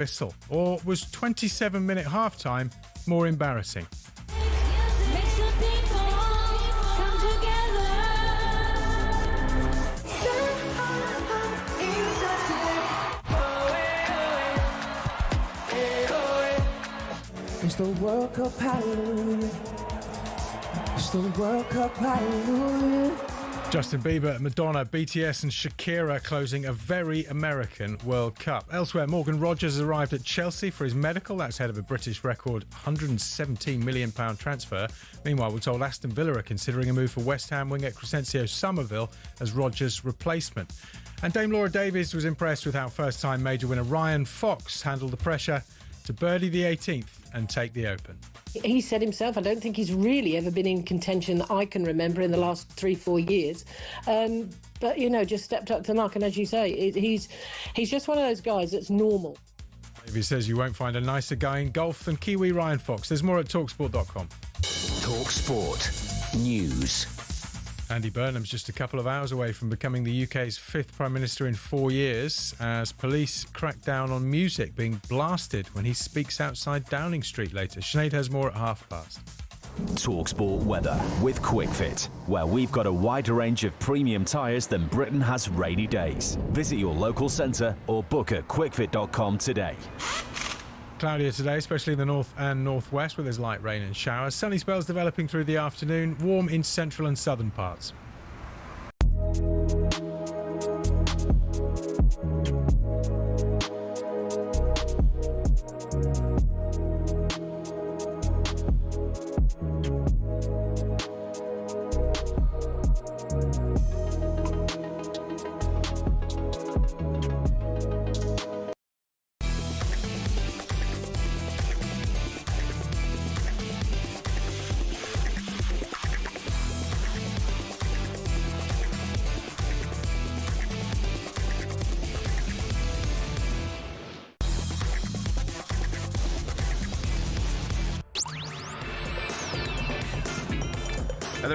whistle? Or was 27-minute halftime more embarrassing? It's the World Cup, hallelujah. It's the World Cup, hallelujah. Justin Bieber, Madonna, BTS and Shakira closing a very American World Cup. Elsewhere, Morgan Rogers arrived at Chelsea for his medical. That's ahead of a British record £117 million transfer. Meanwhile, we're told Aston Villa are considering a move for West Ham winger Crescencio Somerville as Rogers' replacement. And Dame Laura Davies was impressed with how first-time major winner Ryan Fox handled the pressure to birdie the 18th and take the Open. He said himself, I don't think he's really ever been in contention that I can remember in the last 3-4 years. But, just stepped up to the mark. And as you say, he's just one of those guys that's normal. Davies says you won't find a nicer guy in golf than Kiwi Ryan Fox. There's more at talkSPORT.com. talkSPORT News. Andy Burnham's just a couple of hours away from becoming the UK's fifth Prime Minister in 4 years as police crack down on music being blasted when he speaks outside Downing Street later. Sinead has more at past. talkSPORT weather with QuickFit, where we've got a wider range of premium tyres than Britain has rainy days. Visit your local centre or book at quickfit.com today. Cloudier today, especially in the north and northwest, where there's light rain and showers. Sunny spells developing through the afternoon, warm in central and southern parts.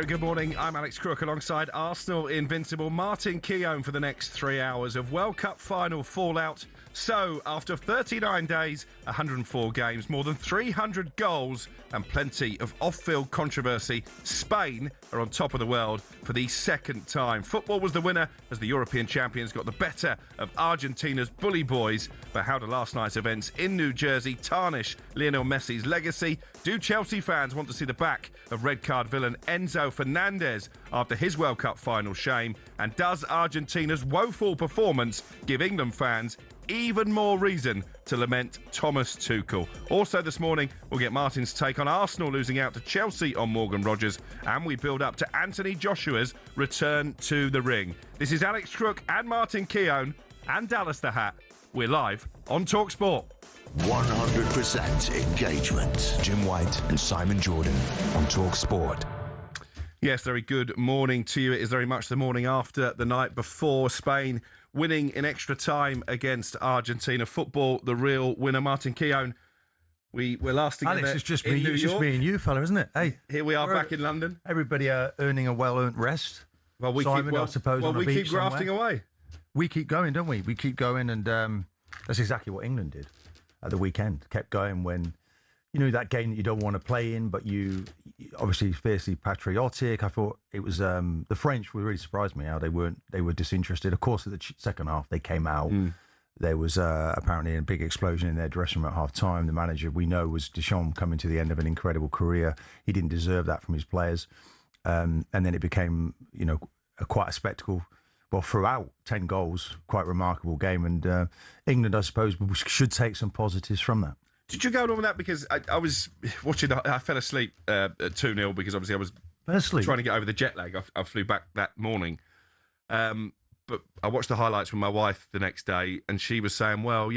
Good morning, I'm Alex Crook alongside Arsenal invincible Martin Keown for the next 3 hours of World Cup final fallout. So, after 39 days, 104 games, more than 300 goals and plenty of off-field controversy, Spain are on top of the world for the second time. Football was the winner as the European champions got the better of Argentina's bully boys. But how do last night's events in New Jersey tarnish Lionel Messi's legacy? Do Chelsea fans want to see the back of red card villain Enzo Fernandez after his World Cup final shame? And does Argentina's woeful performance give England fans even more reason to lament Thomas Tuchel? Also this morning, we'll get Martin's take on Arsenal losing out to Chelsea on Morgan Rogers, and we build up to Anthony Joshua's return to the ring. This is Alex Crook and Martin Keown and Dallas the Hat. We're live on talkSPORT. 100% engagement. Jim White and Simon Jordan on talkSPORT. Yes, very good morning to you. It is very much the morning after the night before Spain winning in extra time against Argentina. Football, the real winner. Martin Keown, we're last together. Alex, it's just in me, New it's York. just me and you, fella, isn't it? Hey, here we are back in London. Everybody earning a well-earned rest. Well, we Simon, keep, I suppose, on a we beach keep grafting somewhere. away. We keep going, don't we? We keep going, and that's exactly what England did at the weekend. Kept going when, that game that you don't want to play in, but you obviously fiercely patriotic. I thought it was the French were really surprised me how they were disinterested. Of course, at the second half they came out. There was apparently a big explosion in their dressing room at half time. The manager we know was Deschamps, coming to the end of an incredible career. He didn't deserve that from his players, and then it became quite a spectacle. Well, throughout 10 goals, quite remarkable game, and England, I suppose, should take some positives from that. Did you go on with that? Because I was watching, I fell asleep at 2-0 because obviously I was trying to get over the jet lag. I flew back that morning. But I watched the highlights with my wife the next day, and she was saying, well,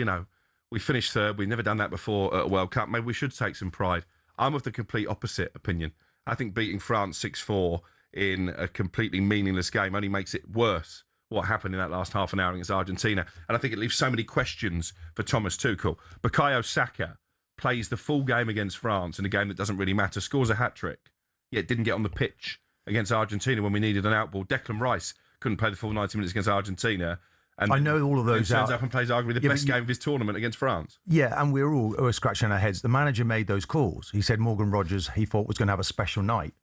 we finished third. We've never done that before at a World Cup. Maybe we should take some pride. I'm of the complete opposite opinion. I think beating France 6-4 in a completely meaningless game only makes it worse what happened in that last half an hour against Argentina. And I think it leaves so many questions for Thomas Tuchel. Bukayo Saka plays the full game against France in a game that doesn't really matter, scores a hat-trick, yet didn't get on the pitch against Argentina when we needed an outball. Declan Rice couldn't play the full 90 minutes against Argentina, And I know all of those. Turns up and plays arguably the best game of his tournament against France. Yeah, and we were scratching our heads. The manager made those calls. He said Morgan Rogers, he thought, was going to have a special night.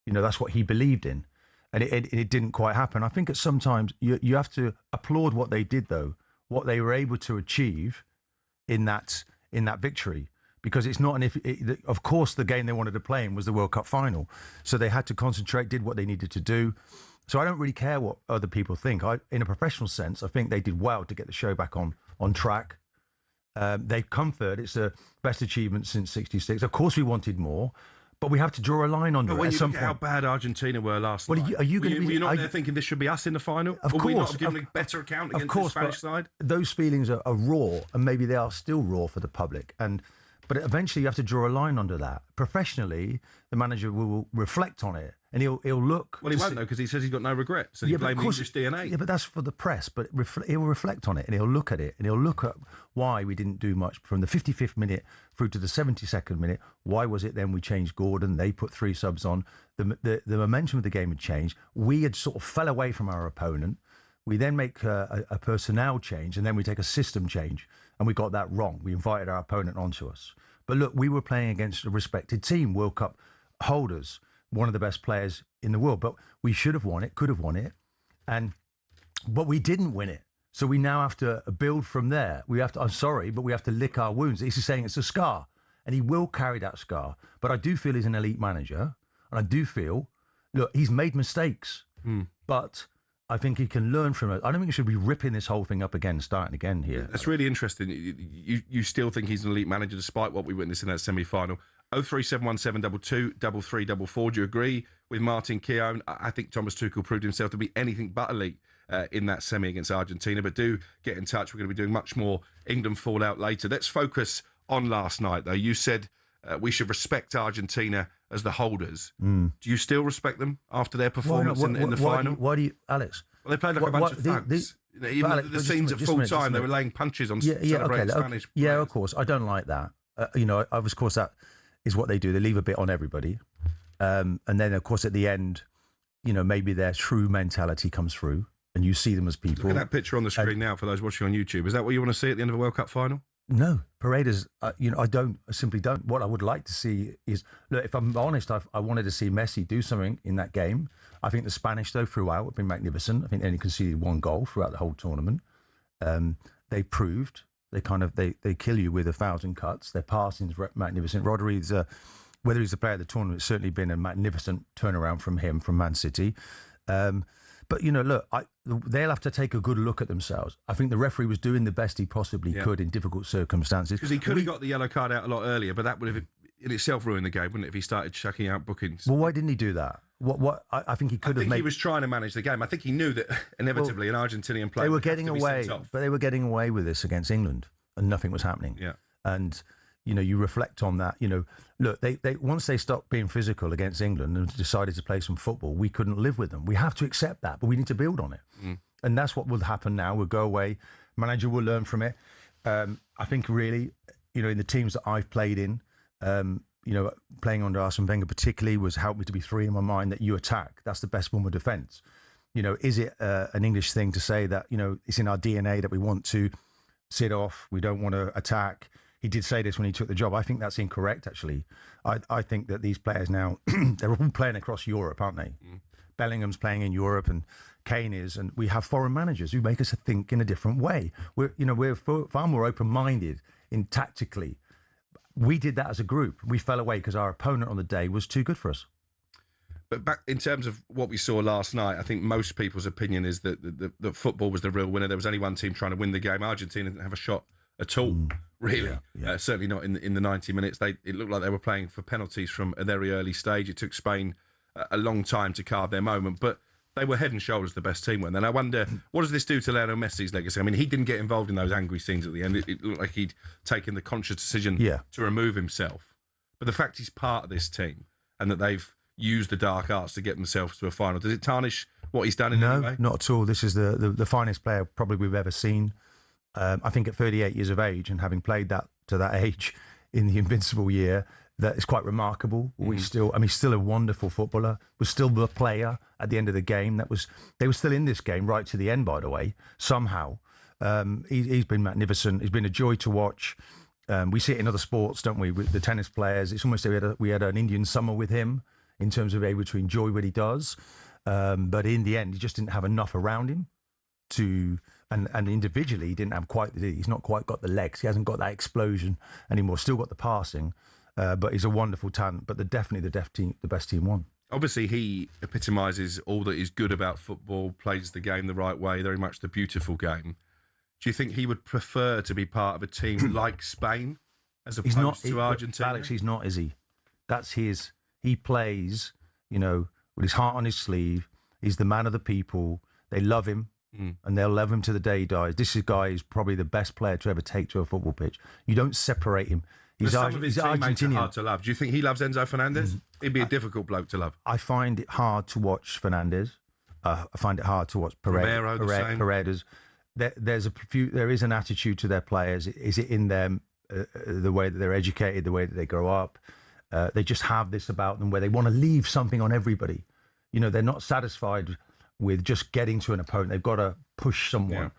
That's what he believed in. And it didn't quite happen. I think sometimes you have to applaud what they did, though, what they were able to achieve in that victory. Because it's not of course, the game they wanted to play in was the World Cup final. So they had to concentrate, did what they needed to do. So I don't really care what other people think. In a professional sense, I think they did well to get the show back on track. They've come third. It's the best achievement since '66. Of course, we wanted more. But we have to draw a line under it when at you some look point. at how bad Argentina were last night, are you going to be? Were you not there thinking this should be us in the final? Of course, we not have given a better account against the Spanish side? Those feelings are raw, and maybe they are still raw for the public. But eventually, you have to draw a line under that. Professionally, the manager will reflect on it, and he'll look. Well, he won't, though, because he says he's got no regrets, and he blames English DNA. Yeah, but that's for the press. But he'll reflect on it, and he'll look at it, and he'll look at why we didn't do much from the 55th minute through to the 72nd minute. Why was it then we changed Gordon? They put 3 subs on. The momentum of the game had changed. We had sort of fell away from our opponent. We then make a personnel change, and then we take a system change, and we got that wrong. We invited our opponent onto us. But look, we were playing against a respected team, World Cup holders, one of the best players in the world. But we should have won it, could have won it, but we didn't win it. So we now have to build from there. I'm sorry, but we have to lick our wounds. He's saying it's a scar, and he will carry that scar. But I do feel he's an elite manager, and I do feel, look, he's made mistakes, but I think he can learn from it. I don't think he should be ripping this whole thing up again, starting again here. That's really interesting. You still think he's an elite manager despite what we witnessed in that semi-final. 03717 22 Do you agree with Martin Keown? I think Thomas Tuchel proved himself to be anything but elite in that semi against Argentina. But do get in touch. We're going to be doing much more England fallout later. Let's focus on last night, though. You said we should respect Argentina as the holders. Do you still respect them after their performance in the final? Why do you, Alex? Well, they played like a bunch of thugs. Even Alex, the scenes at full time, they were laying punches on celebrating Spanish players. Yeah, of course. I don't like that. Of course, that is what they do. They leave a bit on everybody. And then, of course, at the end, maybe their true mentality comes through and you see them as people. Look at that picture on the screen now for those watching on YouTube. Is that what you want to see at the end of a World Cup final? No, Paredes, I simply don't. What I would like to see is, look, if I'm honest, I wanted to see Messi do something in that game. I think the Spanish, though, throughout have been magnificent. I think they only conceded 1 goal throughout the whole tournament. They proved, they kill you with 1,000 cuts. Their passing's magnificent. Rodri's, whether he's the player of the tournament, it's certainly been a magnificent turnaround from him, from Man City. But, look, they'll have to take a good look at themselves. I think the referee was doing the best he possibly could in difficult circumstances. Because he could have got the yellow card out a lot earlier, but that would have in itself ruined the game, wouldn't it, if he started chucking out bookings? Well, why didn't he do that? I think he could have made... he was trying to manage the game. I think he knew that inevitably an Argentinian player would have to be sent off. But they were getting away with this against England, and nothing was happening. Yeah. And... you reflect on that. Look, they once they stopped being physical against England and decided to play some football, we couldn't live with them. We have to accept that, but we need to build on it. And that's what will happen now. We'll go away. Manager will learn from it. I think really, in the teams that I've played in, playing under Arsene Wenger particularly was helped me to be 3 in my mind that you attack. That's the best form of defence. Is it an English thing to say that, it's in our DNA that we want to sit off, we don't want to attack? He did say this when he took the job. I think that's incorrect, actually. I think that these players now, they're all playing across Europe, aren't they? Bellingham's playing in Europe and Kane is, and we have foreign managers who make us think in a different way. We're far more open-minded tactically. We did that as a group. We fell away because our opponent on the day was too good for us. But back in terms of what we saw last night, I think most people's opinion is that football was the real winner. There was only one team trying to win the game. Argentina didn't have a shot at all, really. Yeah. Certainly not in the 90 minutes. It looked like they were playing for penalties from a very early stage. It took Spain a long time to carve their moment, but they were head and shoulders the best team. And I wonder, what does this do to Lionel Messi's legacy? I mean, he didn't get involved in those angry scenes at the end. It looked like he'd taken the conscious decision to remove himself. But the fact he's part of this team and that they've used the dark arts to get themselves to a final, does it tarnish what he's done in any way? No, not at all. This is the finest player probably we've ever seen. I think at 38 years of age and having played to that age in the Invincible year, that is quite remarkable. He's still a wonderful footballer. Was still the player at the end of the game. They were still in this game right to the end, by the way. Somehow, he's been magnificent. He's been a joy to watch. We see it in other sports, don't we? With the tennis players, it's almost like we had an Indian summer with him in terms of able to enjoy what he does. But in the end, he just didn't have enough around him to. And individually, he didn't have he's not quite got the legs. He hasn't got that explosion anymore. Still got the passing. But he's a wonderful talent. But definitely the best team won. Obviously, he epitomises all that is good about football, plays the game the right way, very much the beautiful game. Do you think he would prefer to be part of a team like Spain as opposed to Argentina? Alex, he's not, is he? That's his. He plays, with his heart on his sleeve. He's the man of the people. They love him. And they'll love him to the day he dies. This guy is probably the best player to ever take to a football pitch. You don't separate him. Some of his teammates are Argentinian. hard to love. Do you think he loves Enzo Fernandez? He'd be a difficult bloke to love. I find it hard to watch Fernandez. I find it hard to watch Paredes. There is an attitude to their players. Is it in them, the way that they're educated, the way that they grow up? They just have this about them where they want to leave something on everybody. They're not satisfied with just getting to an opponent. They've got to push someone,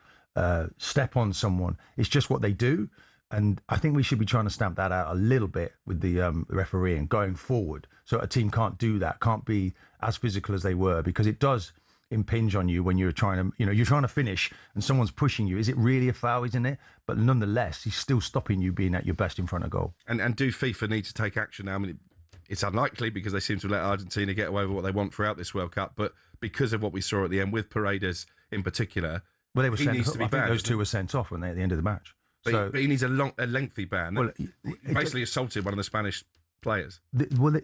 step on someone. It's just what they do. And I think we should be trying to stamp that out a little bit with the referee and going forward. So a team can't do that, can't be as physical as they were, because it does impinge on you when you're trying to finish and someone's pushing you. Is it really a foul, isn't it? But nonetheless, he's still stopping you being at your best in front of goal. And do FIFA need to take action now? I mean, it's unlikely because they seem to let Argentina get away with what they want throughout this World Cup. But because of what we saw at the end with Paredes in particular, well, they were needs to be banned. Those two were sent off when they at the end of the match. But he needs a lengthy ban. Well, basically assaulted one of the Spanish players.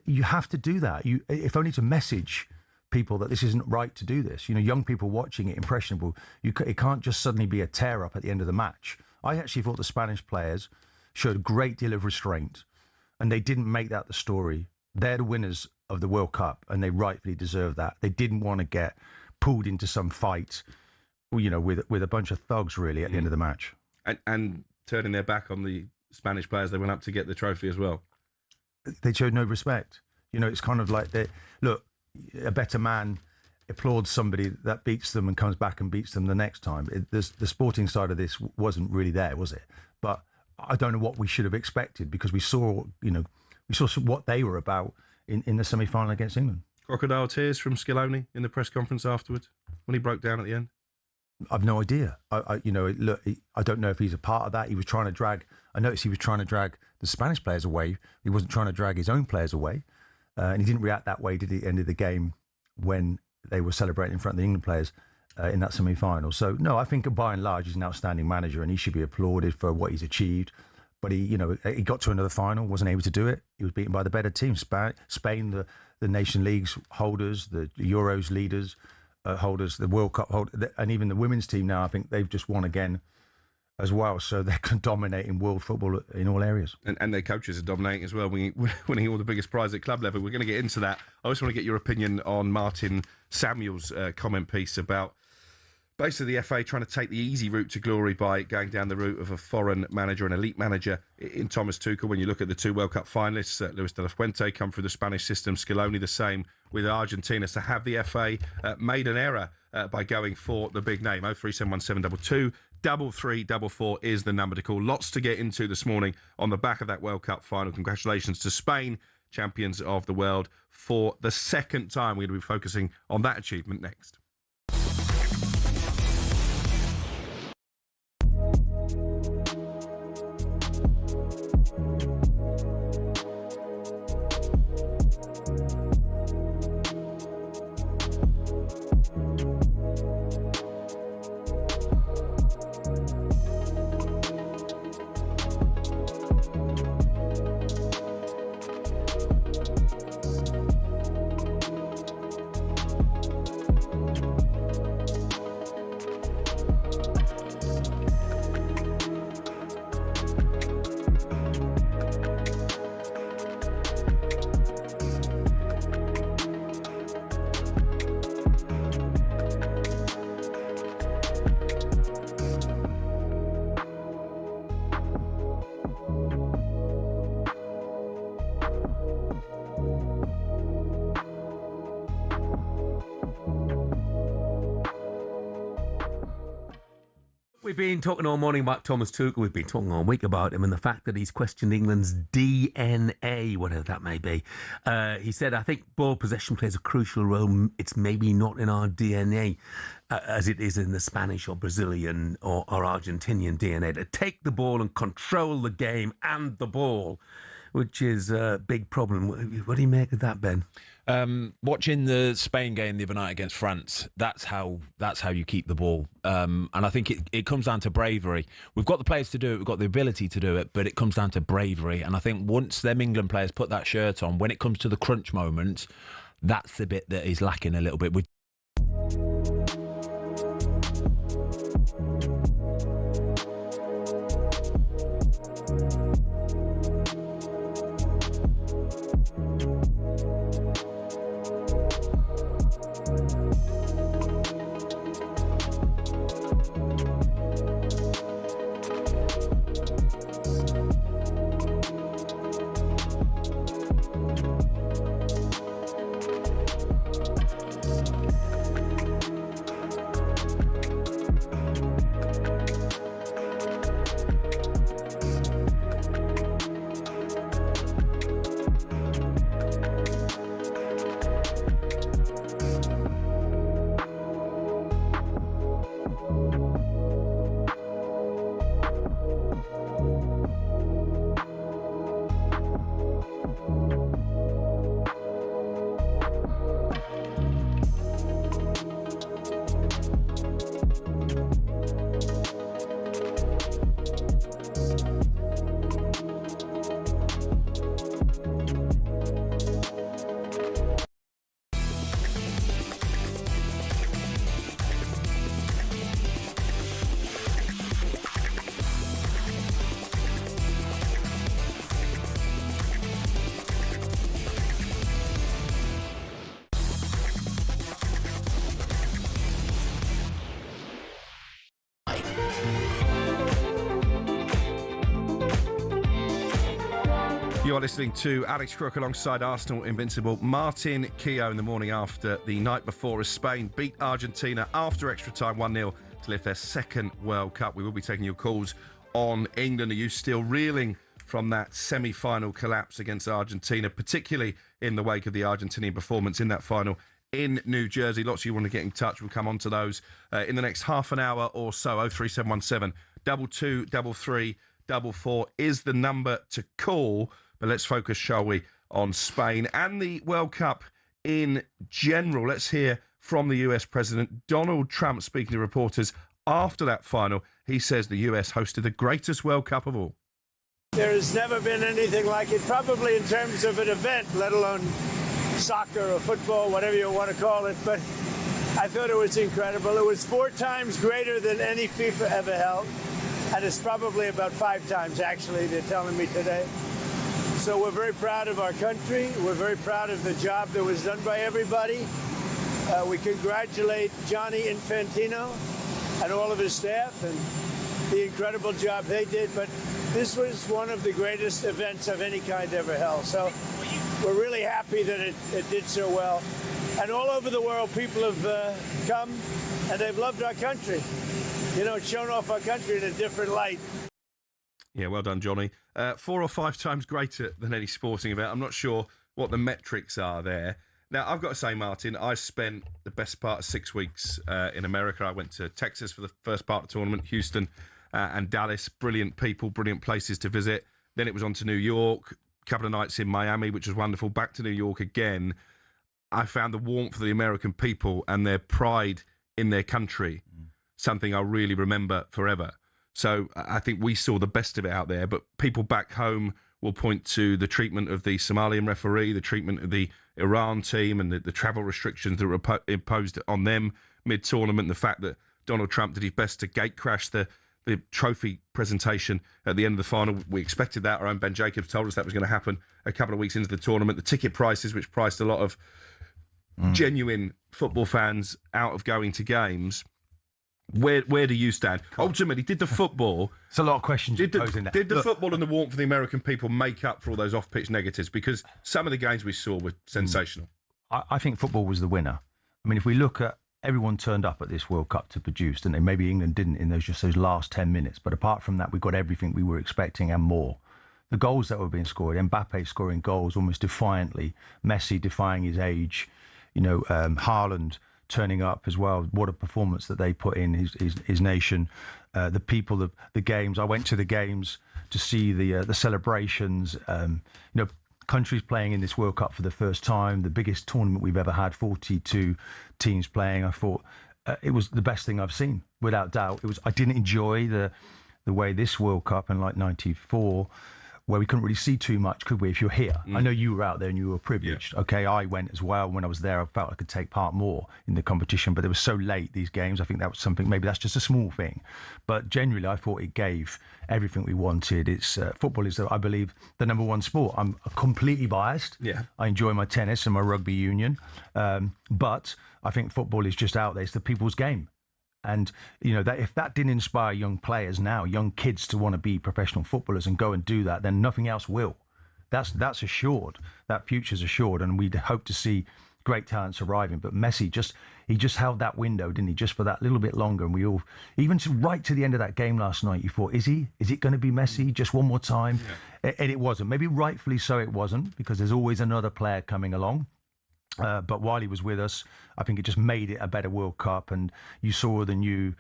You have to do that. If only to message people that this isn't right to do this. Young people watching it, impressionable. It can't just suddenly be a tear up at the end of the match. I actually thought the Spanish players showed a great deal of restraint, and they didn't make that the story. They're the winners of the World Cup, and they rightfully deserve that. They didn't want to get pulled into some fight, with a bunch of thugs really at the end of the match. And turning their back on the Spanish players, they went up to get the trophy as well. They showed no respect. It's kind of like a better man applauds somebody that beats them and comes back and beats them the next time. The sporting side of this wasn't really there, was it? But I don't know what we should have expected, because we saw what they were about in the semi-final against England. Crocodile tears from Scaloni in the press conference afterwards when he broke down at the end. I've no idea. I don't know if he's a part of that. I noticed he was trying to drag the Spanish players away. He wasn't trying to drag his own players away. And he didn't react that way to the end of the game when they were celebrating in front of the England players in that semi-final. So, no, I think by and large he's an outstanding manager and he should be applauded for what he's achieved. But he got to another final, wasn't able to do it. He was beaten by the better team. Spain, the Nation League's holders, the Euros leaders, holders, the World Cup holders, and even the women's team now, I think they've just won again as well. So they're dominating world football in all areas. And their coaches are dominating as well, winning all the biggest prize at club level. We're going to get into that. I also want to get your opinion on Martin Samuel's comment piece about basically the FA trying to take the easy route to glory by going down the route of a foreign manager, an elite manager in Thomas Tuchel. When you look at the two World Cup finalists, Luis de la Fuente come through the Spanish system, Scaloni the same with Argentina. So have the FA made an error by going for the big name? 0371722 3344 is the number to call. Lots to get into this morning on the back of that World Cup final. Congratulations to Spain, champions of the world for the second time. We're going to be focusing on that achievement next. we've been talking all morning about Thomas Tuchel. We've been talking all week about him and the fact that he's questioned England's DNA, whatever that may be. He said, I think ball possession plays a crucial role. It's maybe not in our DNA as it is in the Spanish or Brazilian or Argentinian DNA. To take the ball and control the game and the ball, which is a big problem. What do you make of that, Ben? Watching the Spain game the other night against France, that's how you keep the ball. And I think it comes down to bravery. We've got the players to do it, we've got the ability to do it, but it comes down to bravery. And I think once them England players put that shirt on, when it comes to the crunch moments, that's the bit that is lacking a little bit. You are listening to Alex Crook alongside Arsenal Invincible. Martin Keown the morning after the night before as Spain beat Argentina after extra time 1-0 to lift their second World Cup. We will be taking your calls on England. Are you still reeling from that semi-final collapse against Argentina, particularly in the wake of the Argentinian performance in that final in New Jersey? Lots of you want to get in touch. We'll come on to those in the next half an hour or so. 03717 2233 44 is the number to call. But let's focus, shall we, on Spain and the World Cup in general. Let's hear from the US President Donald Trump speaking to reporters after that final. He says the US hosted the greatest World Cup of all. There has never been anything like it, probably in terms of an event, let alone soccer or football, whatever you want to call it. But I thought it was incredible. It was 4 times greater than any FIFA ever held. And it's probably about 5 times, actually, they're telling me today. So we're very proud of our country. We're very proud of the job that was done by everybody. We congratulate Johnny Infantino and all of his staff and the incredible job they did. But this was one of the greatest events of any kind ever held. So we're really happy that it did so well. And all over the world, people have come and they've loved our country. You know, it's shown off our country in a different light. Yeah, well done, Johnny. 4 or 5 times greater than any sporting event. I'm not sure what the metrics are there. Now, I've got to say, Martin, I spent the best part of 6 weeks in America. I went to Texas for the first part of the tournament, Houston and Dallas. Brilliant people, brilliant places to visit. Then it was on to New York, a couple of nights in Miami, which was wonderful. Back to New York again. I found the warmth of the American people and their pride in their country, something I'll really remember forever. So I think we saw the best of it out there, but people back home will point to the treatment of the Somalian referee, the treatment of the Iran team and the travel restrictions that were imposed on them mid-tournament, the fact that Donald Trump did his best to gate crash the trophy presentation at the end of the final. We expected that. Our own Ben Jacobs told us that was going to happen a couple of weeks into the tournament. The ticket prices, which priced a lot of genuine football fans out of going to games. Where do you stand? Ultimately, did the football... It's a lot of questions you're posing there. Did the football and the warmth of the American people make up for all those off-pitch negatives? Because some of the games we saw were sensational. I think football was the winner. I mean, if we look at everyone turned up at this World Cup to produce, and maybe England didn't in those last 10 minutes. But apart from that, we got everything we were expecting and more. The goals that were being scored, Mbappe scoring goals almost defiantly, Messi defying his age, Haaland turning up as well. What a performance that they put in his nation. The people, the games. I went to the games to see the celebrations. Countries playing in this World Cup for the first time, the biggest tournament we've ever had, 42 teams playing. I thought it was the best thing I've seen, without doubt. I didn't enjoy the way this World Cup in like '94, where we couldn't really see too much, could we, if you're here? I know you were out there and you were privileged. Yeah. Okay, I went as well. When I was there, I felt I could take part more in the competition, but it was so late, these games. I think that was something, maybe that's just a small thing. But generally, I thought it gave everything we wanted. It's football is, I believe, the number one sport. I'm completely biased. Yeah. I enjoy my tennis and my rugby union. But I think football is just out there. It's the people's game. And, that if that didn't inspire young players now, young kids to want to be professional footballers and go and do that, then nothing else will. That's assured. That future's assured. And we'd hope to see great talents arriving. But Messi, he just held that window, didn't he? Just for that little bit longer. And we all, even right to the end of that game last night, you thought, is it going to be Messi just one more time? Yeah. And it wasn't. Maybe rightfully so it wasn't, because there's always another player coming along. But while he was with us, I think it just made it a better World Cup, and you saw the new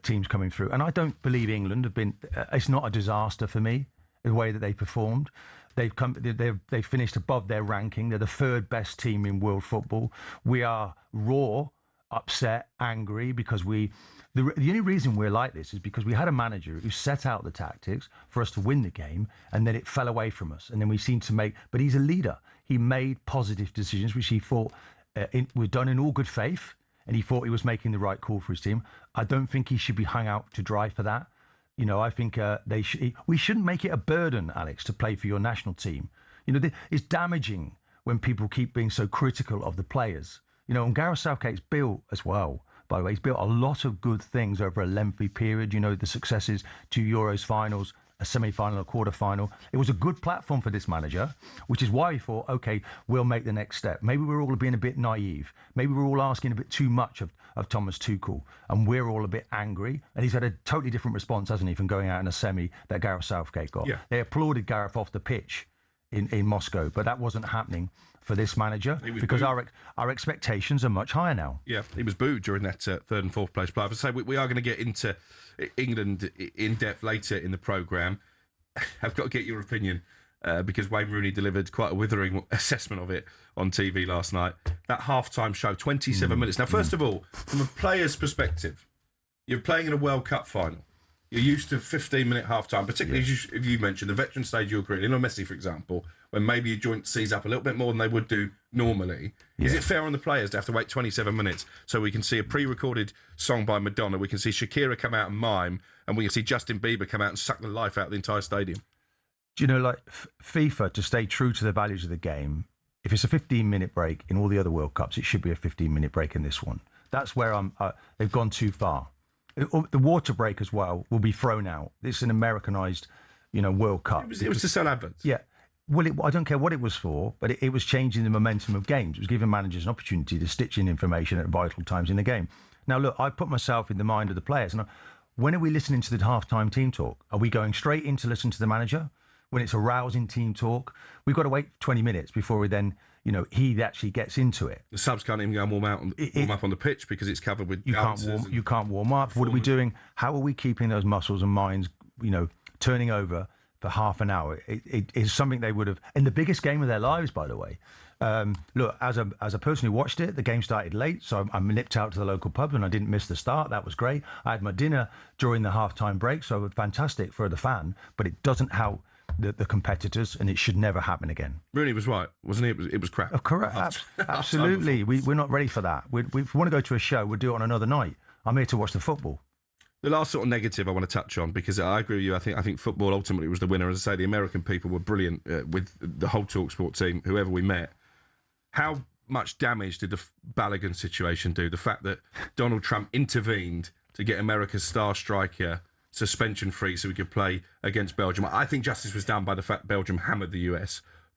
teams coming through. And I don't believe England have been. It's not a disaster for me the way that they performed. They've finished above their ranking. They're the third best team in world football. We are raw, upset, angry because the only reason we're like this is because we had a manager who set out the tactics for us to win the game, and then it fell away from us. And then we seemed to but he's a leader. He made positive decisions, which he thought were done in all good faith, and he thought he was making the right call for his team. I don't think he should be hung out to dry for that. I think we shouldn't make it a burden, Alex, to play for your national team. It's damaging when people keep being so critical of the players. And Gareth Southgate's built as well. By the way, he's built a lot of good things over a lengthy period. The successes, 2 Euros finals, a semi-final, a quarter-final. It was a good platform for this manager, which is why we thought, OK, we'll make the next step. Maybe we're all being a bit naive. Maybe we're all asking a bit too much of Thomas Tuchel, and we're all a bit angry. And he's had a totally different response, hasn't he, from going out in a semi that Gareth Southgate got. Yeah. They applauded Gareth off the pitch in Moscow, but that wasn't happening for this manager because our expectations are much higher now. Yeah, he was booed during that third and fourth place play. I would say we are going to get into England in depth later in the programme. I've got to get your opinion because Wayne Rooney delivered quite a withering assessment of it on TV last night. That half-time show, 27 minutes. Now, first of all, from a player's perspective, you're playing in a World Cup final. You're used to 15-minute half-time, particularly as you mentioned, the veteran stage you're creating. Messi, for example, when maybe your joint sees up a little bit more than they would do normally. Yeah. Is it fair on the players to have to wait 27 minutes so we can see a pre-recorded song by Madonna, we can see Shakira come out and mime, and we can see Justin Bieber come out and suck the life out of the entire stadium? Do you know, FIFA, to stay true to the values of the game, if it's a 15-minute break in all the other World Cups, it should be a 15-minute break in this one. That's where they've gone too far. The water break as well will be thrown out. It's an Americanized, World Cup. It was to sell adverts. Yeah. Well, I don't care what it was for, but it was changing the momentum of games. It was giving managers an opportunity to stitch in information at vital times in the game. Now, look, I put myself in the mind of the players. And when are we listening to the halftime team talk? Are we going straight in to listen to the manager? When it's a rousing team talk, we've got to wait 20 minutes before we then, he actually gets into it. The subs can't even go and warm up on the pitch because it's covered with you can't warm up. What are we doing? How are we keeping those muscles and minds, turning over for half an hour? It is something they would have in the biggest game of their lives, by the way. Look, as a person who watched it, the game started late, so I nipped out to the local pub and I didn't miss the start. That was great. I had my dinner during the halftime break, so it was fantastic for the fan, but it doesn't help the competitors, and it should never happen again. Rooney was right, wasn't he? It was crap. Oh, correct. Absolutely. We're not ready for that. If we want to go to a show, we'll do it on another night. I'm here to watch the football. The last sort of negative I want to touch on, because I agree with you, I think football ultimately was the winner. As I say, the American people were brilliant with the whole talkSPORT team, whoever we met. How much damage did the Balogun situation do? The fact that Donald Trump intervened to get America's star striker suspension free so we could play against Belgium. I think justice was done by the fact Belgium hammered the US,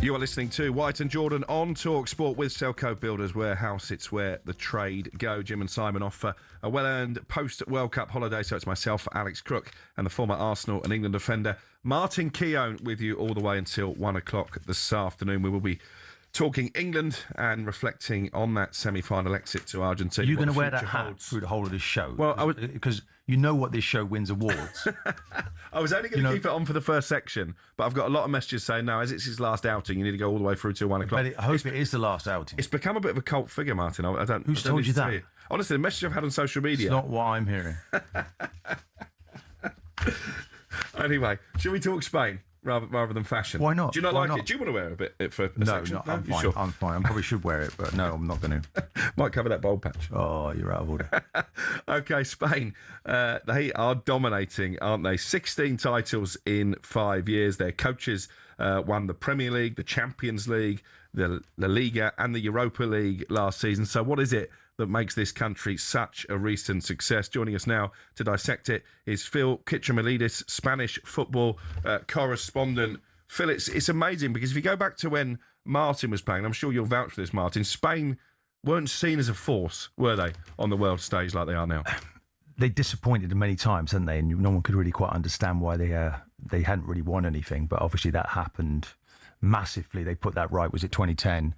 You are listening to White and Jordan on talkSPORT with Selco Builders Warehouse. It's where the trade go. Jim and Simon off for a well-earned post-World Cup holiday. So it's myself, Alex Crook, and the former Arsenal and England defender, Martin Keown, with you all the way until 1 o'clock this afternoon. We will be talking England and reflecting on that semi-final exit to Argentina. Are you going to wear that hat through the whole of this show? Well, because you know what this show wins awards. I was only going to keep it on for the first section, but I've got a lot of messages saying, no, as it's his last outing, you need to go all the way through till 1 o'clock. I hope it is the last outing. It's become a bit of a cult figure, Martin. Who's told you that? Honestly, the message I've had on social media. It's not what I'm hearing. Anyway, should we talk Spain rather than fashion? Why not? Do you not like it? Do you want to wear it for a section? No, I'm fine. Sure? I'm fine. I probably should wear it, but no, I'm not going to. Might cover that bald patch. Oh, you're out of order. Okay, Spain. They are dominating, aren't they? 16 titles in 5 years. Their coaches won the Premier League, the Champions League, the La Liga and the Europa League last season. So what is it that makes this country such a recent success? Joining us now to dissect it is Phil Kitchemelidis, Spanish football correspondent. Phil, it's amazing because if you go back to when Martin was playing, I'm sure you'll vouch for this, Martin, Spain weren't seen as a force, were they, on the world stage like they are now? They disappointed many times, hadn't they? And no one could really quite understand why they hadn't really won anything. But obviously that happened massively. They put that right. Was it 2010?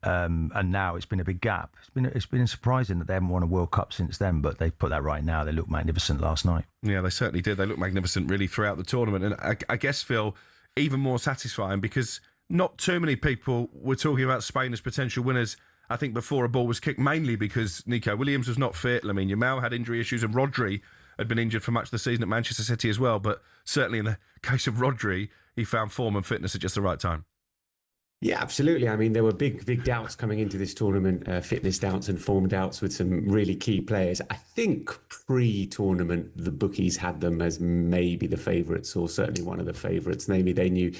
And now it's been a big gap. It's been surprising that they haven't won a World Cup since then, but they put that right now. They look magnificent last night. Yeah, they certainly did. They look magnificent really throughout the tournament. And I guess, Phil, even more satisfying because not too many people were talking about Spain as potential winners, I think, before a ball was kicked, mainly because Nico Williams was not fit. Lamine Yamal had injury issues and Rodri had been injured for much of the season at Manchester City as well. But certainly in the case of Rodri, he found form and fitness at just the right time. Yeah, absolutely. I mean, there were big doubts coming into this tournament, fitness doubts and form doubts with some really key players. I think pre-tournament, the bookies had them as maybe the favourites or certainly one of the favourites. Maybe they knew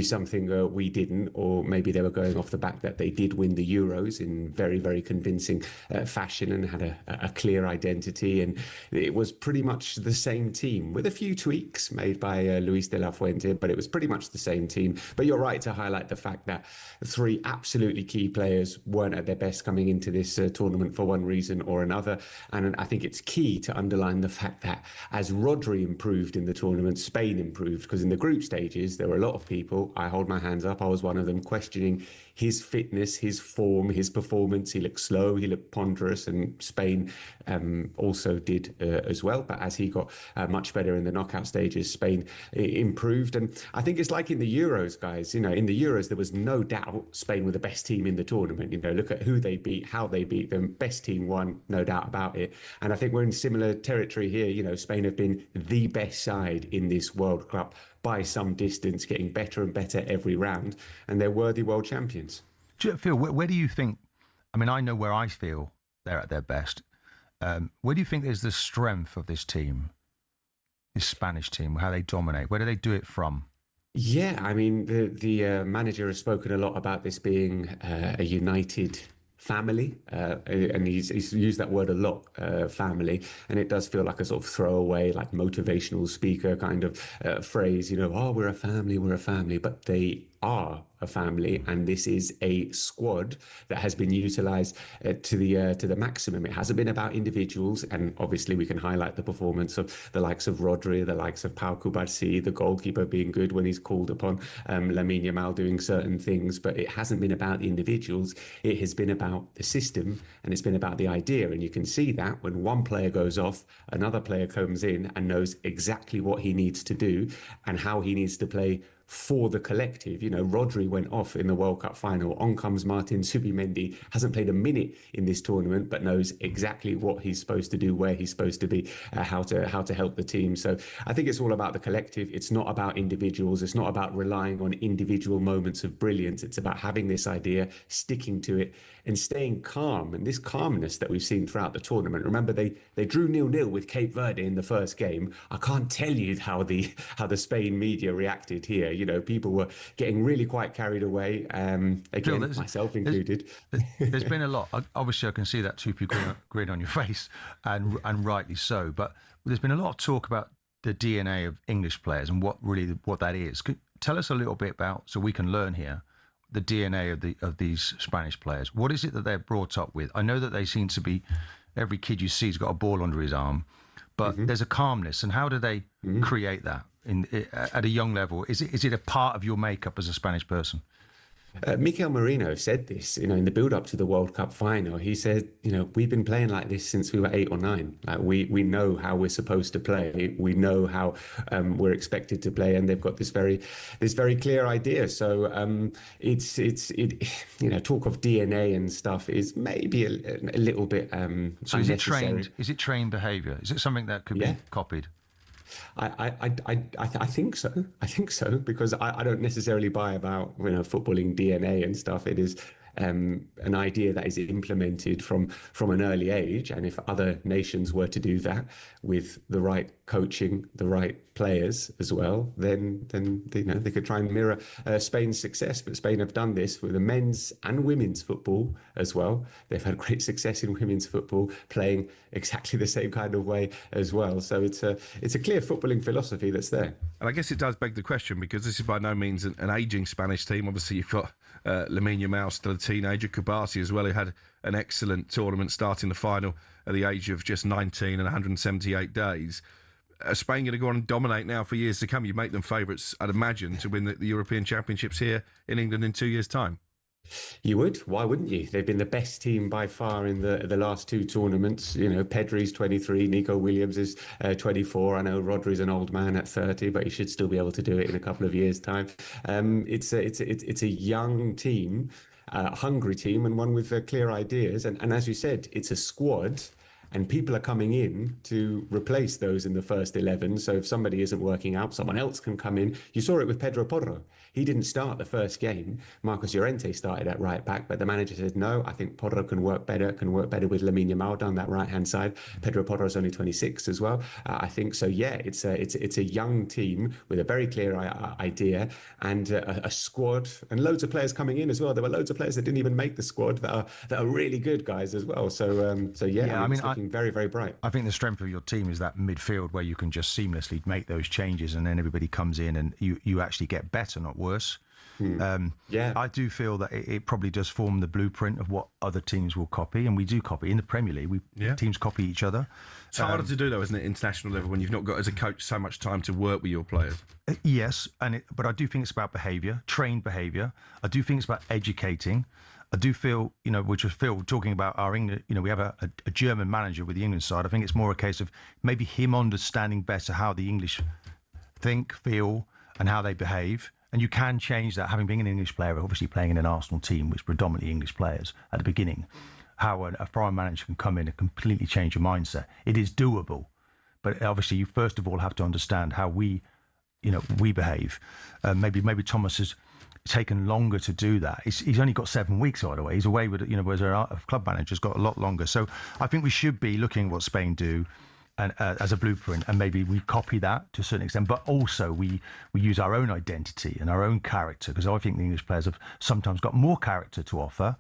something we didn't, or maybe they were going off the back that they did win the Euros in very, very convincing fashion and had a clear identity. And it was pretty much the same team with a few tweaks made by Luis de la Fuente, but it was pretty much the same team. But you're right to highlight the fact that three absolutely key players weren't at their best coming into this tournament for one reason or another. And I think it's key to underline the fact that as Rodri improved in the tournament, Spain improved, because in the group stages, there were a lot of people, I hold my hands up, I was one of them, questioning his fitness, his form, his performance. He looked slow, he looked ponderous, and Spain also did as well. But as he got much better in the knockout stages, Spain improved. And I think it's like in the Euros, guys. You know, in the Euros, there was no doubt Spain were the best team in the tournament. You know, look at who they beat, how they beat them. Best team won, no doubt about it. And I think we're in similar territory here. You know, Spain have been the best side in this World Cup by some distance, getting better and better every round, and they're worthy world champions. Phil, where do you think, I mean, I know where I feel they're at their best. Where do you think is the strength of this team, this Spanish team, how they dominate? Where do they do it from? Yeah, I mean, the manager has spoken a lot about this being a united family, and he's used that word a lot, family, and it does feel like a sort of throwaway, like motivational speaker kind of phrase, you know, oh, we're a family, but they are a family, and this is a squad that has been utilised to the maximum. It hasn't been about individuals, and obviously we can highlight the performance of the likes of Rodri, the likes of Pau Cubarsí, the goalkeeper being good when he's called upon, Lamine Yamal doing certain things, but it hasn't been about the individuals. It has been about the system, and it's been about the idea. And you can see that when one player goes off, another player comes in and knows exactly what he needs to do and how he needs to play for the collective. You know, Rodri went off in the World Cup final. On comes Martin Zubimendi, hasn't played a minute in this tournament, but knows exactly what he's supposed to do, where he's supposed to be, how to help the team. So I think it's all about the collective. It's not about individuals. It's not about relying on individual moments of brilliance. It's about having this idea, sticking to it, and staying calm. And this calmness that we've seen throughout the tournament. Remember, they drew 0-0 with Cape Verde in the first game. I can't tell you how the Spain media reacted here. You know, people were getting really quite carried away. Again, Phil, myself included. There's been a lot. Obviously, I can see that toothy grin on your face, and rightly so. But there's been a lot of talk about the DNA of English players and what that is. Tell us a little bit about, so we can learn here, the DNA of these Spanish players. What is it that they're brought up with? I know that they seem to be, every kid you see has got a ball under his arm, but there's a calmness. And how do they create that at a young level? Is it a part of your makeup as a Spanish person? Mikel Merino said this, in the build-up to the World Cup final. He said, we've been playing like this since we were 8 or 9. Like we know how we're supposed to play. We know how we're expected to play, and they've got this very clear idea. So it's talk of DNA and stuff is maybe a little bit So is it trained? Is it trained behaviour? Is it something that could be copied? I think so. I think so, because I don't necessarily buy about footballing DNA and stuff. It is an idea that is implemented from an early age, and if other nations were to do that with the right coaching, the right players as well, then they could try and mirror Spain's success. But Spain have done this with the men's and women's football as well. They've had great success in women's football, playing exactly the same kind of way as well. So it's a clear footballing philosophy that's there. And I guess it does beg the question, because this is by no means an ageing Spanish team. Obviously, you've got Lamine Yamal, still a teenager, Cubarsí as well, who had an excellent tournament, starting the final at the age of just 19 and 178 days. Are Spain going to go on and dominate now for years to come? You make them favourites, I'd imagine, to win the European Championships here in England in 2 years' time. You would. Why wouldn't you? They've been the best team by far in the last 2 tournaments. Pedri's 23, Nico Williams is 24. I know Rodri's an old man at 30, but he should still be able to do it in a couple of years' time. It's a young team, hungry team, and one with clear ideas. And as you said, it's a squad. And people are coming in to replace those in the first 11. So if somebody isn't working out, someone else can come in. You saw it with Pedro Porro. He didn't start the first game. Marcos Llorente started at right back, but the manager said, no, I think Porro can work better with Lamine Yamal down that right-hand side. Pedro Porro's only 26 as well. I think so, yeah, it's a young team with a very clear idea and a squad and loads of players coming in as well. There were loads of players that didn't even make the squad that are really good guys as well. So yeah, I mean very, very bright. I think the strength of your team is that midfield where you can just seamlessly make those changes, and then everybody comes in and you actually get better, not worse. I do feel that it probably does form the blueprint of what other teams will copy, and we do copy in the Premier League. Teams copy each other. It's harder to do, though, isn't it, international level, when you've not got, as a coach, so much time to work with your players? Yes, but I do think it's about behaviour, trained behaviour. I do think it's about educating. I do feel, which is Phil talking about our England, we have a German manager with the England side. I think it's more a case of maybe him understanding better how the English think, feel, and how they behave. And you can change that, having been an English player, obviously playing in an Arsenal team, which is predominantly English players at the beginning, how a foreign manager can come in and completely change your mindset. It is doable. But obviously, you first of all have to understand how we behave. Maybe Thomas has taken longer to do that. He's only got 7 weeks, by the way. He's away with, whereas a club manager's got a lot longer. So I think we should be looking at what Spain do and as a blueprint, and maybe we copy that to a certain extent, but also we use our own identity and our own character, because I think the English players have sometimes got more character to offer,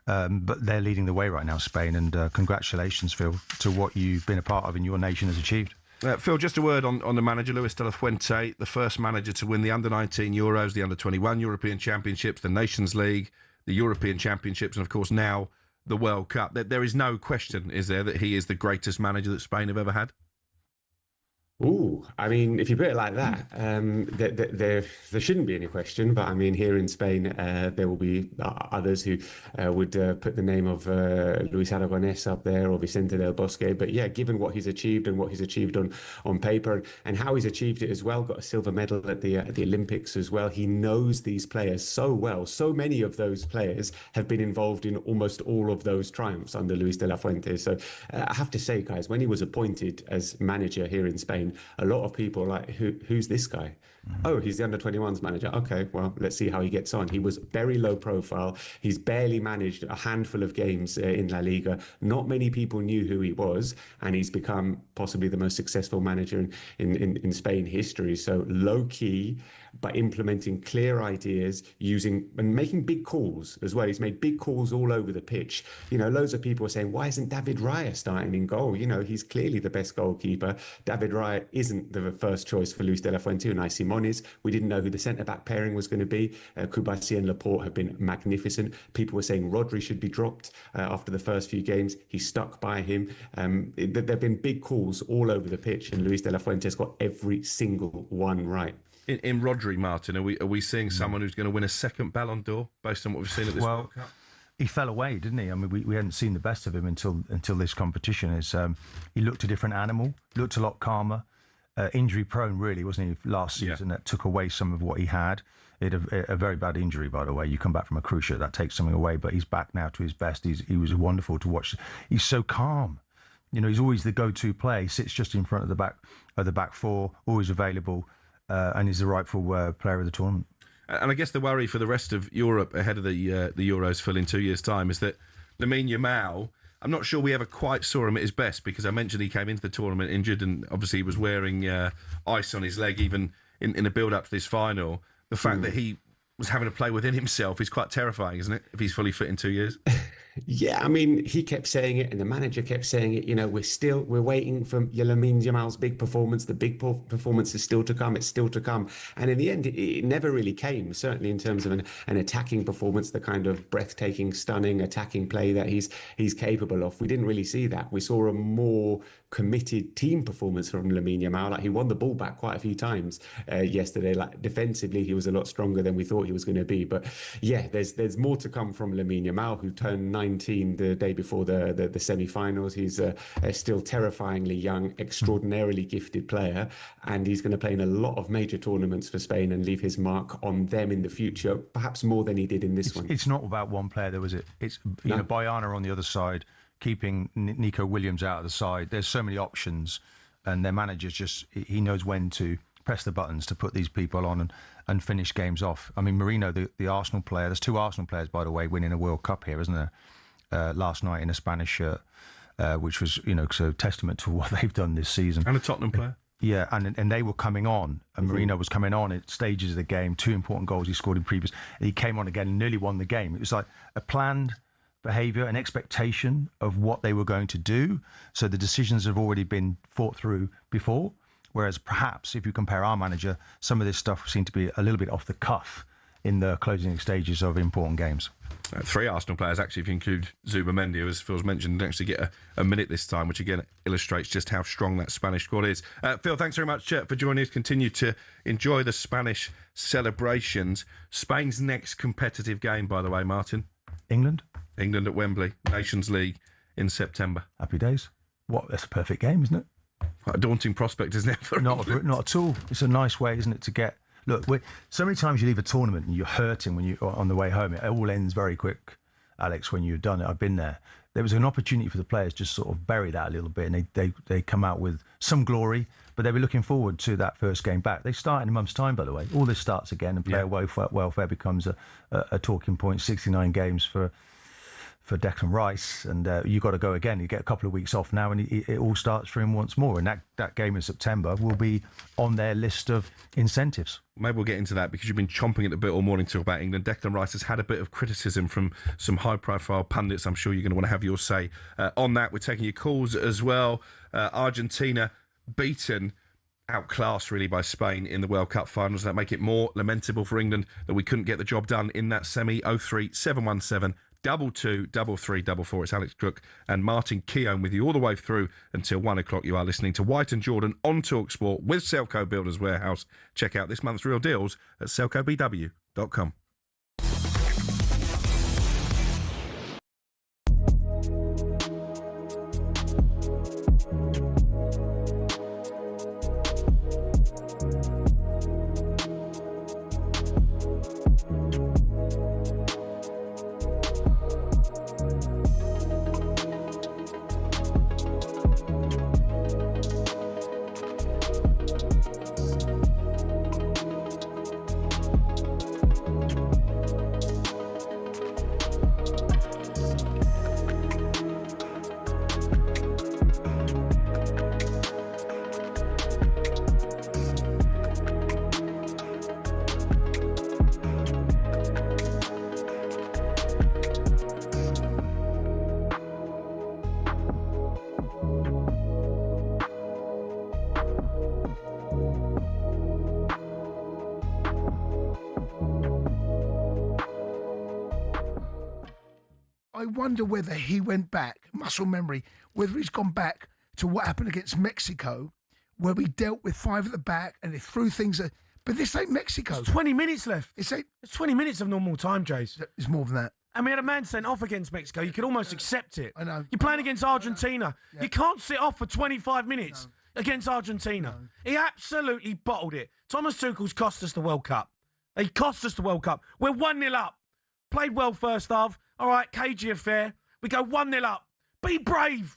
but they're leading the way right now, Spain, and congratulations, Phil, to what you've been a part of and your nation has achieved. Phil, just a word on the manager, Luis de la Fuente, the first manager to win the Under-19 Euros, the Under-21 European Championships, the Nations League, the European Championships, and of course now the World Cup. There is no question, is there, that he is the greatest manager that Spain have ever had? Ooh, I mean, if you put it like that, there shouldn't be any question. But I mean, here in Spain, there will be others who would put the name of Luis Aragonés up there or Vicente del Bosque. But yeah, given what he's achieved and what he's achieved on paper and how he's achieved it as well, got a silver medal at the Olympics as well. He knows these players so well. So many of those players have been involved in almost all of those triumphs under Luis de la Fuente. So I have to say, guys, when he was appointed as manager here in Spain, a lot of people are like, who's this guy? Oh, he's the under-21s manager. Okay, well, let's see how he gets on. He was very low profile. He's barely managed a handful of games in La Liga. Not many people knew who he was, and he's become possibly the most successful manager in Spain history. So low key, but implementing clear ideas, using and making big calls as well. He's made big calls all over the pitch. You know, loads of people are saying, why isn't David Raya starting in goal? You know, he's clearly the best goalkeeper. David Raya isn't the first choice for Luis de la Fuente. Unai Simón is. We didn't know who the centre-back pairing was going to be. Kubasi and Laporte have been magnificent. People were saying Rodri should be dropped after the first few games. He stuck by him. There have been big calls all over the pitch, and Luis de la Fuente has got every single one right. In Rodri, Martin, are we seeing someone who's going to win a second Ballon d'Or based on what we've seen at this World Cup? He fell away, didn't he? I mean, we hadn't seen the best of him until this competition. He looked a different animal, looked a lot calmer, injury prone, really, wasn't he, last season? That took away some of what he had. He had a very bad injury, by the way. You come back from a cruciate, that takes something away, but he's back now to his best. He was wonderful to watch. He's so calm. You know, he's always the go-to player. He sits just in front of the back four, always available. And he's the rightful player of the tournament. And I guess the worry for the rest of Europe ahead of the Euros, Phil, in 2 years' time, is that Lamine Yamal, I'm not sure we ever quite saw him at his best, because I mentioned he came into the tournament injured and obviously he was wearing ice on his leg even in the build-up to this final. The fact that he was having to play within himself is quite terrifying, isn't it, if he's fully fit in 2 years? Yeah, I mean, he kept saying it and the manager kept saying it. You know, we're waiting for Lamine Yamal's big performance. The big performance is still to come. It's still to come. And in the end, it never really came, certainly in terms of an attacking performance, the kind of breathtaking, stunning attacking play that he's capable of. We didn't really see that. We saw a more committed team performance from Lamine Yamal. Like, he won the ball back quite a few times yesterday. Like, defensively, he was a lot stronger than we thought he was going to be. But yeah, there's more to come from Lamine Yamal, who turned 19 the day before the semi-finals. He's a still terrifyingly young, extraordinarily gifted player, and he's going to play in a lot of major tournaments for Spain and leave his mark on them in the future, perhaps more than he did in this one. It's not about one player, though, is it? It's you know, Bayana on the other side, keeping Nico Williams out of the side. There's so many options, and their manager's he knows when to press the buttons to put these people on and finish games off. I mean, Marino, the Arsenal player, there's two Arsenal players, by the way, winning a World Cup here, isn't there? Last night in a Spanish shirt, which was, you know, so testament to what they've done this season. And a Tottenham player. Yeah, and they were coming on, and Marino was coming on at stages of the game. Two important goals he scored in previous, and he came on again and nearly won the game. It was like a planned behaviour, an expectation of what they were going to do. So the decisions have already been thought through before. Whereas perhaps if you compare our manager, some of this stuff seemed to be a little bit off the cuff in the closing stages of important games. Three Arsenal players, actually, if you include Zubimendi, who, as Phil's mentioned, didn't actually get a minute this time, which again illustrates just how strong that Spanish squad is. Phil, thanks very much for joining us. Continue to enjoy the Spanish celebrations. Spain's next competitive game, by the way, Martin? England at Wembley, Nations League in September. Happy days. That's a perfect game, isn't it? Quite a daunting prospect, isn't it? Not at all. It's a nice way, isn't it, to get... Look, so many times you leave a tournament and you're hurting when you're on the way home. It all ends very quick, Alex, when you've done it. I've been there. There was an opportunity for the players to sort of bury that a little bit, and they come out with some glory, but they were looking forward to that first game back. They start in a month's time, by the way. All this starts again, and player welfare becomes a talking point. 69 games for Declan Rice, and you got to go again. You get a couple of weeks off now, and it all starts for him once more. And that game in September will be on their list of incentives. Maybe we'll get into that, because you've been chomping at the bit all morning to talk about England. Declan Rice has had a bit of criticism from some high-profile pundits. I'm sure you're going to want to have your say on that. We're taking your calls as well. Argentina beaten, outclassed really by Spain in the World Cup finals. That make it more lamentable for England that we couldn't get the job done in that semi. 03 717 22 33 44. It's Alex Crook and Martin Keown with you all the way through until 1 o'clock. You are listening to White and Jordan on talkSPORT with Selco Builders Warehouse. Check out this month's real deals at selcobw.com. I wonder whether he went back, muscle memory, whether he's gone back to what happened against Mexico, where we dealt with 5 at the back and they threw things at... But this ain't Mexico. There's 20 minutes left. It's 20 minutes of normal time, Jace. It's more than that. And we had a man sent off against Mexico. You could almost accept it. I know. You're playing against Argentina. Yeah. You can't sit off for 25 minutes against Argentina. No. He absolutely bottled it. Thomas Tuchel's cost us the World Cup. He cost us the World Cup. We're 1-0 up. Played well first half. All right, cagey affair. We go 1-0 up. Be brave.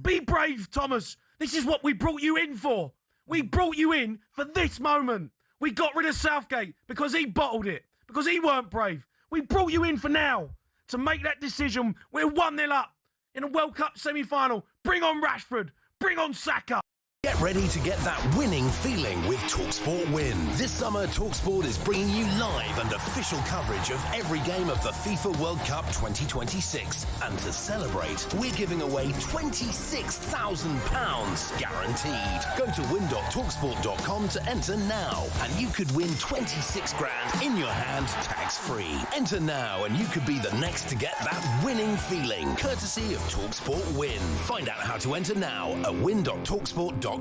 Be brave, Thomas. This is what we brought you in for. We brought you in for this moment. We got rid of Southgate because he bottled it, because he weren't brave. We brought you in for now to make that decision. We're 1-0 up in a World Cup semi-final. Bring on Rashford. Bring on Saka. Get ready to get that winning feeling with talkSPORT Win. This summer, talkSPORT is bringing you live and official coverage of every game of the FIFA World Cup 2026. And to celebrate, we're giving away £26,000 guaranteed. Go to win.talksport.com to enter now, and you could win 26 grand in your hand, tax-free. Enter now, and you could be the next to get that winning feeling, courtesy of talkSPORT Win. Find out how to enter now at win.talksport.com.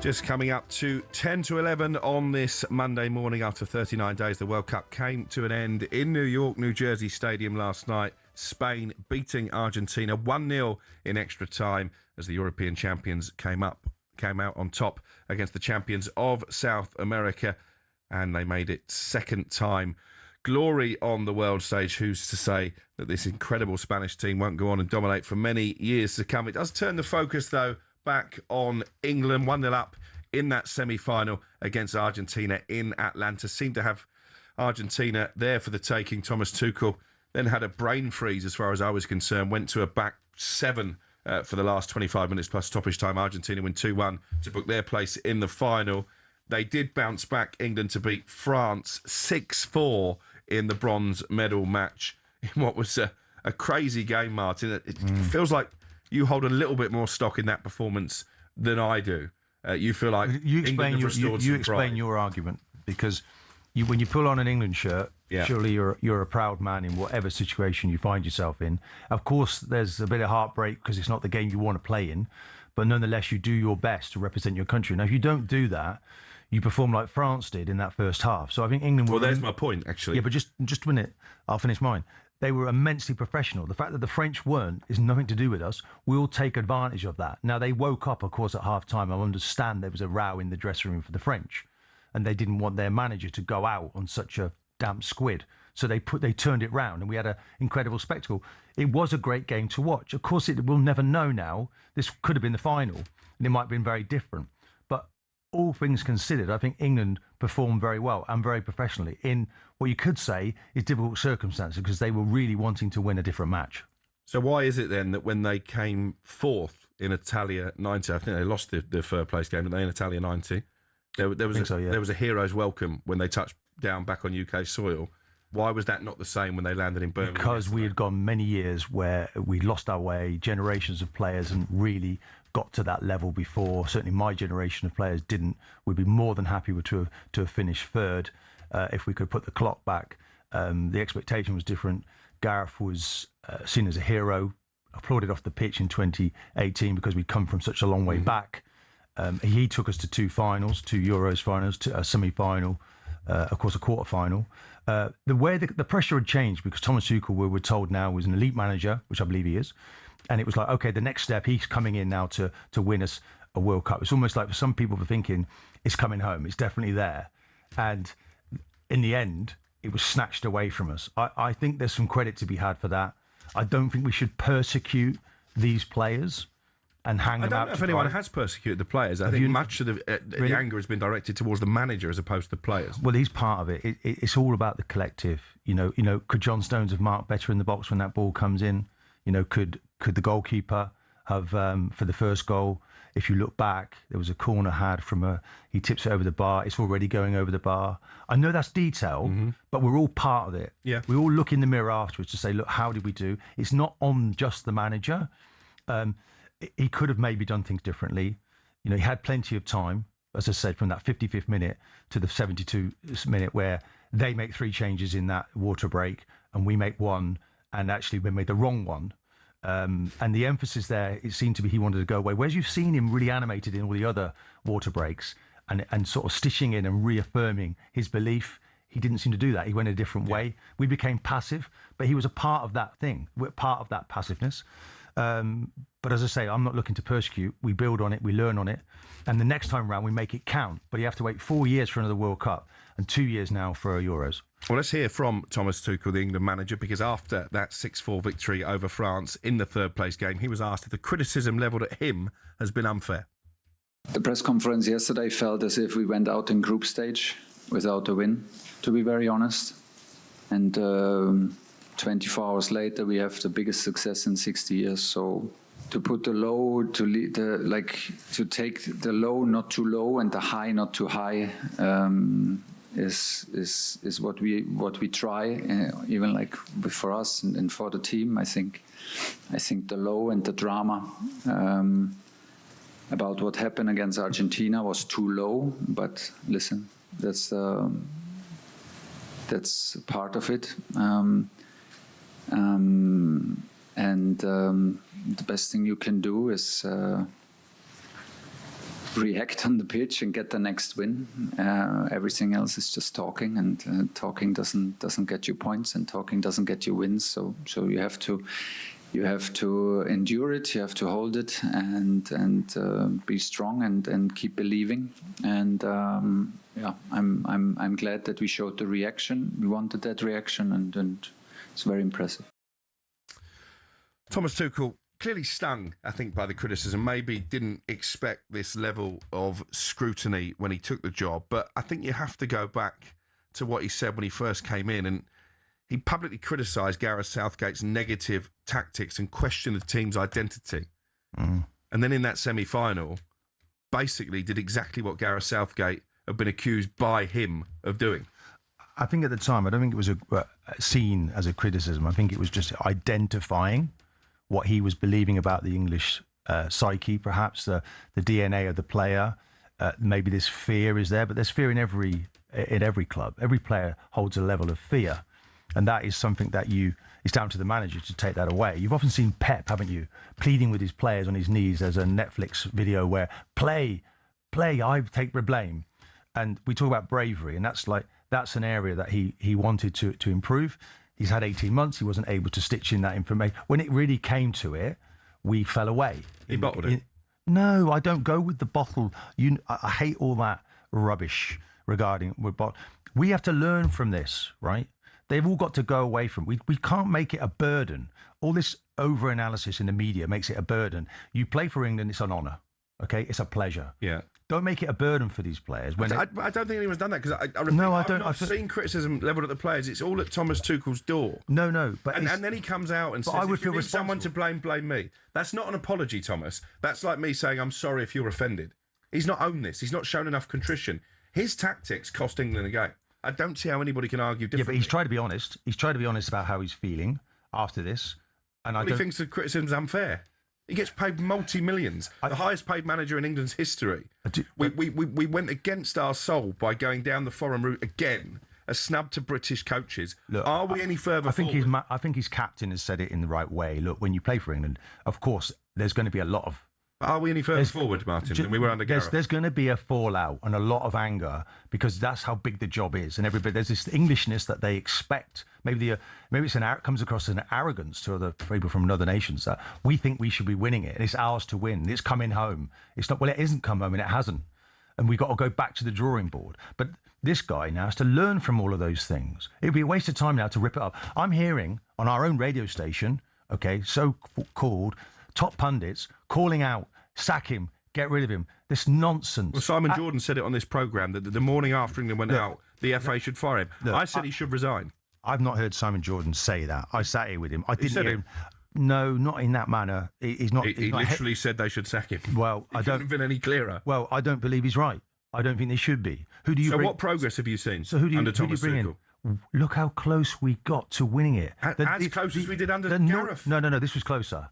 Just coming up to 10 to 11 on this Monday morning after 39 days. The World Cup came to an end in New York, New Jersey Stadium last night. Spain beating Argentina 1-0 in extra time as the European champions came out on top against the champions of South America, and they made it second time glory on the world stage. Who's to say that this incredible Spanish team won't go on and dominate for many years to come? It does turn the focus, though, back on England. 1-0 up in that semi-final against Argentina in Atlanta. Seemed to have Argentina there for the taking. Thomas Tuchel then had a brain freeze as far as I was concerned. Went to a back 7 for the last 25 minutes plus stoppage time. Argentina win 2-1 to book their place in the final. They did bounce back, England, to beat France 6-4 in the bronze medal match in what was a crazy game, Martin. It feels like you hold a little bit more stock in that performance than I do. You feel like you explain England have restored some pride. your argument, because when you pull on an England shirt, Yeah. surely you're a proud man in whatever situation you find yourself in. Of course, there's a bit of heartbreak because it's not the game you want to play in, but nonetheless, you do your best to represent your country. Now, if you don't do that, you perform like France did in that first half. So I think England. Well, there's my point, actually. Yeah, but just a minute. I'll finish mine. They were immensely professional. The fact that the French weren't is nothing to do with us. We'll take advantage of that. Now, they woke up, of course, at half-time. I understand there was a row in the dressing room for the French, and they didn't want their manager to go out on such a damp squid. So they turned it round, and we had an incredible spectacle. It was a great game to watch. Of course, we'll never know now. This could have been the final, and it might have been very different. But all things considered, I think England performed very well and very professionally in what you could say is difficult circumstances because they were really wanting to win a different match. So why is it then that when they came fourth in Italia 90, I think they lost the third place game, didn't they, in Italia 90? There was a hero's welcome when they touched down back on UK soil. Why was that not the same when they landed in Birmingham? Because we had gone many years where we lost our way, generations of players hadn't really got to that level before. Certainly my generation of players didn't. We'd be more than happy to have finished third if we could put the clock back. The expectation was different. Gareth was seen as a hero, applauded off the pitch in 2018 because we'd come from such a long way back. He took us to two Euros finals, a semi-final, of course, a quarter-final. The way the pressure had changed because Thomas Tuchel, we're told now, was an elite manager, which I believe he is. And it was like, okay, the next step, he's coming in now to win us a World Cup. It's almost like for some people were thinking, it's coming home. It's definitely there. And in the end, it was snatched away from us. I think there's some credit to be had for that. I don't think we should persecute these players and hang them out. I don't know if anyone has persecuted the players. I think much of the anger has been directed towards the manager as opposed to the players. Well, he's part of it. It's all about the collective. You know, could John Stones have marked better in the box when that ball comes in? You know, could the goalkeeper have for the first goal? If you look back, there was a corner he tips it over the bar. It's already going over the bar. I know that's detail, but we're all part of it. Yeah. We all look in the mirror afterwards to say, look, how did we do? It's not on just the manager. He could have maybe done things differently. You know, he had plenty of time, as I said, from that 55th minute to the 72nd minute where they make three changes in that water break and we make one, and actually we made the wrong one. And the emphasis there, it seemed to be he wanted to go away. Whereas you've seen him really animated in all the other water breaks and sort of stitching in and reaffirming his belief. He didn't seem to do that. He went a different way. We became passive, but he was a part of that thing. We're part of that passiveness. But as I say, I'm not looking to persecute. We build on it, we learn on it, and the next time round we make it count. But you have to wait 4 years for another World Cup and 2 years now for Euros. Well, let's hear from Thomas Tuchel, the England manager, because after that 6-4 victory over France in the third place game, he was asked if the criticism levelled at him has been unfair. The press conference yesterday felt as if we went out in group stage without a win, to be very honest. And 24 hours later, we have the biggest success in 60 years. So to put the low, to take the low not too low and the high not too high is what we try, even like for us and for the team. I think the low and the drama about what happened against Argentina was too low. But listen, that's part of it. The best thing you can do is react on the pitch and get the next win. Everything else is just talking, and talking doesn't get you points, and talking doesn't get you wins. So you have to endure it. You have to hold it and be strong and keep believing. And I'm glad that we showed the reaction. We wanted that reaction, and it's very impressive. Thomas Tuchel, clearly stung, I think, by the criticism, maybe didn't expect this level of scrutiny when he took the job. But I think you have to go back to what he said when he first came in. And he publicly criticised Gareth Southgate's negative tactics and questioned the team's identity. And then in that semi-final, basically did exactly what Gareth Southgate had been accused by him of doing. I think at the time, I don't think it was seen as a criticism. I think it was just identifying what he was believing about the English psyche, perhaps the DNA of the player, maybe this fear is there, but there's fear in every club. Every player holds a level of fear, and that is something that it's down to the manager to take that away. You've often seen Pep, haven't you, pleading with his players on his knees. There's a Netflix video where play, I take the blame. And we talk about bravery, and that's an area that he wanted to improve. He's had 18 months. He wasn't able to stitch in that information. When it really came to it, we fell away. He bottled it. No, I don't go with the bottle. I hate all that rubbish regarding we have to learn from this, right? They've all got to go away from. We can't make it a burden. All this over-analysis in the media makes it a burden. You play for England, it's an honour. Okay, it's a pleasure. Yeah. Don't make it a burden for these players. I don't think anyone's done that because I've not seen criticism levelled at the players. It's all at Thomas Tuchel's door. No, but and then he comes out and says, I would if you feel need someone to blame me. That's not an apology, Thomas. That's like me saying, I'm sorry if you're offended. He's not owned this. He's not shown enough contrition. His tactics cost England a game. I don't see how anybody can argue differently. Yeah, but he's tried to be honest. He's tried to be honest about how he's feeling after this. And he thinks the criticism's unfair. He gets paid multi-millions, the highest paid manager in England's history. We went against our soul by going down the foreign route again, a snub to British coaches. Look, are we any further forward? I think his captain has said it in the right way. Look, when you play for England, of course, there's going to be a lot of... Are we any further forward, Martin, than we were under Gareth? There's going to be a fallout and a lot of anger because that's how big the job is, and there's this Englishness that they expect. Maybe it comes across as an arrogance to other people from other nations that we think we should be winning it, and it's ours to win. It's coming home. It's not. Well, it isn't come home, and it hasn't, and we've got to go back to the drawing board. But this guy now has to learn from all of those things. It'd be a waste of time now to rip it up. I'm hearing on our own radio station, so-called top pundits calling out, sack him, get rid of him. This nonsense. Well, Simon Jordan said it on this programme that the morning after England went out, the FA should fire him. I said he should resign. I've not heard Simon Jordan say that. I sat here with him. I didn't said hear him. No, not in that manner. He's not. He literally said they should sack him. Well, I don't. Couldn't have been any clearer. Well, I don't believe he's right. I don't think they should be. Who do you? So bring? What progress have you seen? So who do you bring Tuchel? in? Look how close we got to winning it. As close as we did under Gareth. No. This was closer.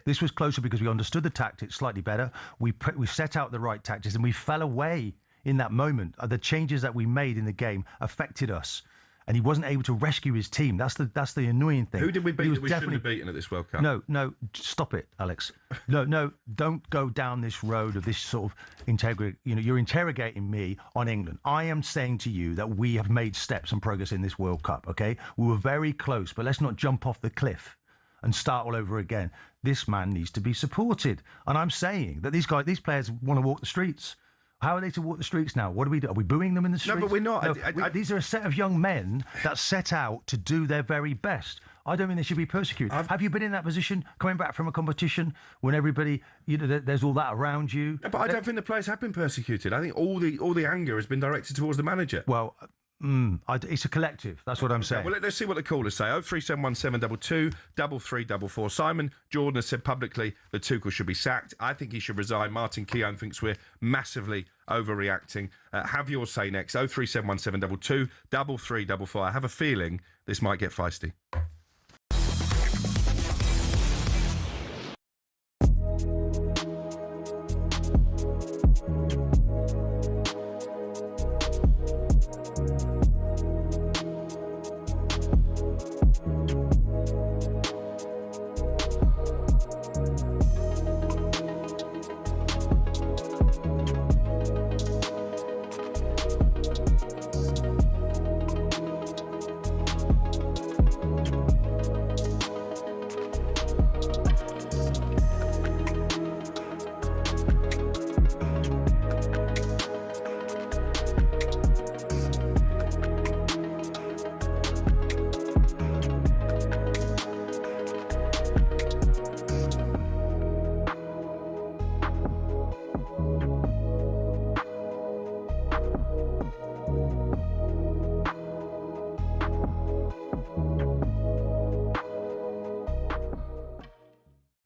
This was closer because we understood the tactics slightly better. We set out the right tactics and we fell away in that moment. The changes that we made in the game affected us, and he wasn't able to rescue his team. That's the annoying thing. Who did we beat that we shouldn't have beaten at this World Cup? No, stop it, Alex. No, don't go down this road of this sort of integrity. You're interrogating me on England. I am saying to you that we have made steps and progress in this World Cup. Okay, we were very close, but let's not jump off the cliff and start all over again. This man needs to be supported. And I'm saying that these players want to walk the streets. How are they to walk the streets now? What do we do? Are we booing them in the streets? No, but we're not. No, these are a set of young men that set out to do their very best. I don't think they should be persecuted. Have you been in that position, coming back from a competition when everybody, there's all that around you? No, but I don't think the players have been persecuted. I think all the anger has been directed towards the manager. Well, it's a collective. That's what I'm saying. Well, let's see what the callers say. 0371722 3344. Simon Jordan has said publicly that Tuchel should be sacked. I think he should resign. Martin Keown thinks we're massively overreacting. Have your say next. 0371722 3344. I have a feeling this might get feisty.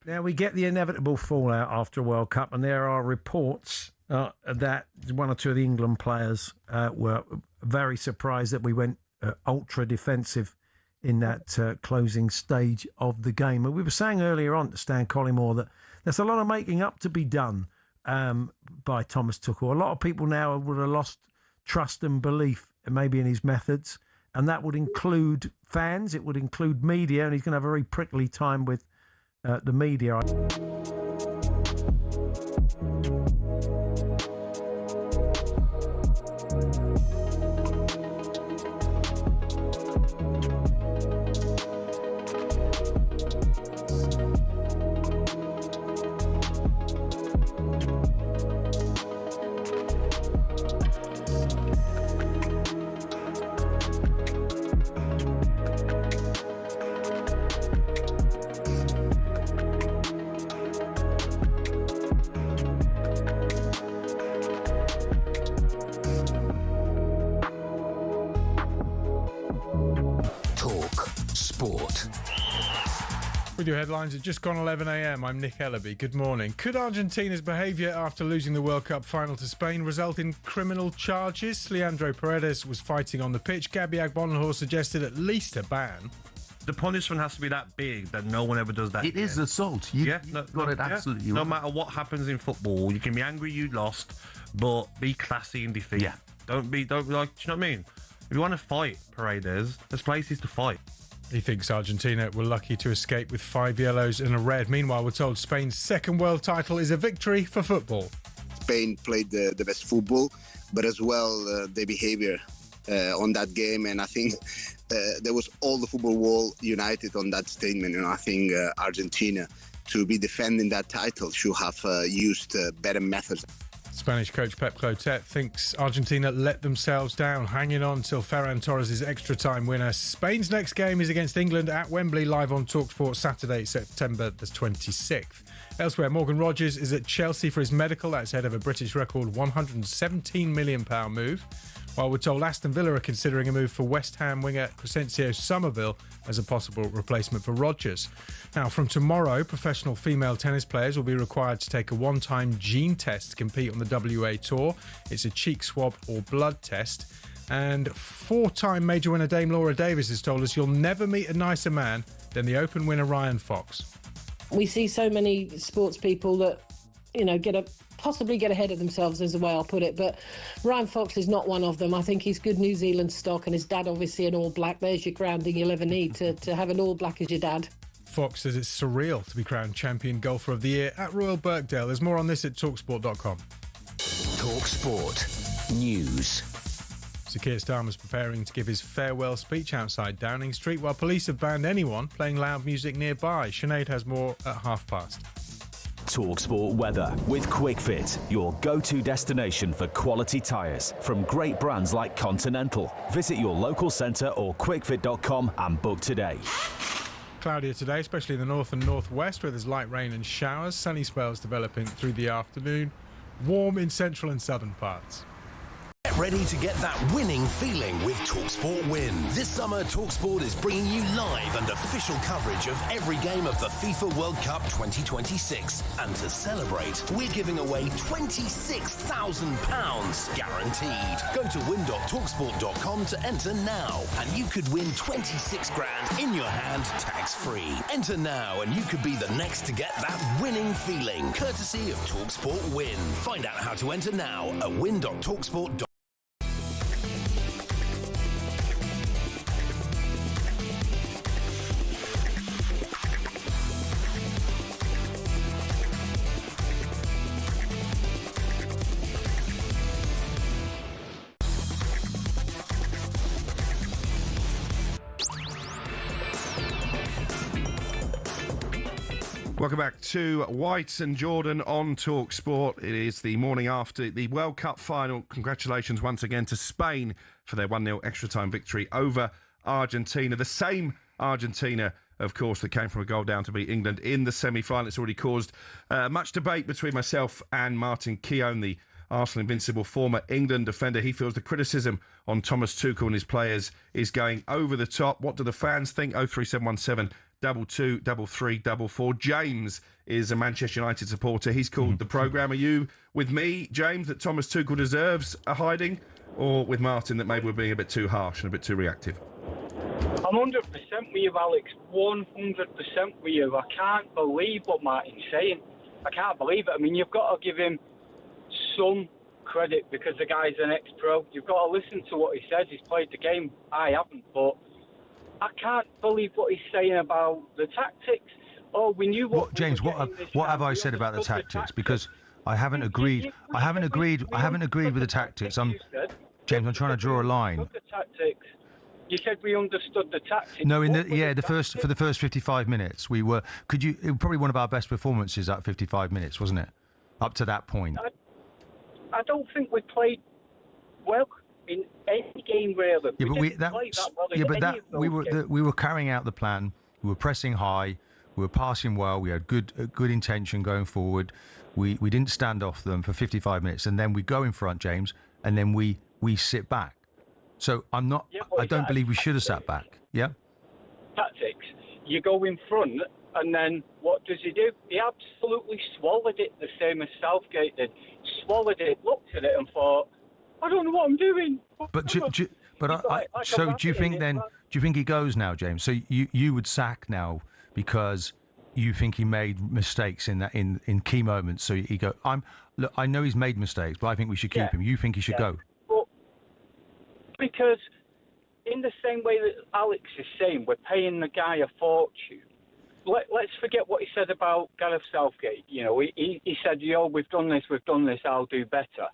Now, we get the inevitable fallout after a World Cup, and there are reports that one or two of the England players were very surprised that we went ultra defensive in that closing stage of the game. And we were saying earlier on to Stan Collymore that there's a lot of making up to be done by Thomas Tuchel. A lot of people now would have lost trust and belief maybe in his methods, and that would include fans, it would include media, and he's going to have a very prickly time with the media. With your headlines at just gone 11 a.m, I'm Nick Ellaby. Good morning. Could Argentina's behaviour after losing the World Cup final to Spain result in criminal charges? Leandro Paredes was fighting on the pitch. Gabby Agbonlahor suggested at least a ban. The punishment has to be that big that no one ever does that. It is assault. You got it absolutely No right. matter what happens in football, you can be angry you lost, but be classy in defeat. Yeah. Don't like, do you know what I mean? If you want to fight, Paredes, there's places to fight. He thinks Argentina were lucky to escape with 5 yellows and a red. Meanwhile, we're told Spain's second world title is a victory for football. Spain played the best football, but as well their behaviour on that game. And I think there was all the football world united on that statement. And I think Argentina, to be defending that title, should have used better methods. Spanish coach Pep Clotet thinks Argentina let themselves down, hanging on till Ferran Torres' extra-time winner. Spain's next game is against England at Wembley, live on talkSPORT Saturday, September the 26th. Elsewhere, Morgan Rogers is at Chelsea for his medical. That's ahead of a British record £117 million move. While we're told Aston Villa are considering a move for West Ham winger Crescencio Somerville as a possible replacement for Rodgers. Now, from tomorrow, professional female tennis players will be required to take a one-time gene test to compete on the WA Tour. It's a cheek swab or blood test. And four-time major winner Dame Laura Davis has told us you'll never meet a nicer man than the Open winner Ryan Fox. We see so many sports people that, possibly get ahead of themselves, is the way I'll put it. But Ryan Fox is not one of them. I think he's good New Zealand stock, and his dad obviously an All Black. There's your grounding you'll ever need to have an All Black as your dad. Fox says it's surreal to be crowned champion golfer of the year at Royal Birkdale. There's more on this at talksport.com. talkSPORT News. Sir Keir Starmer's preparing to give his farewell speech outside Downing Street, while police have banned anyone playing loud music nearby. Sinead has more at past. talkSPORT weather with QuickFit, your go-to destination for quality tyres from great brands like Continental. Visit your local centre or quickfit.com and book today. Cloudier today, especially in the north and northwest, where there's light rain and showers. Sunny spells developing through the afternoon. Warm in central and southern parts. Get ready to get that winning feeling with talkSPORT Win. This summer, talkSPORT is bringing you live and official coverage of every game of the FIFA World Cup 2026. And to celebrate, we're giving away £26,000 guaranteed. Go to win.talksport.com to enter now, and you could win 26 grand in your hand, tax-free. Enter now, and you could be the next to get that winning feeling, courtesy of talkSPORT Win. Find out how to enter now at win.talksport.com. Welcome back to White and Jordan on talkSPORT. It is the morning after the World Cup final. Congratulations once again to Spain for their 1-0 extra-time victory over Argentina. The same Argentina, of course, that came from a goal down to beat England in the semi-final. It's already caused much debate between myself and Martin Keown, the Arsenal invincible former England defender. He feels the criticism on Thomas Tuchel and his players is going over the top. What do the fans think? 03717 22 33 44. James is a Manchester United supporter. He's called the programme. Are you with me, James, that Thomas Tuchel deserves a hiding, or with Martin that maybe we're being a bit too harsh and a bit too reactive? I'm 100% with you, Alex. 100% with you. I can't believe what Martin's saying. I can't believe it. I mean, you've got to give him some credit because the guy's an ex-pro. You've got to listen to what he says. He's played the game. I haven't, but I can't believe what he's saying about the tactics. Oh, we knew what. James, what have I said about the tactics? Because I haven't agreed. I haven't agreed with the tactics. James, I'm trying to draw a line. The tactics. You said we understood the tactics. No, for the first 55 minutes, we were. It was probably one of our best performances, that 55 minutes, wasn't it? Up to that point. I don't think we played well in any game really. We were carrying out the plan. We were pressing high. We were passing well. We had good intention going forward. We didn't stand off them for 55 minutes, and then we go in front, James, and then we sit back. So I'm not. I don't believe we should have sat back. Yeah. Tactics. You go in front, and then what does he do? He absolutely swallowed it, the same as Southgate did. Swallowed it, looked at it, and thought, "I don't know what I'm doing." Do you think then? Do you think he goes now, James? So you would sack now because you think he made mistakes in key moments. So you go. I know he's made mistakes, but I think we should keep him. You think he should go? Because in the same way that Alex is saying, we're paying the guy a fortune. Let's forget what he said about Gareth Southgate. You know, he said, we've done this, I'll do better.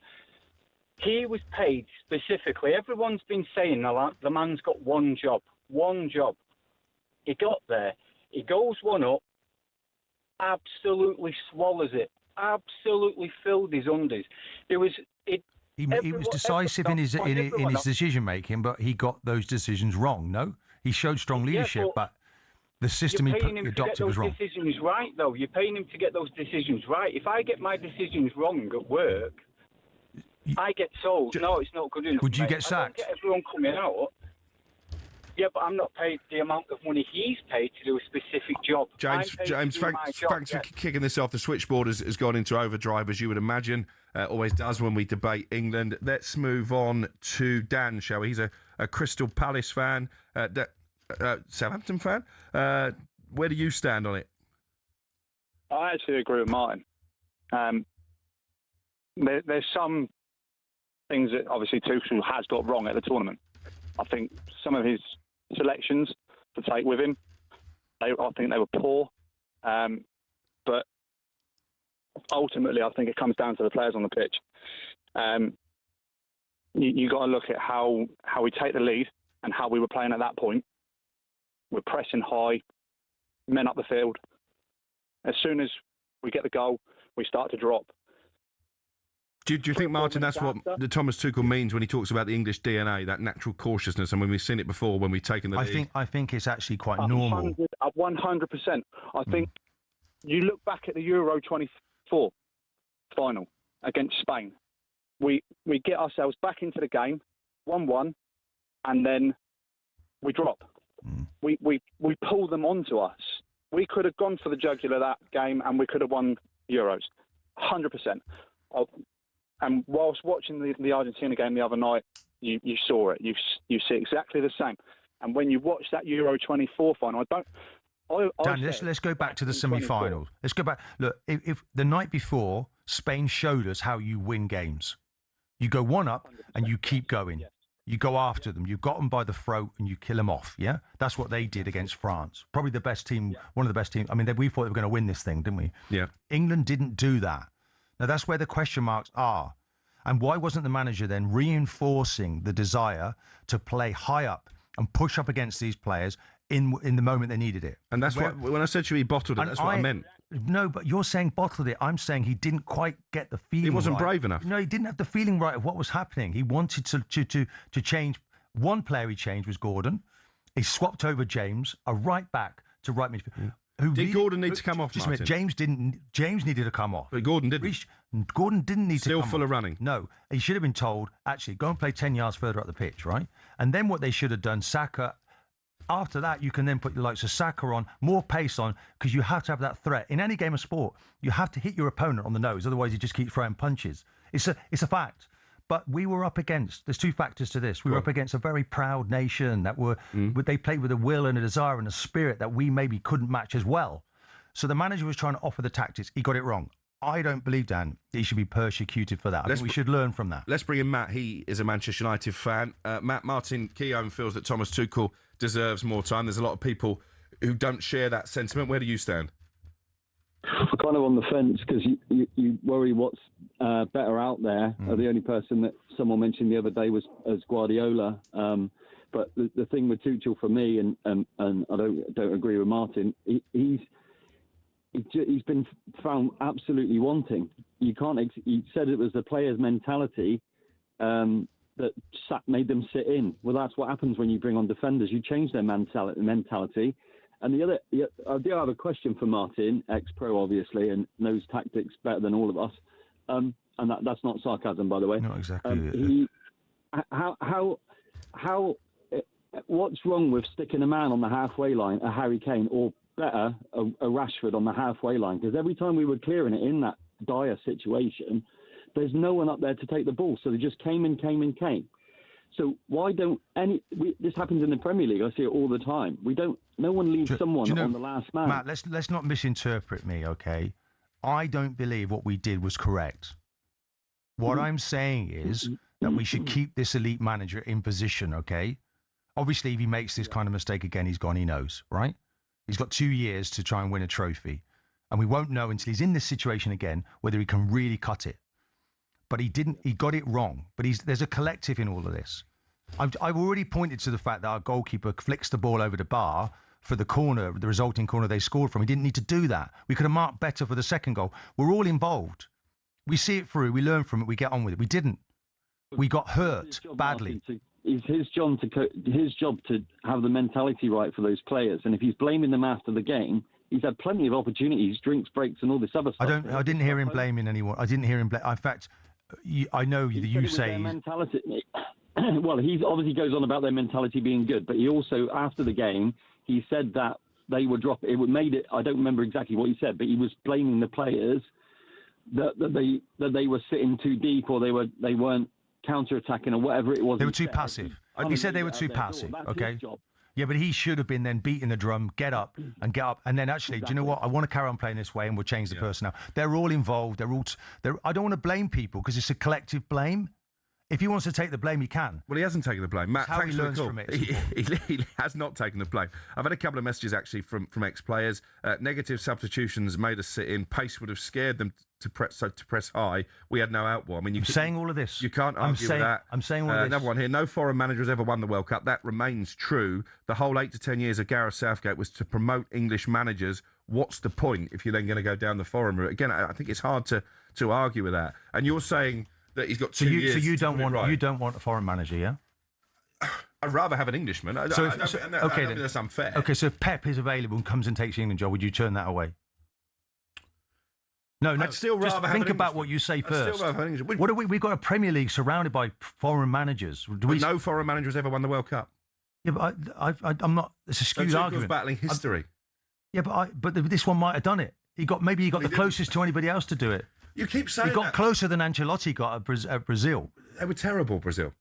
He was paid specifically. Everyone's been saying the man's got one job. He got there. He goes one up, absolutely swallows it, absolutely filled his undies. He was decisive in his decision making, but he got those decisions wrong. No, he showed strong leadership, but the system he adopted was wrong. Decisions right, though. You're paying him to get those decisions right. If I get my decisions wrong at work, I get told, no, it's not good enough. Would you get sacked? I don't get everyone coming out. Yeah, but I'm not paid the amount of money he's paid to do a specific job. James, thanks for kicking this off. The switchboard has gone into overdrive, as you would imagine. Always does when we debate England. Let's move on to Dan, shall we? He's a Crystal Palace fan, Southampton fan. Where do you stand on it? I actually agree with Martin. There's some things that obviously Tuchel has got wrong at the tournament. I think some of his selections to take with him, I think they were poor. But ultimately, I think it comes down to the players on the pitch. You got to look at how we take the lead and how we were playing at that point. We're pressing high, men up the field. As soon as we get the goal, we start to drop. Do you think, Martin, that's what the Thomas Tuchel means when he talks about the English DNA, that natural cautiousness? I mean, we've seen it before when we've taken the lead. I think it's actually quite normal. 100%. I think you look back at the Euro 24 final against Spain. We get ourselves back into the game, 1-1, and then we drop. We pull them onto us. We could have gone for the jugular that game, and we could have won Euros, 100%. And whilst watching the Argentina game the other night, you saw it. You see exactly the same. And when you watch that Euro 24 final, Dan, let's go back to the semi-finals. Let's go back. Look, if the night before, Spain showed us how you win games. You go one up and you keep going. Yeah. You go after them. You got them by the throat and you kill them off. Yeah, that's what they did against France. Probably the best team, one of the best teams. I mean, we thought they were going to win this thing, didn't we? Yeah. England didn't do that. Now, that's where the question marks are. And why wasn't the manager then reinforcing the desire to play high up and push up against these players in the moment they needed it? And that's what, when I said to you he bottled it, that's what I meant. No, but you're saying bottled it. I'm saying he didn't quite get the feeling. He wasn't right. brave enough. No, he didn't have the feeling right of what was happening. He wanted to change. One player he changed was Gordon. He swapped over James, a right back to right midfield. Did Gordon need to come off, just Martin? A minute, James needed to come off. But Gordon didn't. Gordon didn't need Still to come full off. of running. No, he should have been told, actually, go and play 10 yards further up the pitch, right? And then what they should have done, Saka, after that, you can then put the likes of Saka on, more pace on, because you have to have that threat. In any game of sport, you have to hit your opponent on the nose, otherwise you just keep throwing punches. It's a fact. But we were up against, there's two factors to this. We were up against a very proud nation that they played with a will and a desire and a spirit that we maybe couldn't match as well. So the manager was trying to offer the tactics. He got it wrong. I don't believe, Dan, he should be persecuted for that. I think we should learn from that. Let's bring in Matt. He is a Manchester United fan. Matt, Martin Keown feels that Thomas Tuchel deserves more time. There's a lot of people who don't share that sentiment. Where do you stand? I'm kind of on the fence because you worry what's better out there. The only person that someone mentioned the other day was Guardiola. But the thing with Tuchel for me, and I don't agree with Martin, he's been found absolutely wanting. You can't. He said it was the players' mentality that made them sit in. Well, that's what happens when you bring on defenders. You change their mentality. And I do have a question for Martin, ex-pro obviously, and knows tactics better than all of us. And that's not sarcasm, by the way. Not exactly. What's wrong with sticking a man on the halfway line, a Harry Kane, or better, a Rashford on the halfway line? Because every time we were clearing it in that dire situation, there's no one up there to take the ball. So they just came. So why don't this happens in the Premier League. I see it all the time. No one leaves someone on the last man. Matt, let's not misinterpret me, okay? I don't believe what we did was correct. What I'm saying is that we should keep this elite manager in position, okay? Obviously, if he makes this kind of mistake again, he's gone, he knows, right? He's got 2 years to try and win a trophy. And we won't know until he's in this situation again whether he can really cut it. But he got it wrong. But there's a collective in all of this. I've already pointed to the fact that our goalkeeper flicks the ball over the bar for the corner, the resulting corner they scored from. He didn't need to do that. We could have marked better for the second goal. We're all involved. We see it through. We learn from it. We get on with it. We didn't. We got hurt badly. It's his job to have the mentality right for those players. And if he's blaming them after the game, he's had plenty of opportunities, drinks breaks, and all this other stuff. I didn't hear him blaming anyone. I didn't hear him blame. In fact, I know that you say their mentality. Well, he obviously goes on about their mentality being good, but he also, after the game, he said that they would drop it. It would made it. I don't remember exactly what he said, but he was blaming the players that they were sitting too deep, or they weren't counter-attacking, or whatever it was. They were too passive. He said they were too passive. Okay. Yeah, but he should have been then beating the drum, get up, and then actually, do you know what? I want to carry on playing this way, and we'll change the personnel. They're all involved. I don't want to blame people because it's a collective blame. If he wants to take the blame, he can. Well, he hasn't taken the blame. Matt, how he learns from it. He has not taken the blame. I've had a couple of messages actually from ex-players. Negative substitutions made us sit in. Pace would have scared them to press high. We had no outball. I mean, I'm saying all of this. You can't argue with that. I'm saying all of this. Another one here. No foreign manager has ever won the World Cup. That remains true. The whole 8 to 10 years of Gareth Southgate was to promote English managers. What's the point if you're then going to go down the foreign route? Again, I think it's hard to argue with that. And you're saying that he's got 2 years. So you don't want a foreign manager, yeah? I'd rather have an Englishman. Okay, that's unfair. Okay, so if Pep is available and comes and takes the England job, would you turn that away? No. I'd still rather just think about what you say first. Still rather have an Englishman. What we've got a Premier League surrounded by foreign managers. No foreign manager has ever won the World Cup. Yeah, but I'm not. It's a skewed argument. Battling history. But this one might have done it. Maybe he got the closest to anybody else to do it. You keep saying he got closer than Ancelotti got at Brazil. They were terrible, Brazil.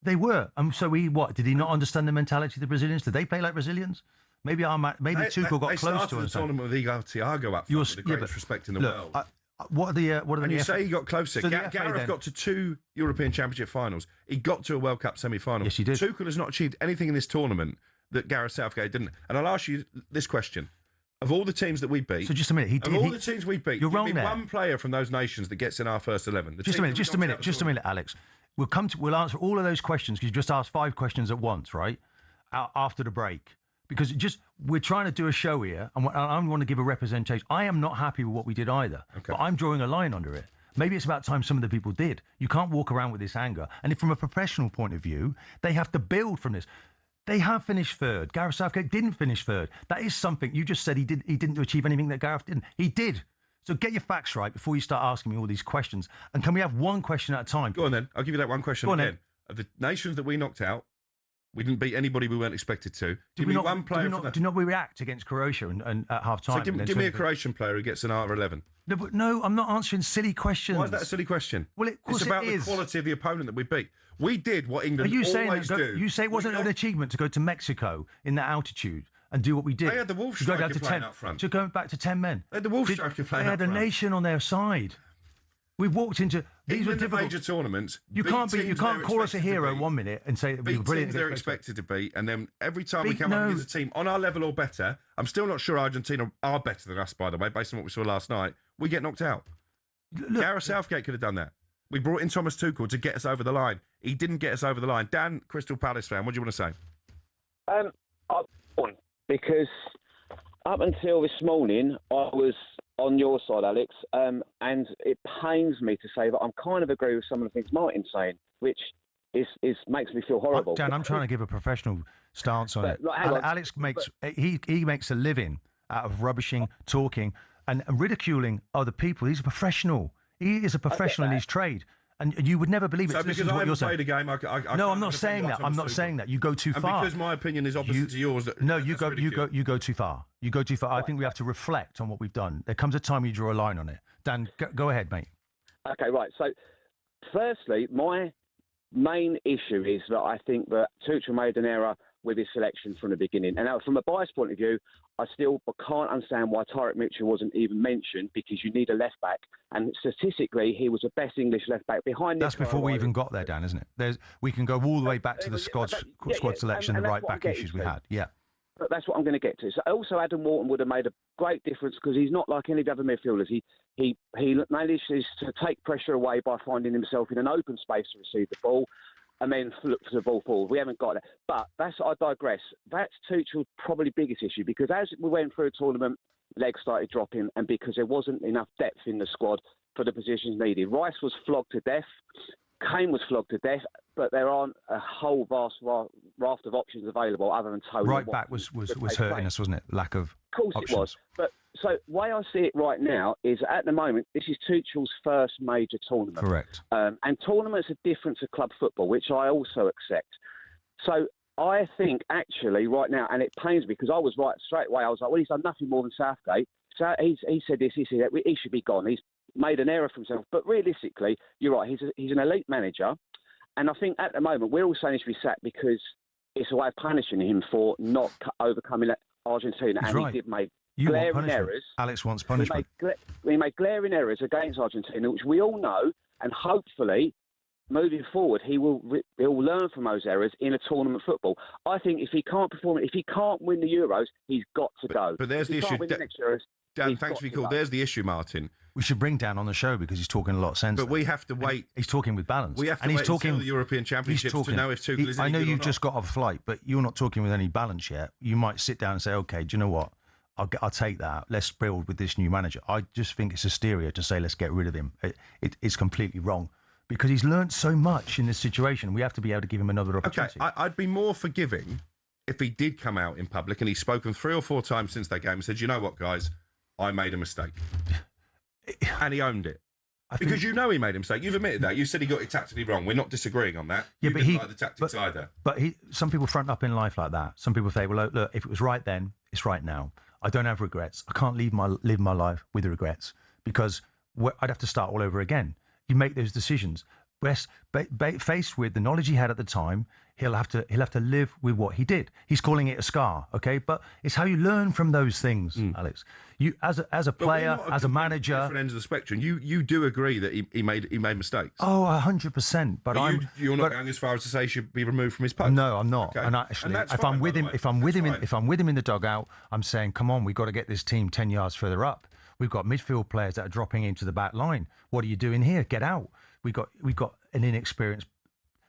They were. So did he not understand the mentality of the Brazilians? Did they play like Brazilians? Maybe Tuchel got close to us. The tournament with Igor Thiago up front with the greatest respect in the world. What are the and you say he got closer. So Gareth got to 2 European Championship finals. He got to a World Cup semi-final. Yes, he did. Tuchel has not achieved anything in this tournament that Gareth Southgate didn't. And I'll ask you this question. Of all the teams that we beat... So just a minute. The teams we beat, you're wrong there. One player from those nations that gets in our first 11. Just a minute, Alex. We'll answer all of those questions because you just asked 5 questions at once, right? After the break. Because we're trying to do a show here, and I want to give a representation. I am not happy with what we did either, but I'm drawing a line under it. Maybe it's about time some of the people did. You can't walk around with this anger. And if from a professional point of view, they have to build from this. They have finished third. Gareth Southgate didn't finish third. That is something. You just said he didn't achieve anything that Gareth didn't. He did. So get your facts right before you start asking me all these questions. And can we have one question at a time? Go on then. I'll give you that one question again. Of the nations that we knocked out, we didn't beat anybody we weren't expected to. Do not we react against Croatia and at half time? So give me a Croatian player who gets an R11. No, I'm not answering silly questions. Why is that a silly question? Well, it's about the quality of the opponent that we beat. We did what England always do. You say it wasn't an achievement to go to Mexico in that altitude and do what we did. They had the Wolf to go down striker to playing 10, up front. to go back to 10 men. They had the Wolf striker playing They up had a front. nation on their side. We walked into these Even were in the difficult major tournaments. You can't call us a hero 1 minute and say we beat were brilliant. teams they're expected to beat, and then every time we Beat- come up no. against a team on our level or better, I'm still not sure Argentina are better than us, by the way, based on what we saw last night. We get knocked out. Gareth Southgate could have done that. We brought in Thomas Tuchel to get us over the line. He didn't get us over the line. Dan, Crystal Palace fan, what do you want to say? I'm torn because up until this morning, I was on your side, Alex, and it pains me to say that I'm kind of agree with some of the things Martin's saying, which is makes me feel horrible. Dan, I'm trying to give a professional stance on it. hang on. Alex makes he makes a living out of rubbishing, talking, and ridiculing other people. He's a professional. He is a professional in his trade. And you would never believe it. So Listen because to I what haven't you're saying. played a game, I No, I'm can't not saying defend that. I'm Thomas not Tuchel. saying that. You go too far. And because my opinion is opposite to yours. No, you go too far. You go too far. I think we have to reflect on what we've done. There comes a time you draw a line on it. Dan, go ahead, mate. Okay, right. So, firstly, my main issue is that I think that Tuchel made an error with his selection from the beginning. And now, from a bias point of view, I still can't understand why Tyrick Mitchell wasn't even mentioned, because you need a left back. And statistically, he was the best English left back behind. That's before we even got there, Dan, isn't it? We can go all the way back to the squad selection, and the that's right what I'm back getting issues we to. had. Yeah. But that's what I'm going to get to. So also, Adam Wharton would have made a great difference because he's not like any of the other midfielders. He manages to take pressure away by finding himself in an open space to receive the ball and then look for the ball forward. We haven't got that. But I digress. That's Tuchel's probably biggest issue, because as we went through a tournament, legs started dropping, and because there wasn't enough depth in the squad for the positions needed. Rice was flogged to death. Kane was flogged to death, but there aren't a whole vast raft of options available other than Tony. Right back was hurting us, wasn't it? Lack of options. It was. But so the way I see it right now is, at the moment, this is Tuchel's first major tournament. Correct. And tournaments are different to club football, which I also accept. So I think actually right now, and it pains me because I was right straight away. I was like, well, he's done nothing more than Southgate. So he said this, he said that. He should be gone. He's made an error for himself. But realistically, you're right. He's an elite manager. And I think at the moment, we're all saying he should be sacked because it's a way of punishing him for not overcoming Argentina. He's and right. he did make You want glaring punishment. errors. Alex wants punishment. He made glaring errors against Argentina, which we all know, and hopefully, moving forward, he'll learn from those errors in a tournament football. I think if he can't perform, if he can't win the Euros, he's got to go. But there's the issue. Dan, thanks for your call. There's the issue, Martin. We should bring Dan on the show because he's talking a lot of sense. But we have to wait. He's talking with balance. We have to and wait he's talking until the European Championships to know if Tuchel is any I know good or you've not. just got off a flight, but you're not talking with any balance yet. You might sit down and say, okay, do you know what? I'll take that. Let's build with this new manager. I just think it's hysteria to say let's get rid of him. It's completely wrong because he's learnt so much in this situation. We have to be able to give him another opportunity. Okay, I'd be more forgiving if he did come out in public and he's spoken 3 or 4 times since that game and said, you know what, guys, I made a mistake. And he owned it. Because you know he made a mistake. You've admitted that. You said he got it tactically wrong. We're not disagreeing on that. Yeah, you but didn't he like the tactics either. But some people front up in life like that. Some people say, well, look, if it was right then, it's right now. I don't have regrets. I can't live my life with regrets because I'd have to start all over again. You make those decisions. Faced with the knowledge he had at the time, he'll have to live with what he did. He's calling it a scar, okay? But it's how you learn from those things, Alex. You as a player, as a manager, different ends of the spectrum. You do agree that he made mistakes. Oh, 100%. But you're not going as far as to say he should be removed from his post. No, I'm not. Okay. And actually, that's if fine, I'm with by him, the way. if I'm with him in the dugout, I'm saying, come on, we've got to get this team 10 yards further up. We've got midfield players that are dropping into the back line. What are you doing here? Get out. We've got an inexperienced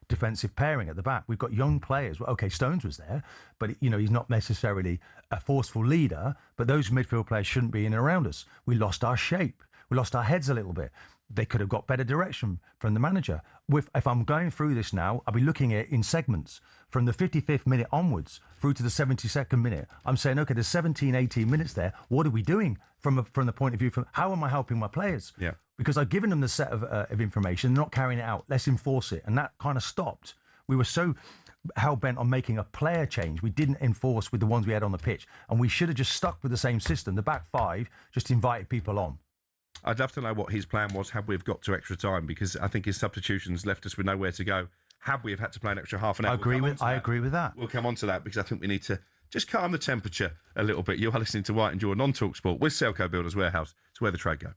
defensive pairing at the back. We've got young players. Well, okay, Stones was there, but he's not necessarily a forceful leader. But those midfield players shouldn't be in and around us. We lost our shape. We lost our heads a little bit. They could have got better direction from the manager. If I'm going through this now, I'll be looking at it in segments from the 55th minute onwards through to the 72nd minute. I'm saying, okay, there's 17, 18 minutes there. What are we doing from the point of view from how am I helping my players? Yeah. Because I've given them the set of information, they're not carrying it out. Let's enforce it. And that kind of stopped. We were so hell-bent on making a player change. We didn't enforce with the ones we had on the pitch. And we should have just stuck with the same system. The back five just invited people on. I'd love to know what his plan was had we have got to extra time, because I think his substitutions left us with nowhere to go. Had we have had to play an extra half an hour, I agree with that. We'll come on to that because I think we need to just calm the temperature a little bit. You are listening to White and Jordan on talkSPORT with Selco Builders Warehouse. It's where the trade go.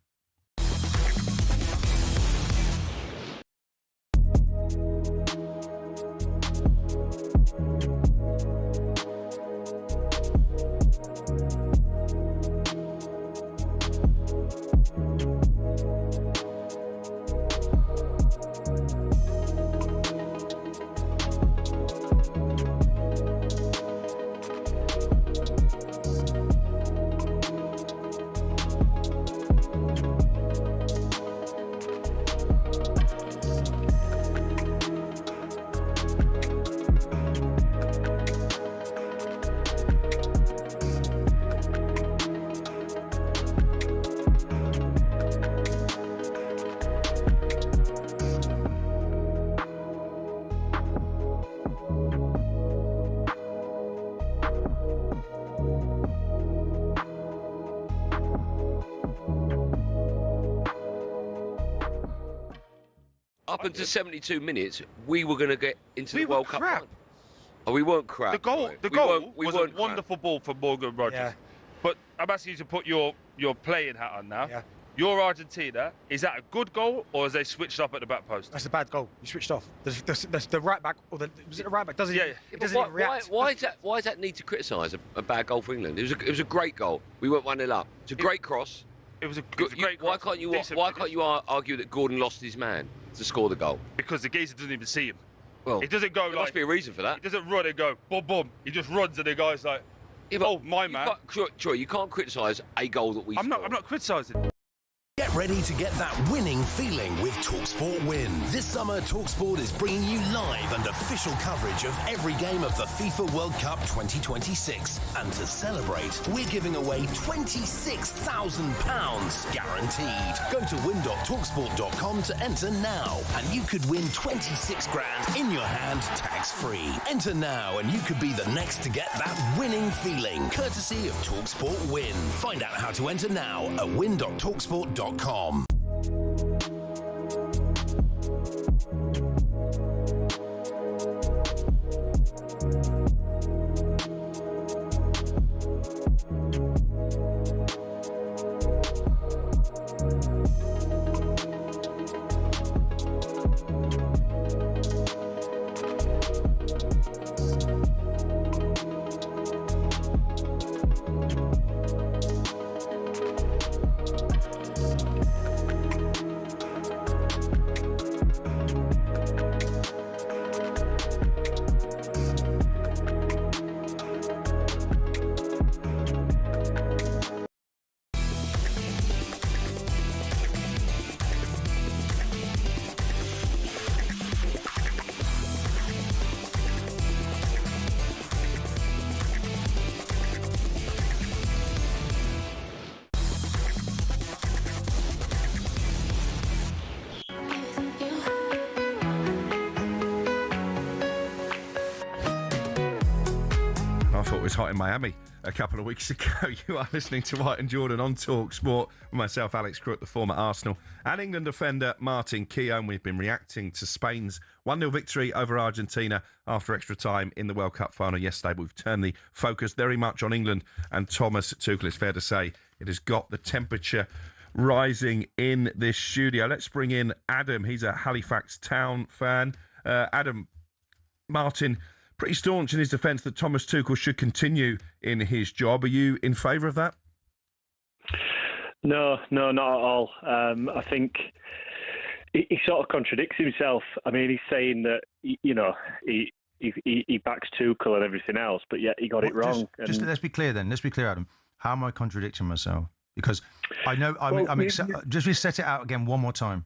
Up until 72 minutes, we were going to get into the World Cup. Crap. Oh, we weren't crap. The goal, right? the We goal weren't- we was weren't a wonderful ball from Morgan Rogers. Yeah. But I'm asking you to put your playing hat on now. Yeah. You're Argentina. Is that a good goal, or has they switched up at the back post? That's a bad goal. You switched off. The right back, or was it the right back? Doesn't Yeah, it but doesn't even react. why does that need to criticise a bad goal for England? It was a great goal. We went 1-0 up. It's a great cross. It was a Good, great why cross. can't you Decent why can't you argue that Gordon lost his man to score the goal? Because the geezer doesn't even see him. Well, It doesn't go there like. must be a reason for that. He doesn't run and go boom boom. He just runs and the guy's like, "Oh, my man." Troy, you can't criticise a goal that we. I'm not criticising. Get ready to get that winning feeling with talkSPORT Win. This summer, talkSPORT is bringing you live and official coverage of every game of the FIFA World Cup 2026. And to celebrate, we're giving away £26,000 guaranteed. Go to win.talksport.com to enter now, and you could win 26 grand in your hand, tax-free. Enter now, and you could be the next to get that winning feeling, courtesy of talkSPORT Win. Find out how to enter now at win.talksport.com. I thought it was hot in Miami a couple of weeks ago. You are listening to White and Jordan on talkSPORT with myself, Alex Crook, the former Arsenal and England defender Martin Keown. We've been reacting to Spain's 1-0 victory over Argentina after extra time in the World Cup final yesterday. We've turned the focus very much on England and Thomas Tuchel. It's fair to say it has got the temperature rising in this studio. Let's bring in Adam. He's a Halifax Town fan. Adam, Martin pretty staunch in his defence that Thomas Tuchel should continue in his job. Are you in favour of that? No, not at all. I think he sort of contradicts himself. I mean, he's saying that, he backs Tuchel and everything else, but yet he got it wrong. Just let's be clear then. Let's be clear, Adam. How am I contradicting myself? Because I know, just to set it out again one more time.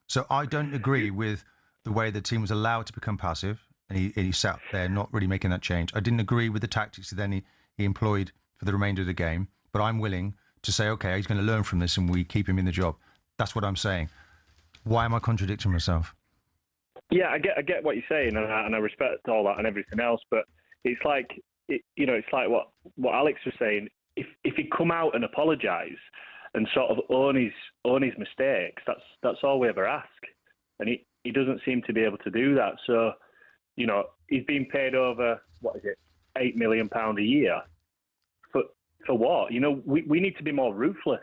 So I don't agree with the way the team was allowed to become passive. And he sat there not really making that change. I didn't agree with the tactics that then he employed for the remainder of the game, but I'm willing to say, okay, he's going to learn from this and we keep him in the job. That's what I'm saying. Why am I contradicting myself? Yeah, I get what you're saying, and I respect all that and everything else, but it's like, it's like what Alex was saying. If he'd come out and apologise and sort of own his mistakes, that's all we ever ask, and he doesn't seem to be able to do that. So, he's been paid over, £8 million a year. For what? You know, we need to be more ruthless.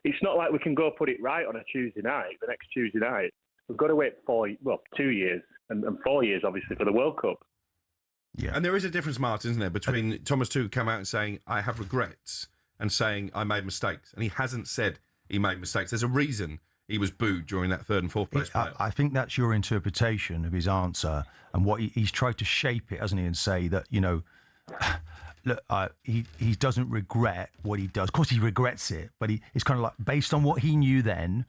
It's not like we can go put it right on a Tuesday night, the next Tuesday night. We've got to wait 2 years and 4 years, obviously, for the World Cup. Yeah. And there is a difference, Martin, isn't there, between Thomas Tuchel come out and saying, I have regrets, and saying, I made mistakes. And he hasn't said he made mistakes. There's a reason he was booed during that third and fourth place playoff. I think that's your interpretation of his answer and what he's tried to shape it, hasn't he, and say that, you know, look, he doesn't regret what he does. Of course, he regrets it, but it's kind of like, based on what he knew then,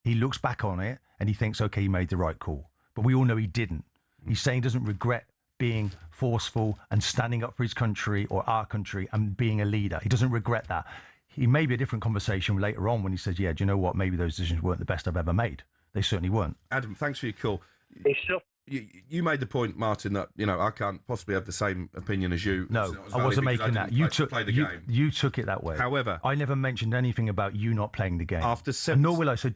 he looks back on it and he thinks, okay, he made the right call. But we all know he didn't. He's saying he doesn't regret being forceful and standing up for his country or our country and being a leader. He doesn't regret that. He may be a different conversation later on when he says, yeah, do you know what? Maybe those decisions weren't the best I've ever made. They certainly weren't. Adam, thanks for your call. You made the point, Martin, that, you know, I can't possibly have the same opinion as you. No, I wasn't making that. You took it that way. However, I never mentioned anything about you not playing the game. After 7... Nor will I. So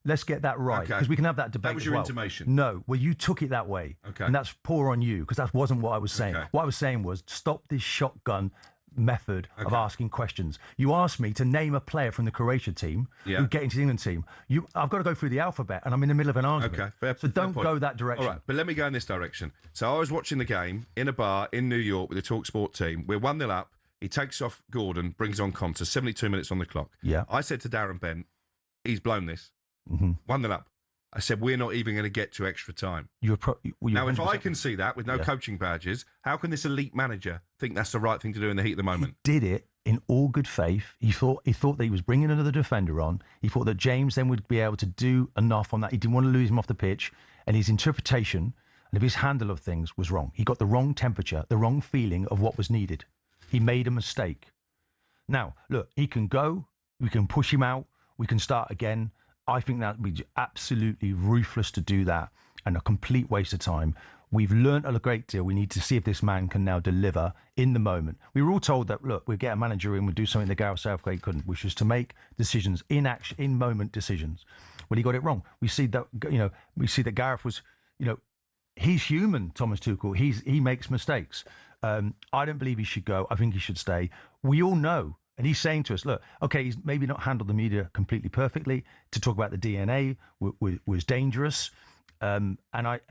let's get that right, because we can have that debate. That was your intimation. No, well, you took it that way. Okay. And that's poor on you, because that wasn't what I was saying. Okay. What I was saying was, stop this shotgun method of asking questions. You asked me to name a player from the Croatia team who get into the England team. I've got to go through the alphabet, and I'm in the middle of an argument. Okay, so don't go that direction. All right, but let me go in this direction. So I was watching the game in a bar in New York with the talkSPORT team. We're 1-0 up. He takes off Gordon, brings on Conter, 72 minutes on the clock. Yeah. I said to Darren Bent, he's blown this. 1-0 up. I said, we're not even going to get to extra time. You're now, if I can see that with no coaching badges, how can this elite manager think that's the right thing to do in the heat of the moment? He did it in all good faith. He thought that he was bringing another defender on. He thought that James then would be able to do enough on that. He didn't want to lose him off the pitch. And his interpretation and of his handle of things was wrong. He got the wrong temperature, the wrong feeling of what was needed. He made a mistake. Now, look, he can go. We can push him out. We can start again. I think that would be absolutely ruthless to do that and a complete waste of time. We've learnt a great deal. We need to see if this man can now deliver in the moment. We were all told that, look, we'll get a manager in, we'll do something that Gareth Southgate couldn't, which was to make decisions in action, in moment decisions. Well, he got it wrong. We see that, Gareth was, he's human, Thomas Tuchel. He makes mistakes. I don't believe he should go. I think he should stay. We all know. And he's saying to us, look, okay, he's maybe not handled the media completely perfectly. To talk about the DNA was dangerous. And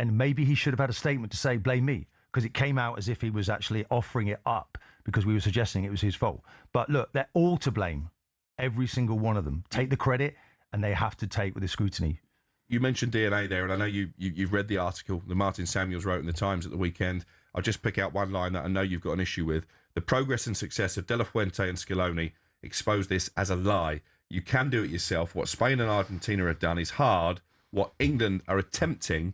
maybe he should have had a statement to say, blame me, because it came out as if he was actually offering it up because we were suggesting it was his fault. But look, they're all to blame, every single one of them. Take the credit, and they have to take with the scrutiny. You mentioned DNA there, and I know you've read the article that Martin Samuels wrote in the Times at the weekend. I'll just pick out one line that I know you've got an issue with. The progress and success of De La Fuente and Scaloni expose this as a lie. You can do it yourself. What Spain and Argentina have done is hard. What England are attempting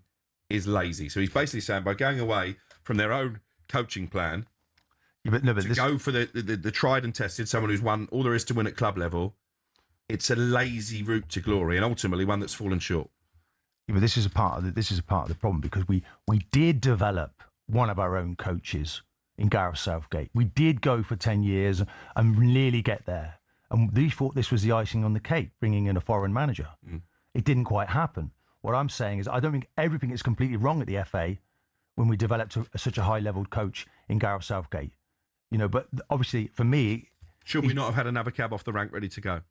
is lazy. So he's basically saying by going away from their own coaching plan go for the tried and tested, someone who's won all there is to win at club level, it's a lazy route to glory and ultimately one that's fallen short. Yeah, but this is a part of the problem, because we did develop one of our own coaches in Gareth Southgate. We did go for 10 years and nearly get there. And we thought this was the icing on the cake, bringing in a foreign manager. It didn't quite happen. What I'm saying is I don't think everything is completely wrong at the FA when we developed such a high-level coach in Gareth Southgate. But obviously, for me... Should we not have had another cab off the rank ready to go?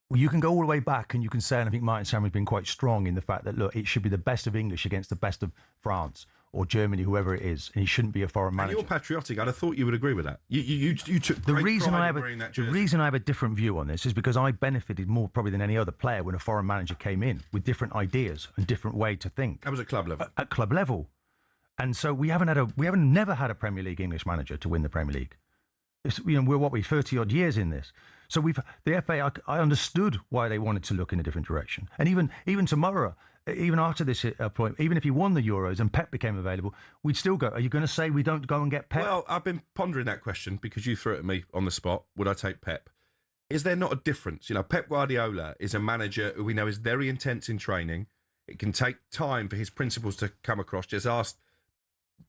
Well, you can go all the way back and you can say, and I think Martin Sam has been quite strong in the fact that, look, it should be the best of English against the best of France or Germany, whoever it is, and he shouldn't be a foreign manager. And you're patriotic. I'd have thought you would agree with that. You took the great reason pride I in have wearing that the jersey. reason I have a different view on this is because I benefited more probably than any other player when a foreign manager came in with different ideas and different way to think. That was at club level. At club level, and so we haven't never had a Premier League English manager to win the Premier League. We're 30 odd years in this. So the FA. I understood why they wanted to look in a different direction, and even tomorrow. Even after this point, even if he won the Euros and Pep became available, we'd still go. Are you going to say we don't go and get Pep? Well, I've been pondering that question because you threw it at me on the spot. Would I take Pep? Is there not a difference? Pep Guardiola is a manager who we know is very intense in training. It can take time for his principles to come across. Just ask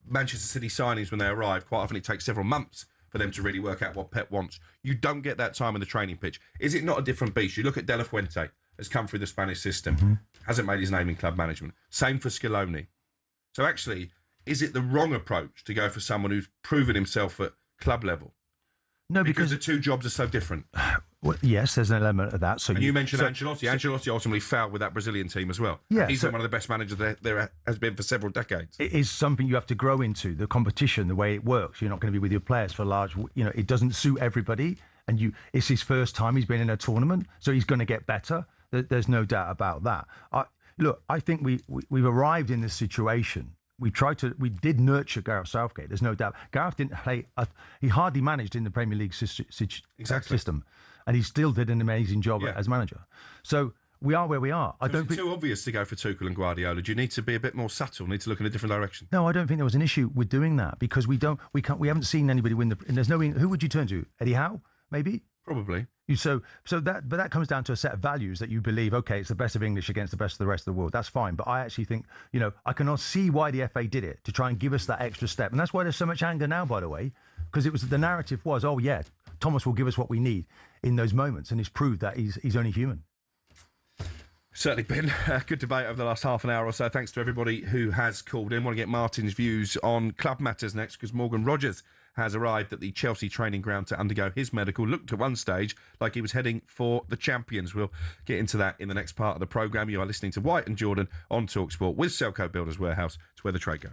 Manchester City signings when they arrive. Quite often it takes several months for them to really work out what Pep wants. You don't get that time on the training pitch. Is it not a different beast? You look at De La Fuente, has come through the Spanish system, hasn't made his name in club management. Same for Scaloni. So actually, is it the wrong approach to go for someone who's proven himself at club level? No, because the two jobs are so different. Well, yes, there's an element of that. So and you mentioned Ancelotti. Ancelotti ultimately failed with that Brazilian team as well. Yeah, he's one of the best managers there has been for several decades. It is something you have to grow into. The competition, the way it works. You're not going to be with your players for large. It doesn't suit everybody. And it's his first time he's been in a tournament, so he's going to get better. There's no doubt about that. I think we've arrived in this situation. We did nurture Gareth Southgate. There's no doubt. Gareth didn't play. He hardly managed in the Premier League system, and he still did an amazing job as manager. So we are where we are. I don't think it's too obvious to go for Tuchel and Guardiola. Do you need to be a bit more subtle? Need to look in a different direction? No, I don't think there was an issue with doing that because we haven't seen anybody win and there's no. Who would you turn to? Eddie Howe, maybe. Probably. But that comes down to a set of values that you believe, okay, it's the best of English against the best of the rest of the world. That's fine. But I actually think, I cannot see why the FA did it to try and give us that extra step. And that's why there's so much anger now, by the way, because the narrative was, oh yeah, Thomas will give us what we need in those moments. And he's proved that he's only human. Certainly been a good debate over the last half an hour or so. Thanks to everybody who has called in. Want to get Martin's views on club matters next because Morgan Rogers has arrived at the Chelsea training ground to undergo his medical. Looked at one stage like he was heading for the champions. We'll get into that in the next part of the programme. You are listening to White and Jordan on talkSPORT with Selco Builders Warehouse. It's where the trade go.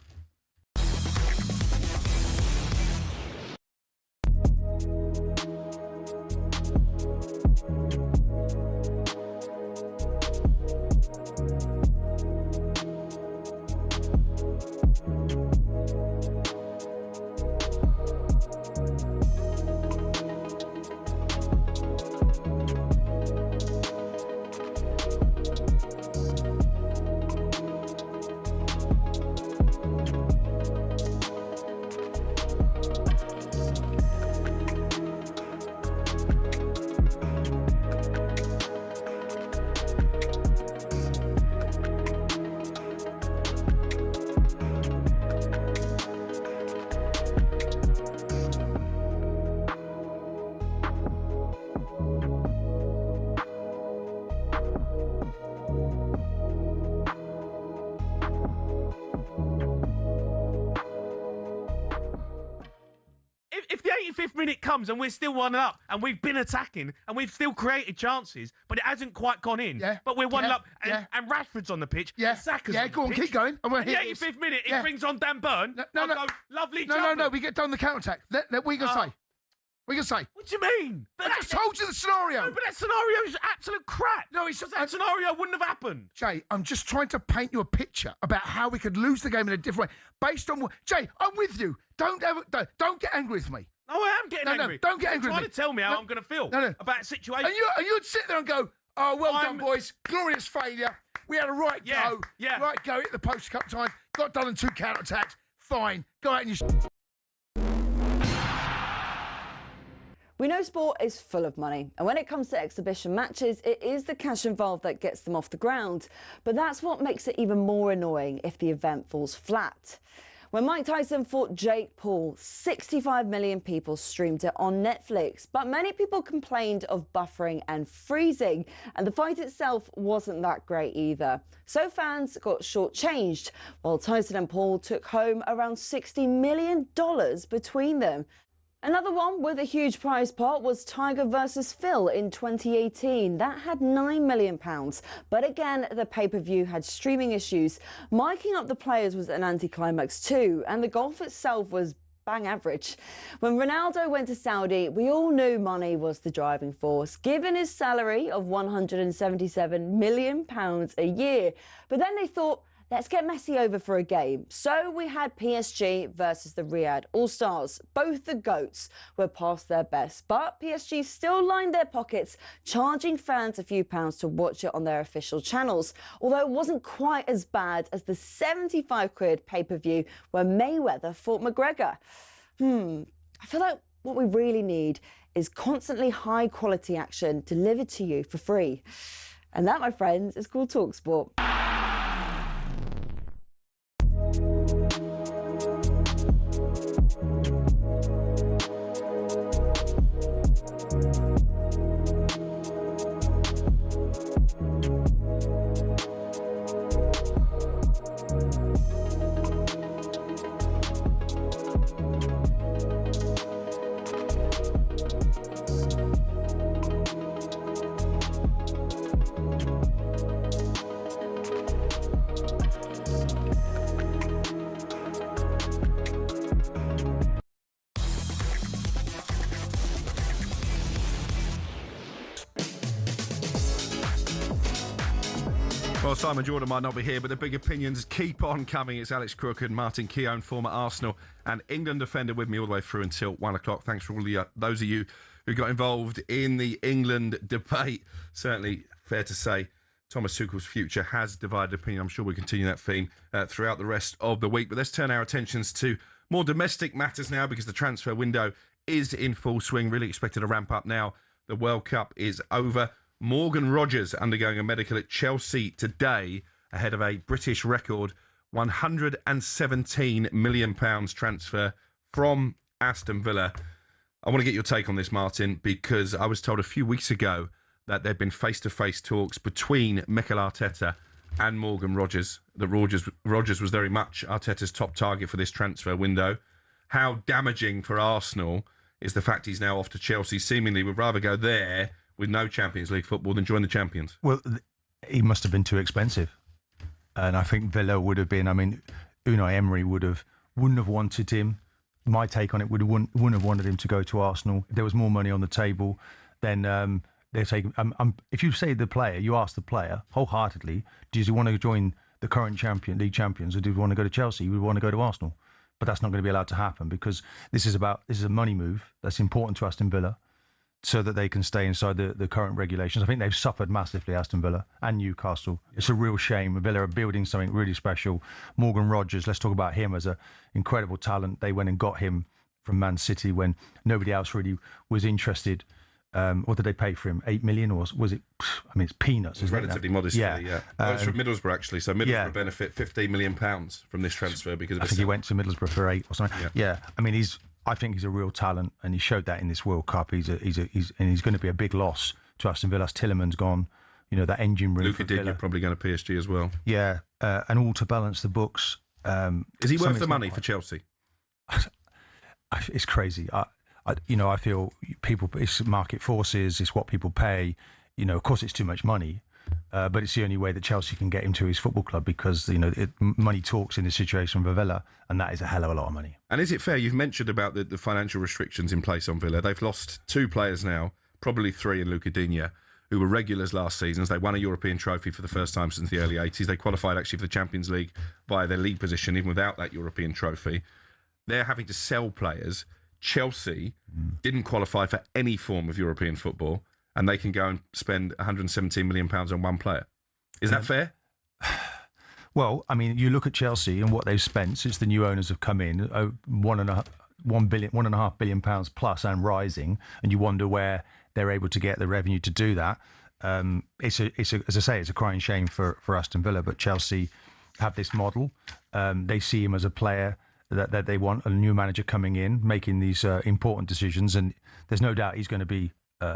Minute comes and we're still 1-up and we've been attacking and we've still created chances, but it hasn't quite gone in. Yeah. But we're 1-up and Rashford's on the pitch. Yeah. Saka's yeah, on go on, the pitch. keep going. And we're In the 85th minute, he brings on Dan Burn. No. Go, lovely job. No, we get done the counter-attack. What are you going to say? What are you going to say? What do you mean? I just told you the scenario. No, but that scenario is absolute crap. No, it's that scenario wouldn't have happened. Jay, I'm just trying to paint you a picture about how we could lose the game in a different way. Based on what... Jay, I'm with you. Don't get angry with me. No, I am getting angry. No, don't get angry with me. You're trying to tell me how I'm going to feel about a situation. And you'd sit there and go, oh, well done, boys. Glorious failure. We had a right go. Yeah. Right go at the post cup time. Got done in 2 counter-attacks. Fine. Go out and you... We know sport is full of money, and when it comes to exhibition matches, it is the cash involved that gets them off the ground. But that's what makes it even more annoying if the event falls flat. When Mike Tyson fought Jake Paul, 65 million people streamed it on Netflix, but many people complained of buffering and freezing, and the fight itself wasn't that great either. So fans got shortchanged, while Tyson and Paul took home around $60 million between them. Another one with a huge prize pot was Tiger versus Phil in 2018. That had £9 million. But again, the pay-per-view had streaming issues. Miking up the players was an anticlimax too, and the golf itself was bang average. When Ronaldo went to Saudi, we all knew money was the driving force, given his salary of £177 million a year. But then they thought, let's get Messi over for a game. So we had PSG versus the Riyadh All-Stars. Both the GOATs were past their best, but PSG still lined their pockets, charging fans a few pounds to watch it on their official channels. Although it wasn't quite as bad as the 75 quid pay-per-view where Mayweather fought McGregor. I feel like what we really need is constantly high-quality action delivered to you for free. And that, my friends, is called talkSPORT. Well, Simon Jordan might not be here, but the big opinions keep on coming. It's Alex Crook and Martin Keown, former Arsenal and England defender, with me all the way through until 1 o'clock. Thanks for all those of you who got involved in the England debate. Certainly fair to say Thomas Tuchel's future has divided opinion. I'm sure we'll continue that theme throughout the rest of the week. But let's turn our attentions to more domestic matters now, because the transfer window is in full swing. Really expected to ramp up now. The World Cup is over. Morgan Rogers undergoing a medical at Chelsea today ahead of a British record £117 million transfer from Aston Villa. I want to get your take on this, Martin, because I was told a few weeks ago that there had been face-to-face talks between Mikel Arteta and Morgan Rogers, that Rogers was very much Arteta's top target for this transfer window. How damaging for Arsenal is the fact he's now off to Chelsea, seemingly would rather go there with no Champions League football than join the champions? Well, he must have been too expensive. And I think Villa would have been, Unai Emery wouldn't have wanted him. My take on it wouldn't have wanted him to go to Arsenal. If there was more money on the table, then they're taking. If you say the player, you ask the player wholeheartedly, does he want to join the current league champions, or do you want to go to Chelsea? You would want to go to Arsenal. But that's not going to be allowed to happen, because this is a money move that's important to Aston Villa, so that they can stay inside the current regulations. I think they've suffered massively, Aston Villa and Newcastle. It's a real shame. Villa are building something really special. Morgan Rogers, let's talk about him as an incredible talent. They went and got him from Man City when nobody else really was interested. What did they pay for him? 8 million, or was it? It's peanuts. It's relatively modest. Yeah. It's from Middlesbrough, actually. So Middlesbrough benefit £15 million from this transfer because of. I think he went to Middlesbrough for 8 or something. Yeah. I think he's a real talent, and he showed that in this World Cup. He's going to be a big loss to Aston Villa. Tillerman's gone. That engine room. Luka Digne probably going to PSG as well. Yeah, and all to balance the books. Is he worth the money for Chelsea? It's crazy. I feel people. It's market forces. It's what people pay. Of course, it's too much money. But it's the only way that Chelsea can get him to his football club, because money talks in this situation for Villa, and that is a hell of a lot of money. And is it fair? You've mentioned about the financial restrictions in place on Villa. They've lost 2 players now, probably 3 in Luka Digne, who were regulars last season. They won a European trophy for the first time since the early 80s. They qualified actually for the Champions League via their league position, even without that European trophy. They're having to sell players. Chelsea didn't qualify for any form of European football, and they can go and spend £117 million on one player. Is that fair? Well, you look at Chelsea and what they've spent since the new owners have come in, £1.5 billion plus and rising, and you wonder where they're able to get the revenue to do that. As I say, it's a crying shame for Aston Villa, but Chelsea have this model. They see him as a player that they want, a new manager coming in, making these important decisions, and there's no doubt he's going to be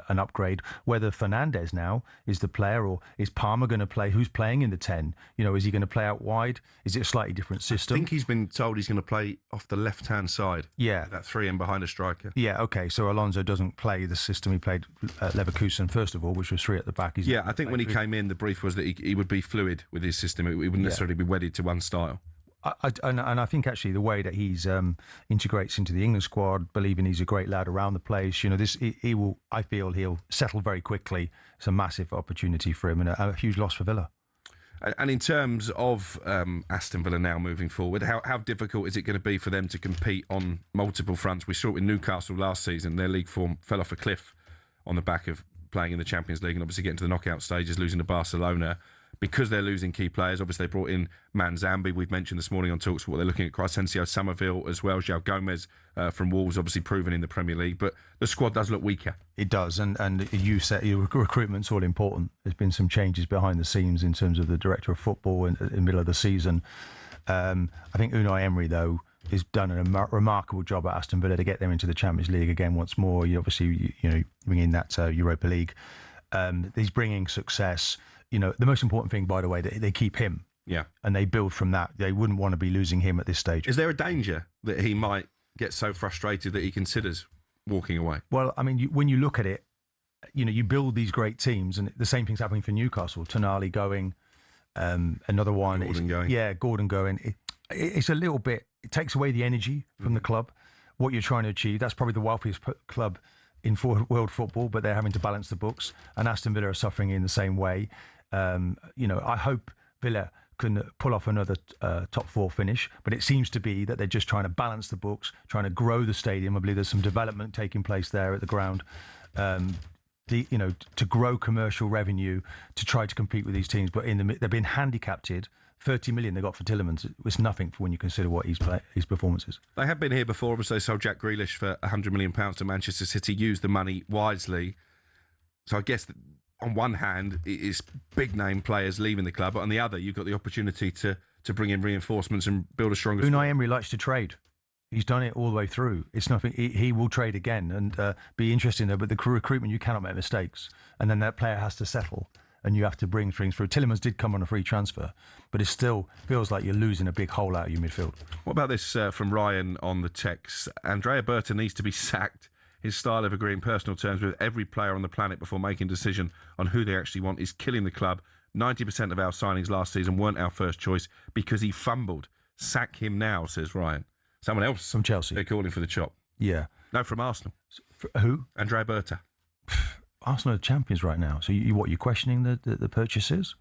an upgrade. Whether Fernandes now is the player, or is Palmer going to play? Who's playing in the 10? Is he going to play out wide? Is it a slightly different system? I think he's been told he's going to play off the left-hand side. Yeah. That 3 in behind a striker. Yeah, okay. So Alonso doesn't play the system he pplayed at Leverkusen, first of all, which was 3 at the back. I think when he came in, the brief was that he would be fluid with his system. He wouldn't necessarily be wedded to one style. And I think actually the way that he's integrates into the England squad, believing he's a great lad around the place, he will. I feel he'll settle very quickly. It's a massive opportunity for him, and a huge loss for Villa. And in terms of Aston Villa now moving forward, how difficult is it going to be for them to compete on multiple fronts? We saw it with Newcastle last season. Their league form fell off a cliff on the back of playing in the Champions League and obviously getting to the knockout stages, losing to Barcelona. Because they're losing key players, obviously they brought in Manzambi. We've mentioned this morning on talkSPORT they're looking at Crescencio Somerville as well. João Gomez from Wolves, obviously proven in the Premier League, but the squad does look weaker. It does, and you said your recruitment's all important. There's been some changes behind the scenes in terms of the director of football in the middle of the season. I think Unai Emery, though, has done a remarkable job at Aston Villa to get them into the Champions League again once more. You obviously bring in that Europa League. He's bringing success. The most important thing, by the way, that they keep him. Yeah. And they build from that. They wouldn't want to be losing him at this stage. Is there a danger that he might get so frustrated that he considers walking away? Well, when you look at it, you build these great teams, and the same thing's happening for Newcastle. Tonali going, another one. Gordon going. Yeah, Gordon going. It's a little bit, it takes away the energy from the club, what you're trying to achieve. That's probably the wealthiest club in world football, but they're having to balance the books, and Aston Villa are suffering in the same way. I hope Villa can pull off another top 4 finish, but it seems to be that they're just trying to balance the books, trying to grow the stadium. I believe there's some development taking place there at the ground. To grow commercial revenue to try to compete with these teams, but they've been handicapped. 30 million they got for Tielemans. It's nothing for when you consider what his performance is. They have been here before. Obviously, they sold Jack Grealish for £100 million to Manchester City. Used the money wisely. So I guess that on one hand, it is big name players leaving the club, but on the other, you've got the opportunity to bring in reinforcements and build a stronger. Unai Emery likes to trade. He's done it all the way through. It's nothing. He will trade again and be interesting there. But the recruitment, you cannot make mistakes, and then that player has to settle, and you have to bring things through. Tielemans did come on a free transfer, but it still feels like you're losing a big hole out of your midfield. What about this from Ryan on the text? Andrea Berta needs to be sacked. His style of agreeing personal terms with every player on the planet before making a decision on who they actually want is killing the club. 90% of our signings last season weren't our first choice because he fumbled. Sack him now, says Ryan. Someone else from Chelsea. They're calling for the chop. Yeah. No, from Arsenal. Who? Andrea Berta. Arsenal are champions right now. So you're questioning the purchases?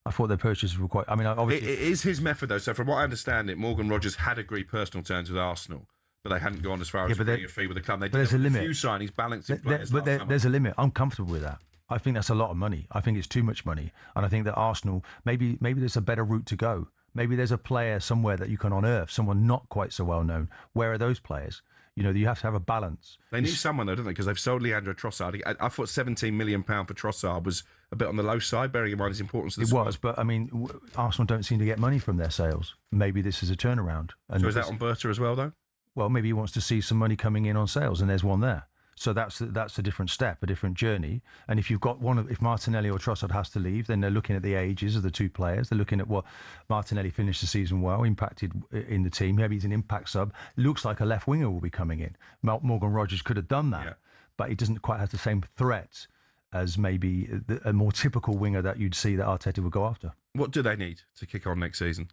I thought their purchases were quite. I mean, obviously it is his method though. So from what I understand, Morgan Rogers had agreed personal terms with Arsenal, but they hadn't gone as far as agreeing a fee with the club. They did there's a limit. A few signings, balancing players. But there's a limit. I'm comfortable with that. I think that's a lot of money. I think it's too much money, and I think that Arsenal maybe there's a better route to go. Maybe there's a player somewhere that you can unearth, someone not quite so well known. Where are those players? You have to have a balance. They need someone though, don't they? Because they've sold Leandro Trossard. I thought £17 million for Trossard was a bit on the low side, bearing in mind his importance to the squad. It was, but I mean, Arsenal don't seem to get money from their sales. Maybe this is a turnaround. So is that on Berta as well, though? Well, maybe he wants to see some money coming in on sales, and there's one there. So that's a different step, a different journey. And if you've got if Martinelli or Trossard has to leave, then they're looking at the ages of the two players. They're looking at what Martinelli finished the season well, impacted in the team. Maybe he's an impact sub. Looks like a left winger will be coming in. Morgan Rogers could have done that, but he doesn't quite have the same threat as maybe a more typical winger that you'd see that Arteta would go after. What do they need to kick on next season?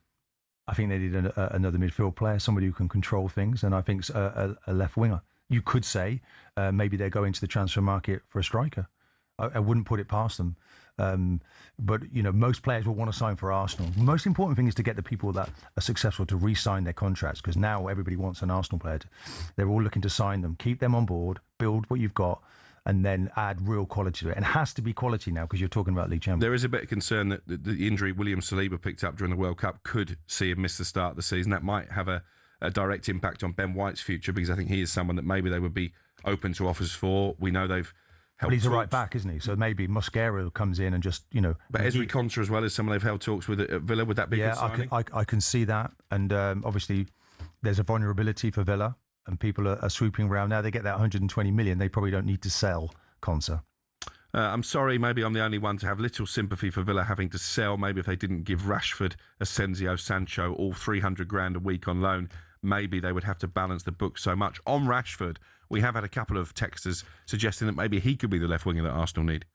I think they need another midfield player, somebody who can control things, and I think a left winger. You could say maybe they're going to the transfer market for a striker. I wouldn't put it past them. But, most players will want to sign for Arsenal. The most important thing is to get the people that are successful to re-sign their contracts, because now everybody wants an Arsenal player. They're all looking to sign them, keep them on board, build what you've got, and then add real quality to it. And it has to be quality now because you're talking about league champions. There is a bit of concern that the injury William Saliba picked up during the World Cup could see him miss the start of the season. That might have a direct impact on Ben White's future, because I think he is someone that maybe they would be open to offers for. We know they've held. But he's talks. a right back, isn't he? So maybe Mosquera comes in and just, But Ezri Konsa as well is someone they've held talks with at Villa. Would that be a good signing? I can see that. And obviously there's a vulnerability for Villa, and people are swooping around. Now they get that 120 million. They probably don't need to sell Konsa. I'm sorry, maybe I'm the only one to have little sympathy for Villa having to sell. Maybe if they didn't give Rashford, Asensio, Sancho all 300 grand a week on loan, maybe they would have to balance the book so much. On Rashford, we have had a couple of texters suggesting that maybe he could be the left winger that Arsenal need.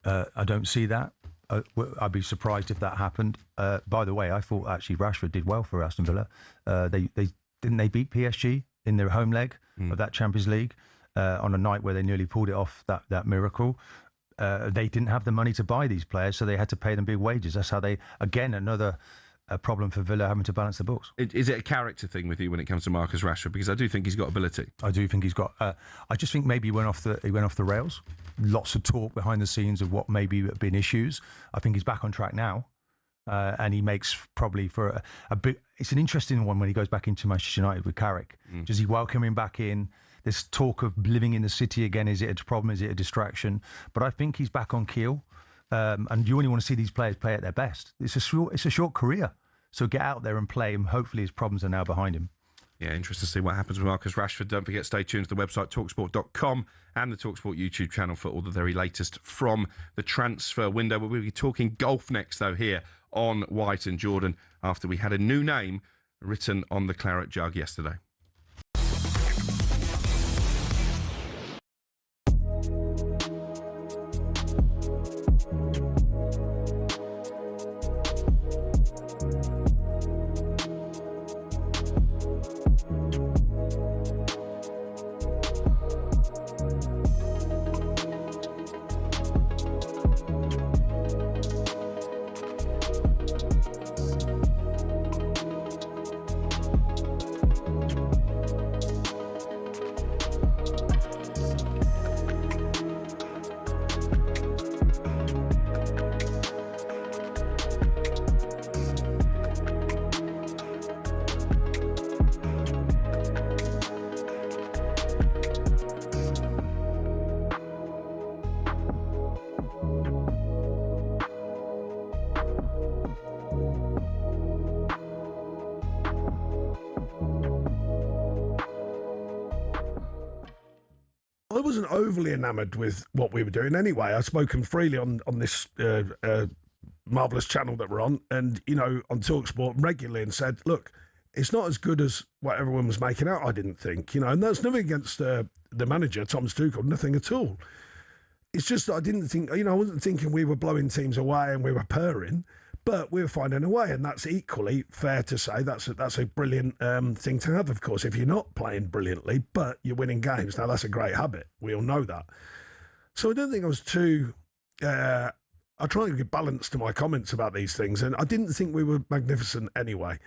I don't see that. I'd be surprised if that happened. By the way, I thought actually Rashford did well for Aston Villa. They beat PSG in their home leg of that Champions League on a night where they nearly pulled it off, that miracle. They didn't have the money to buy these players, so they had to pay them big wages. That's how another problem for Villa, having to balance the books. Is it a character thing with you when it comes to Marcus Rashford? Because I do think he's got ability. I do think he's got. I just think maybe he went off the rails. Lots of talk behind the scenes of what maybe have been issues. I think he's back on track now, and he makes probably for a big. It's an interesting one when he goes back into Manchester United with Carrick. Does he welcome him back in? This talk of living in the city again, is it a problem? Is it a distraction? But I think he's back on keel. And you only want to see these players play at their best. It's a short career. So get out there and play, and hopefully his problems are now behind him. Yeah, interesting to see what happens with Marcus Rashford. Don't forget, stay tuned to the website talksport.com and the talkSPORT YouTube channel for all the very latest from the transfer window. We'll be talking golf next, though, here on White and Jordan, after we had a new name written on the claret jug yesterday. wasn't overly enamoured with what we were doing anyway. I've spoken freely on this marvellous channel that we're on, and, you know, on talkSPORT regularly, and said, look, it's not as good as what everyone was making out, I didn't think, you know, and that's nothing against the manager, Thomas Tuchel, nothing at all. It's just that I didn't think, you know, I wasn't thinking we were blowing teams away and we were purring, but we were finding a way, and that's equally fair to say. That's a brilliant thing to have, of course, if you're not playing brilliantly, but you're winning games. Now, that's a great habit. We all know that. So I don't think I was too... I try and give balance to my comments about these things, and I didn't think we were magnificent anyway.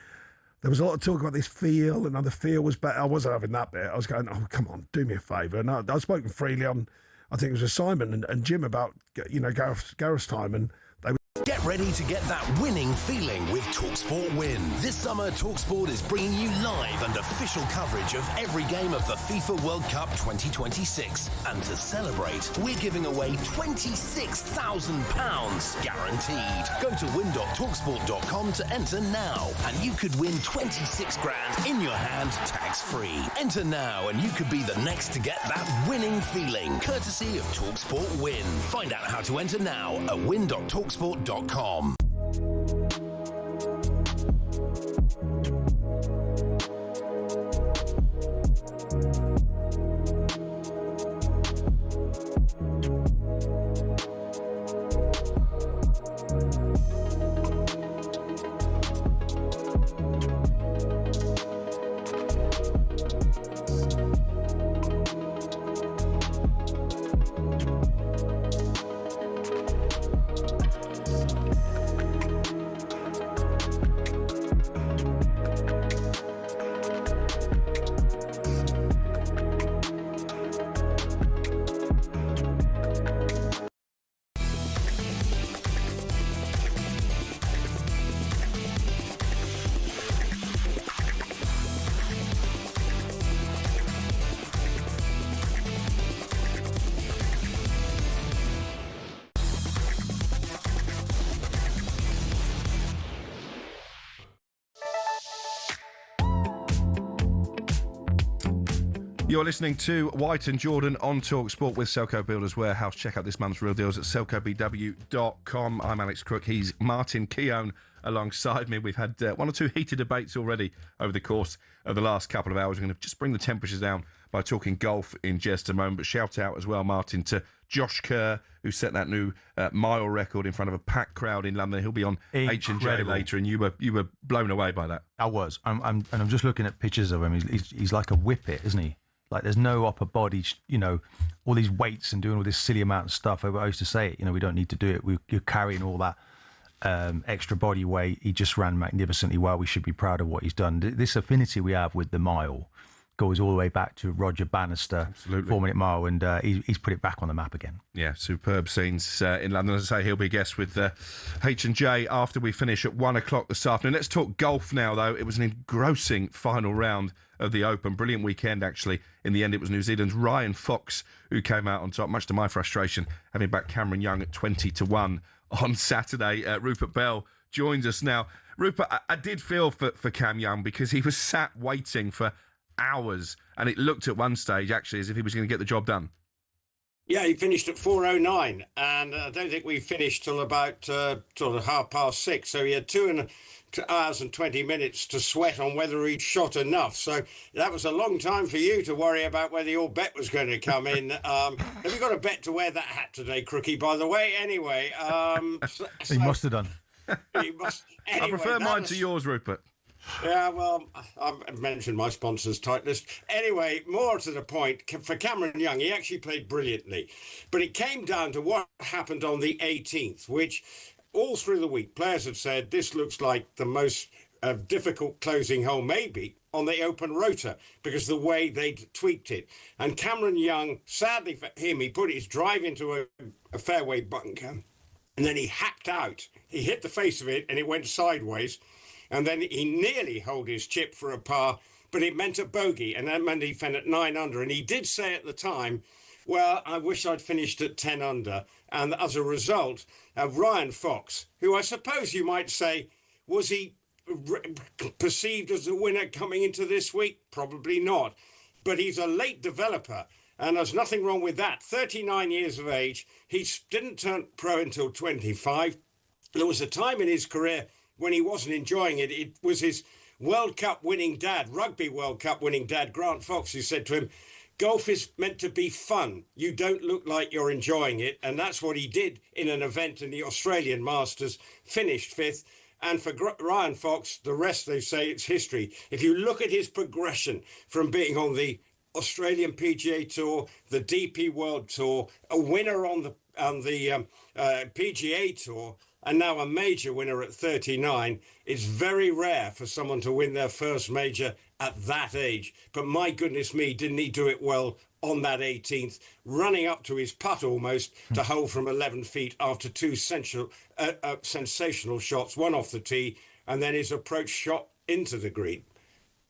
There was a lot of talk about this feel, and how the feel was better. I wasn't having that bit. I was going, oh, come on, do me a favour. And I've spoken freely on, I think it was with Simon and Jim about, you know, Gareth's time, and they were... Get ready to get that winning feeling with talkSPORT Win. This summer, talkSPORT is bringing you live and official coverage of every game of the FIFA World Cup 2026. And to celebrate, we're giving away £26,000 guaranteed. Go to win.talksport.com to enter now, and you could win 26 grand in your hand, tax-free. Enter now, and you could be the next to get that winning feeling, courtesy of talkSPORT Win. Find out how to enter now at win.talksport.com. You're listening to White and Jordan on talkSPORT with Selco Builders Warehouse. Check out this month's real deals at selcobw.com. I'm Alex Crook. He's Martin Keown alongside me. We've had one or two heated debates already over the course of the last couple of hours. We're going to just bring the temperatures down by talking golf in just a moment. But shout out as well, Martin, to Josh Kerr, who set that new mile record in front of a packed crowd in London. He'll be on H&J later, and you were blown away by that. I was. I'm just looking at pictures of him. He's like a whippet, isn't he? Like, there's no upper body, you know, all these weights and doing all this silly amount of stuff. I used to say it, you know, we don't need to do it. You're carrying all that extra body weight. He just ran magnificently well. We should be proud of what he's done. This affinity we have with the mile goes all the way back to Roger Bannister, 4-minute mile, and he's put it back on the map again. Yeah, superb scenes in London. As I say, he'll be a guest with H&J after we finish at 1 o'clock this afternoon. Let's talk golf now, though. It was an engrossing final round of the Open. Brilliant weekend, actually. In the end, it was New Zealand's Ryan Fox who came out on top, much to my frustration, having backed Cameron Young at 20-1 on Saturday. Rupert Bell joins us now. Rupert, I did feel for Cam Young, because he was sat waiting for hours, and it looked at one stage, actually, as if he was going to get the job done. Yeah, he finished at 4:09, and I don't think we finished till about sort of 6:30. So he had 2 hours and 20 minutes to sweat on whether he'd shot enough. So that was a long time for you to worry about whether your bet was going to come in. Have you got a bet to wear that hat today, Crookie, by the way? Anyway. He must have done. He must, anyway, I prefer mine to yours, Rupert. Yeah, well, I've mentioned my sponsor's tight list. Anyway, more to the point, for Cameron Young, he actually played brilliantly. But it came down to what happened on the 18th, which all through the week, players have said this looks like the most difficult closing hole maybe on the Open Rota, because the way they'd tweaked it. And Cameron Young, sadly for him, he put his drive into a fairway bunker, and then he hacked out. He hit the face of it, and it went sideways. And then he nearly held his chip for a par, but it meant a bogey, and that meant he finished at 9 under. And he did say at the time, well, I wish I'd finished at 10 under. And as a result, Ryan Fox, who I suppose you might say, was he perceived as a winner coming into this week? Probably not. But he's a late developer. And there's nothing wrong with that. 39 years of age. He didn't turn pro until 25. There was a time in his career when he wasn't enjoying it. It was his World Cup winning dad, Rugby World Cup winning dad, Grant Fox, who said to him, golf is meant to be fun. You don't look like you're enjoying it. And that's what he did in an event in the Australian Masters, finished 5th. And for Ryan Fox, the rest, they say it's history. If you look at his progression from being on the Australian PGA Tour, the DP World Tour, a winner on the PGA Tour, and now a major winner at 39, it's very rare for someone to win their first major at that age. But my goodness me, didn't he do it well on that 18th, running up to his putt almost to hole from 11 feet after two sensational shots, one off the tee, and then his approach shot into the green.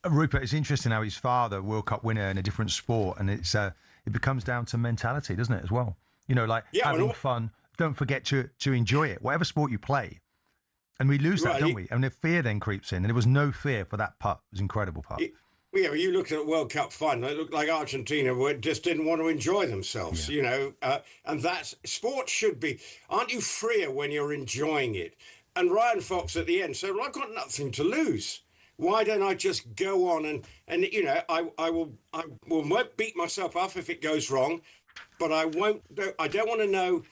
Rupert, it's interesting how his father, World Cup winner in a different sport, and it becomes down to mentality, doesn't it, as well? You know, like having fun. Don't forget to enjoy it, whatever sport you play. And we lose that, don't we? And the fear then creeps in, and there was no fear for that putt. It was an incredible putt. Yeah, you looked at World Cup final. It looked like Argentina just didn't want to enjoy themselves, you know. And that's sport should be. Aren't you freer when you're enjoying it? And Ryan Fox at the end said, "Well, I've got nothing to lose. Why don't I just go on and you know, I won't beat myself up if it goes wrong, but I won't. I don't want to know."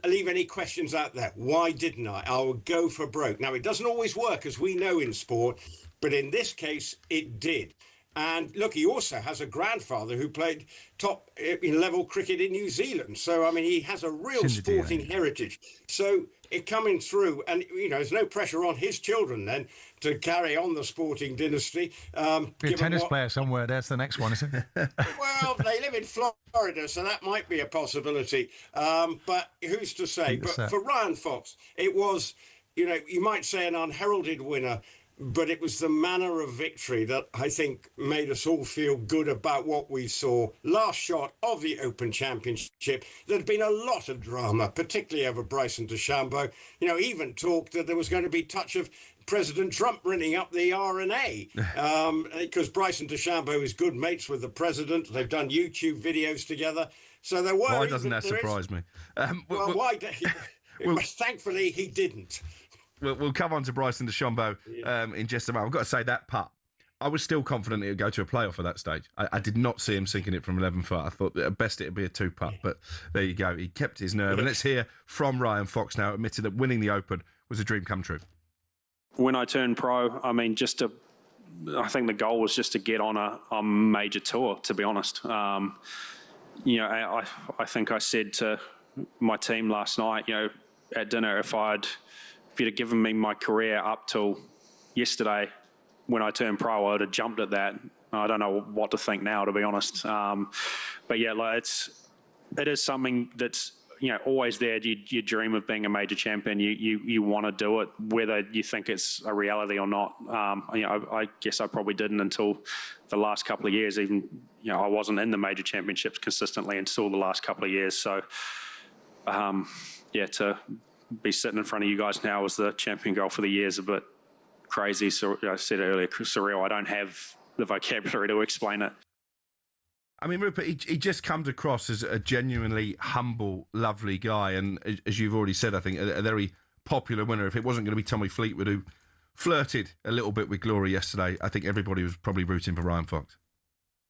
Leave any questions out there. Why didn't I? I'll go for broke. Now, it doesn't always work, as we know in sport, but in this case, it did. And look, he also has a grandfather who played top level cricket in New Zealand. So, I mean, he has a real sporting heritage. So it coming through, and, you know, there's no pressure on his children then to carry on the sporting dynasty. Be a tennis player somewhere. That's the next one, isn't it? Well, they live in Florida, so that might be a possibility. But who's to say? But for Ryan Fox, it was, you know, you might say an unheralded winner, but it was the manner of victory that I think made us all feel good about what we saw. Last shot of the Open Championship. There'd been a lot of drama, particularly over Bryson DeChambeau. You know, even talk that there was going to be touch of President Trump ringing up the R&A because Bryson DeChambeau is good mates with the president. They've done YouTube videos together. So there were. Why doesn't that surprise me? Thankfully, he didn't. We'll come on to Bryson DeChambeau in just a moment. I've got to say that putt, I was still confident it would go to a playoff at that stage. I did not see him sinking it from 11 foot. I thought at best it would be a 2-putt, but there you go. He kept his nerve. And let's hear from Ryan Fox now, admitted that winning the Open was a dream come true. When I turned pro, I mean, I think the goal was just to get on a major tour, to be honest. You know, I think I said to my team last night, you know, at dinner, if you'd have given me my career up till yesterday when I turned pro, I would have jumped at that. I don't know what to think now, to be honest. But yeah, like it is something that's, you know, always there. You dream of being a major champion. You want to do it, whether you think it's a reality or not. You know, I guess I probably didn't until the last couple of years. Even, you know, I wasn't in the major championships consistently until the last couple of years. So, yeah, to be sitting in front of you guys now as the champion goal for the year is a bit crazy. So I said it earlier, surreal. I don't have the vocabulary to explain it. I mean, Rupert, he just comes across as a genuinely humble, lovely guy. And as you've already said, I think a very popular winner. If it wasn't going to be Tommy Fleetwood, who flirted a little bit with glory yesterday, I think everybody was probably rooting for Ryan Fox.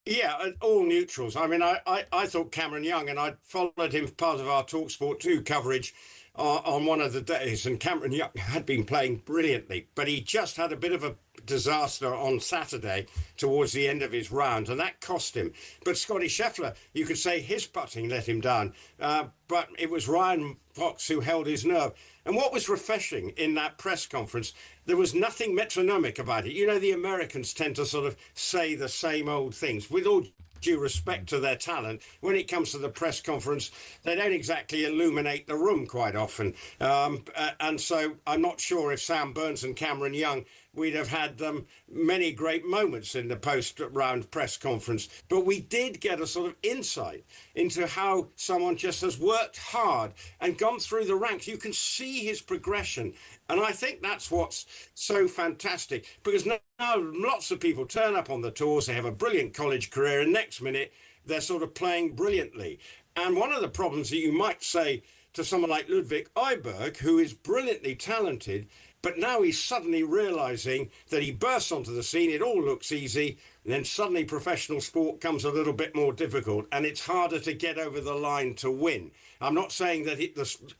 Yeah, all neutrals. I mean, I thought Cameron Young, and I followed him part of our talkSPORT 2 coverage on one of the days, and Cameron Young had been playing brilliantly, but he just had a bit of a disaster on Saturday towards the end of his round, and that cost him. But Scotty Scheffler, you could say his putting let him down, but it was Ryan Fox who held his nerve. And what was refreshing in that press conference, there was nothing metronomic about it. You know, the Americans tend to sort of say the same old things. With all due respect to their talent, when it comes to the press conference, they don't exactly illuminate the room quite often. And so I'm not sure if Sam Burns and Cameron Young, we'd have had many great moments in the post-round press conference. But we did get a sort of insight into how someone just has worked hard and gone through the ranks. You can see his progression. And I think that's what's so fantastic, because now lots of people turn up on the tours, they have a brilliant college career, and next minute they're sort of playing brilliantly. And one of the problems that you might say to someone like Ludwig Eiberg, who is brilliantly talented, but now he's suddenly realising that he bursts onto the scene, it all looks easy, and then suddenly professional sport comes a little bit more difficult, and it's harder to get over the line to win. I'm not saying that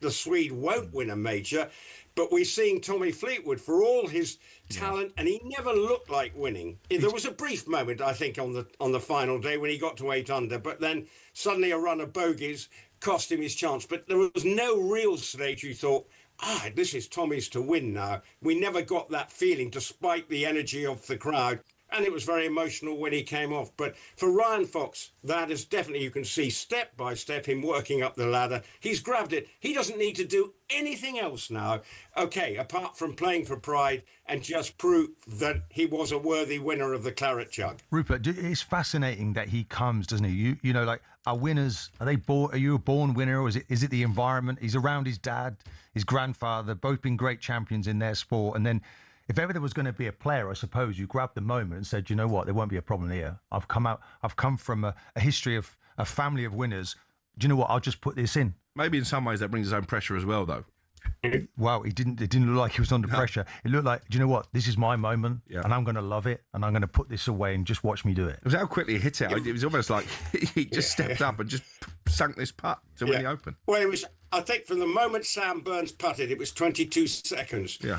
the Swede won't win a major, but we're seeing Tommy Fleetwood, for all his talent, and he never looked like winning. There was a brief moment, I think, on the final day when he got to 8 under, but then suddenly a run of bogeys cost him his chance. But there was no real stage you thought, this is Tommy's to win now. We never got that feeling, despite the energy of the crowd. And it was very emotional when he came off. But for Ryan Fox, that is definitely, you can see step by step him working up the ladder. He's grabbed it. He doesn't need to do anything else now, apart from playing for pride and just prove that he was a worthy winner of the Claret Jug. Rupert, it's fascinating that he comes, doesn't he? You know, like, our winners, are you a born winner, or is it the environment? He's around his dad, his grandfather, both been great champions in their sport. And then if ever there was going to be a player, I suppose you grabbed the moment and said, you know what, there won't be a problem here. I've come from a history of a family of winners. Do you know what? I'll just put this in. Maybe in some ways that brings his own pressure as well, though. Wow, it didn't look like he was under pressure. It looked like, do you know what? This is my moment, and I'm going to love it, and I'm going to put this away and just watch me do it. It was how quickly he hit it. It was almost like he just stepped up and just sunk this putt to win the Open. Well, it was, I think, from the moment Sam Burns putted, it was 22 seconds. Yeah.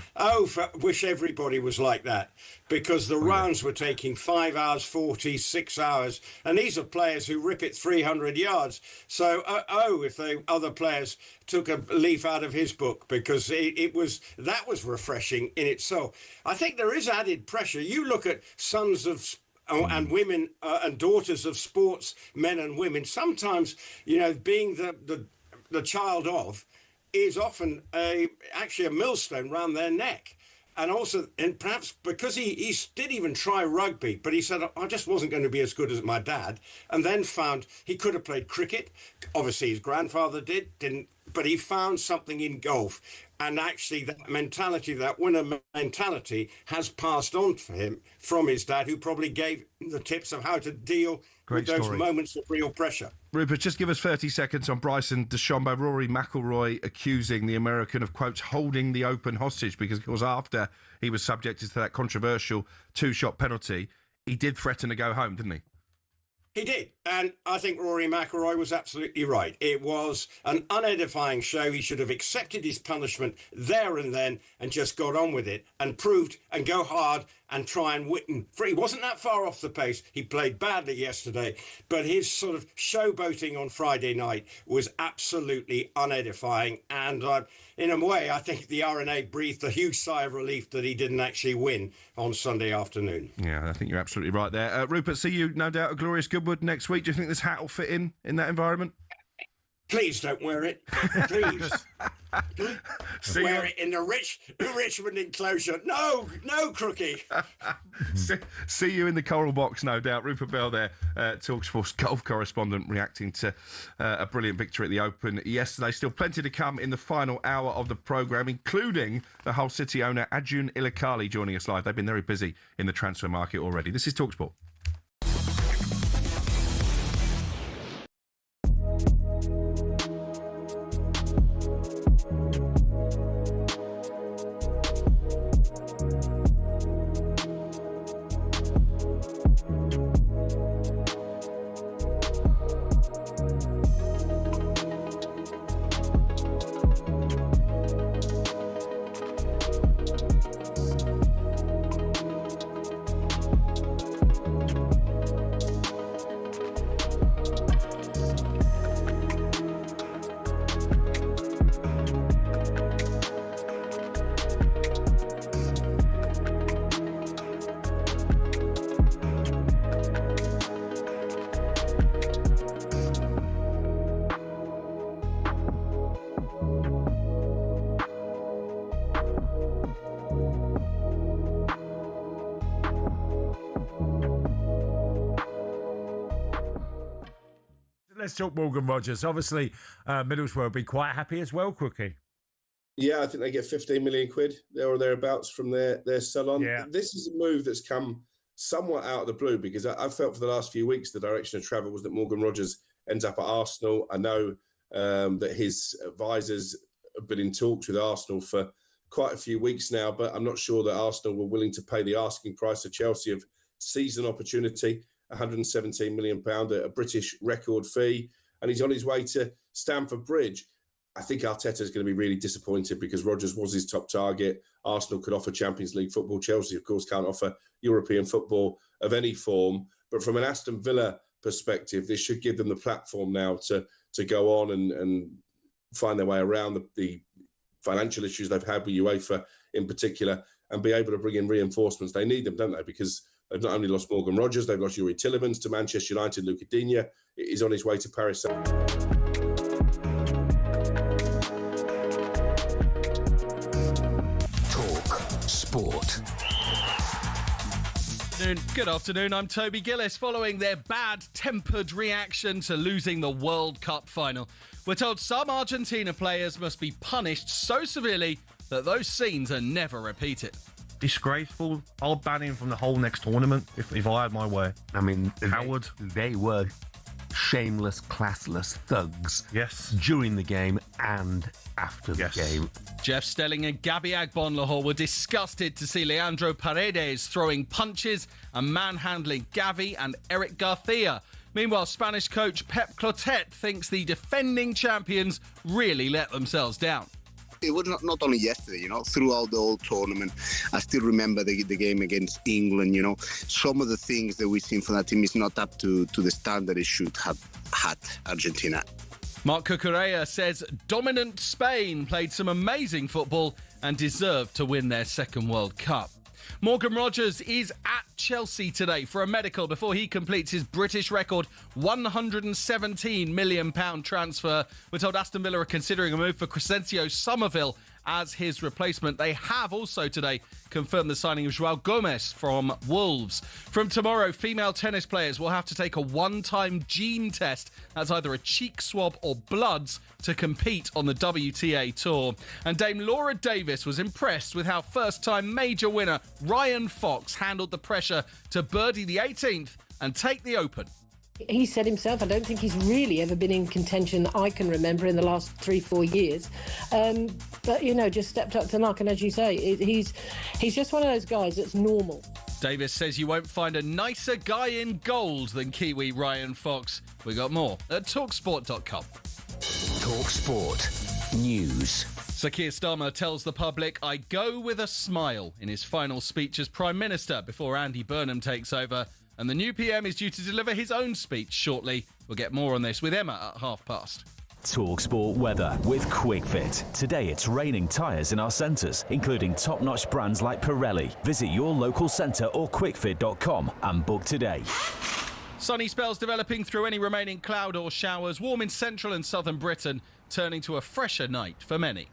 Wish everybody was like that, because the rounds were taking 5 hours 40, 6 hours, and these are players who rip it 300 yards. So, if other players took a leaf out of his book, because that was refreshing in itself. I think there is added pressure. You look at sons of and women and daughters of sports men and women. Sometimes, being the child of is often actually a millstone round their neck. And also, and perhaps because he did even try rugby, but he said, I just wasn't going to be as good as my dad, and then found he could have played cricket. Obviously, his grandfather didn't, but he found something in golf. And actually, that mentality, that winner mentality, has passed on for him from his dad, who probably gave the tips of how to deal with those moments of real pressure. Rupert, just give us 30 seconds on Bryson DeChambeau. Rory McIlroy accusing the American of, quotes, holding the Open hostage, because, of course, after he was subjected to that controversial 2-shot penalty, he did threaten to go home, didn't he? He did, and I think Rory McIlroy was absolutely right. It was an unedifying show. He should have accepted his punishment there and then and just got on with it and proved and go hard and try and win. He wasn't that far off the pace. He played badly yesterday, but his sort of showboating on Friday night was absolutely unedifying. And in a way, I think the RNA breathed a huge sigh of relief that he didn't actually win on Sunday afternoon. Yeah, I think you're absolutely right there. Rupert, see you, no doubt, at Glorious Goodwood next week. Do you think this hat will fit in that environment? Please don't wear it. Please. Wear it in the Richmond enclosure. No, Crookie. See you in the Coral Box, no doubt. Rupert Bell there, talkSPORT's golf correspondent, reacting to a brilliant victory at the Open yesterday. Still plenty to come in the final hour of the programme, including the Hull City owner Arjun Ilakali joining us live. They've been very busy in the transfer market already. This is talkSPORT. Let's talk Morgan Rogers. Obviously, Middlesbrough will be quite happy as well, Crookie. Yeah, I think they get 15 million quid there or thereabouts from their sell-on. Yeah. This is a move that's come somewhat out of the blue, because I felt for the last few weeks the direction of travel was that Morgan Rogers ends up at Arsenal. I know that his advisors have been in talks with Arsenal for quite a few weeks now, but I'm not sure that Arsenal were willing to pay the asking price of Chelsea of season opportunity, £117 million, a British record fee, and he's on his way to Stamford Bridge. I think Arteta is going to be really disappointed because Rodgers was his top target. Arsenal could offer Champions League football. Chelsea, of course, can't offer European football of any form. But from an Aston Villa perspective, this should give them the platform now to go on and find their way around the financial issues they've had with UEFA in particular, and be able to bring in reinforcements. They need them, don't they? Because they've not only lost Morgan Rogers, they've lost Yuri Tillemans to Manchester United. Luca Digne is on his way to Paris. Sport. Good afternoon, I'm Toby Gillis. Following their bad-tempered reaction to losing the World Cup final, we're told some Argentina players must be punished so severely that those scenes are never repeated. Disgraceful. I'll ban him from the whole next tournament if I had my way. I mean, Howard. They were shameless, classless thugs. Yes. During the game and after the game. Jeff Stelling and Gabby Agbonlahor were disgusted to see Leandro Paredes throwing punches and manhandling Gavi and Eric Garcia. Meanwhile, Spanish coach Pep Clotet thinks the defending champions really let themselves down. It was not only yesterday, throughout the whole tournament. I still remember the game against England, Some of the things that we've seen from that team is not up to the standard it should have had Argentina. Marc Cucurella says dominant Spain played some amazing football and deserved to win their second World Cup. Morgan Rogers is at Chelsea today for a medical before he completes his British record £117 million transfer. We're told Aston Villa are considering a move for Crescencio Somerville as his replacement. They have also today confirmed the signing of João Gomes from Wolves. From tomorrow, female tennis players will have to take a one-time gene test. That's either a cheek swab or bloods to compete on the WTA Tour. And Dame Laura Davis was impressed with how first-time major winner Ryan Fox handled the pressure to birdie the 18th and take the Open. He said himself, I don't think he's really ever been in contention that I can remember in the last 3-4 years. But, just stepped up to the mark. And as you say, he's just one of those guys that's normal. Davis says you won't find a nicer guy in gold than Kiwi Ryan Fox. We got more at talksport.com. talkSPORT News. Sir Keir Starmer tells the public, I go with a smile in his final speech as Prime Minister before Andy Burnham takes over. And the new PM is due to deliver his own speech shortly. We'll get more on this with Emma at past. talkSPORT weather with QuickFit. Today it's raining tyres in our centres, including top-notch brands like Pirelli. Visit your local centre or quickfit.com and book today. Sunny spells developing through any remaining cloud or showers. Warm in central and southern Britain, turning to a fresher night for many.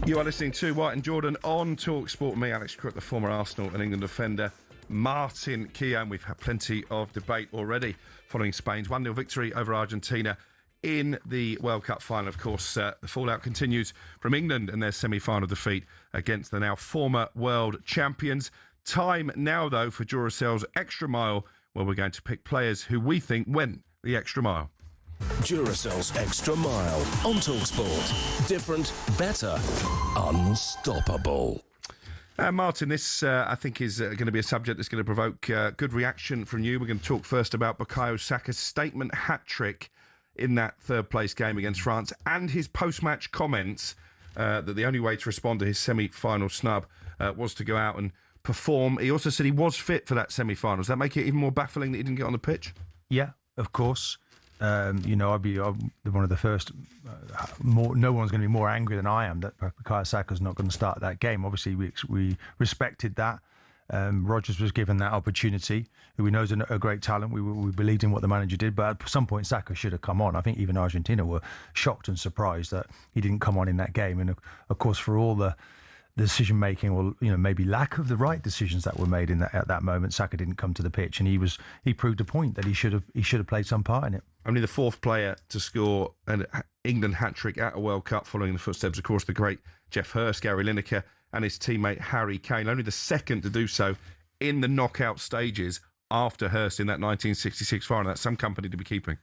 You are listening to White and Jordan on talkSPORT. Me, Alex Crook, the former Arsenal and England defender, Martin Keown. We've had plenty of debate already following Spain's 1-0 victory over Argentina in the World Cup final. Of course, the fallout continues from England and their semi-final defeat against the now former world champions. Time now, though, for Duracell's Extra Mile, where we're going to pick players who we think went the extra mile. Duracell's Extra Mile on talkSPORT. Different, better, unstoppable. Martin, this I think is going to be a subject that's going to provoke good reaction from you. We're going to talk first about Bukayo Saka's statement hat-trick in that third-place game against France and his post-match comments that the only way to respond to his semi-final snub was to go out and perform. He also said he was fit for that semi-final. Does that make it even more baffling that he didn't get on the pitch? Yeah, of course. I'd be one of the first. No one's going to be more angry than I am that Bukayo Saka's not going to start that game. Obviously, we respected that. Rodgers was given that opportunity, who we know is a great talent. We believed in what the manager did, but at some point Saka should have come on. I think even Argentina were shocked and surprised that he didn't come on in that game. And of course, for all the decision making, or maybe lack of the right decisions that were made at that moment, Saka didn't come to the pitch, and he proved a point that he should have played some part in it. Only the fourth player to score an England hat-trick at a World Cup, following the footsteps, of course, the great Geoff Hurst, Gary Lineker and his teammate Harry Kane. Only the second to do so in the knockout stages after Hurst in that 1966 final. That's some company to be keeping.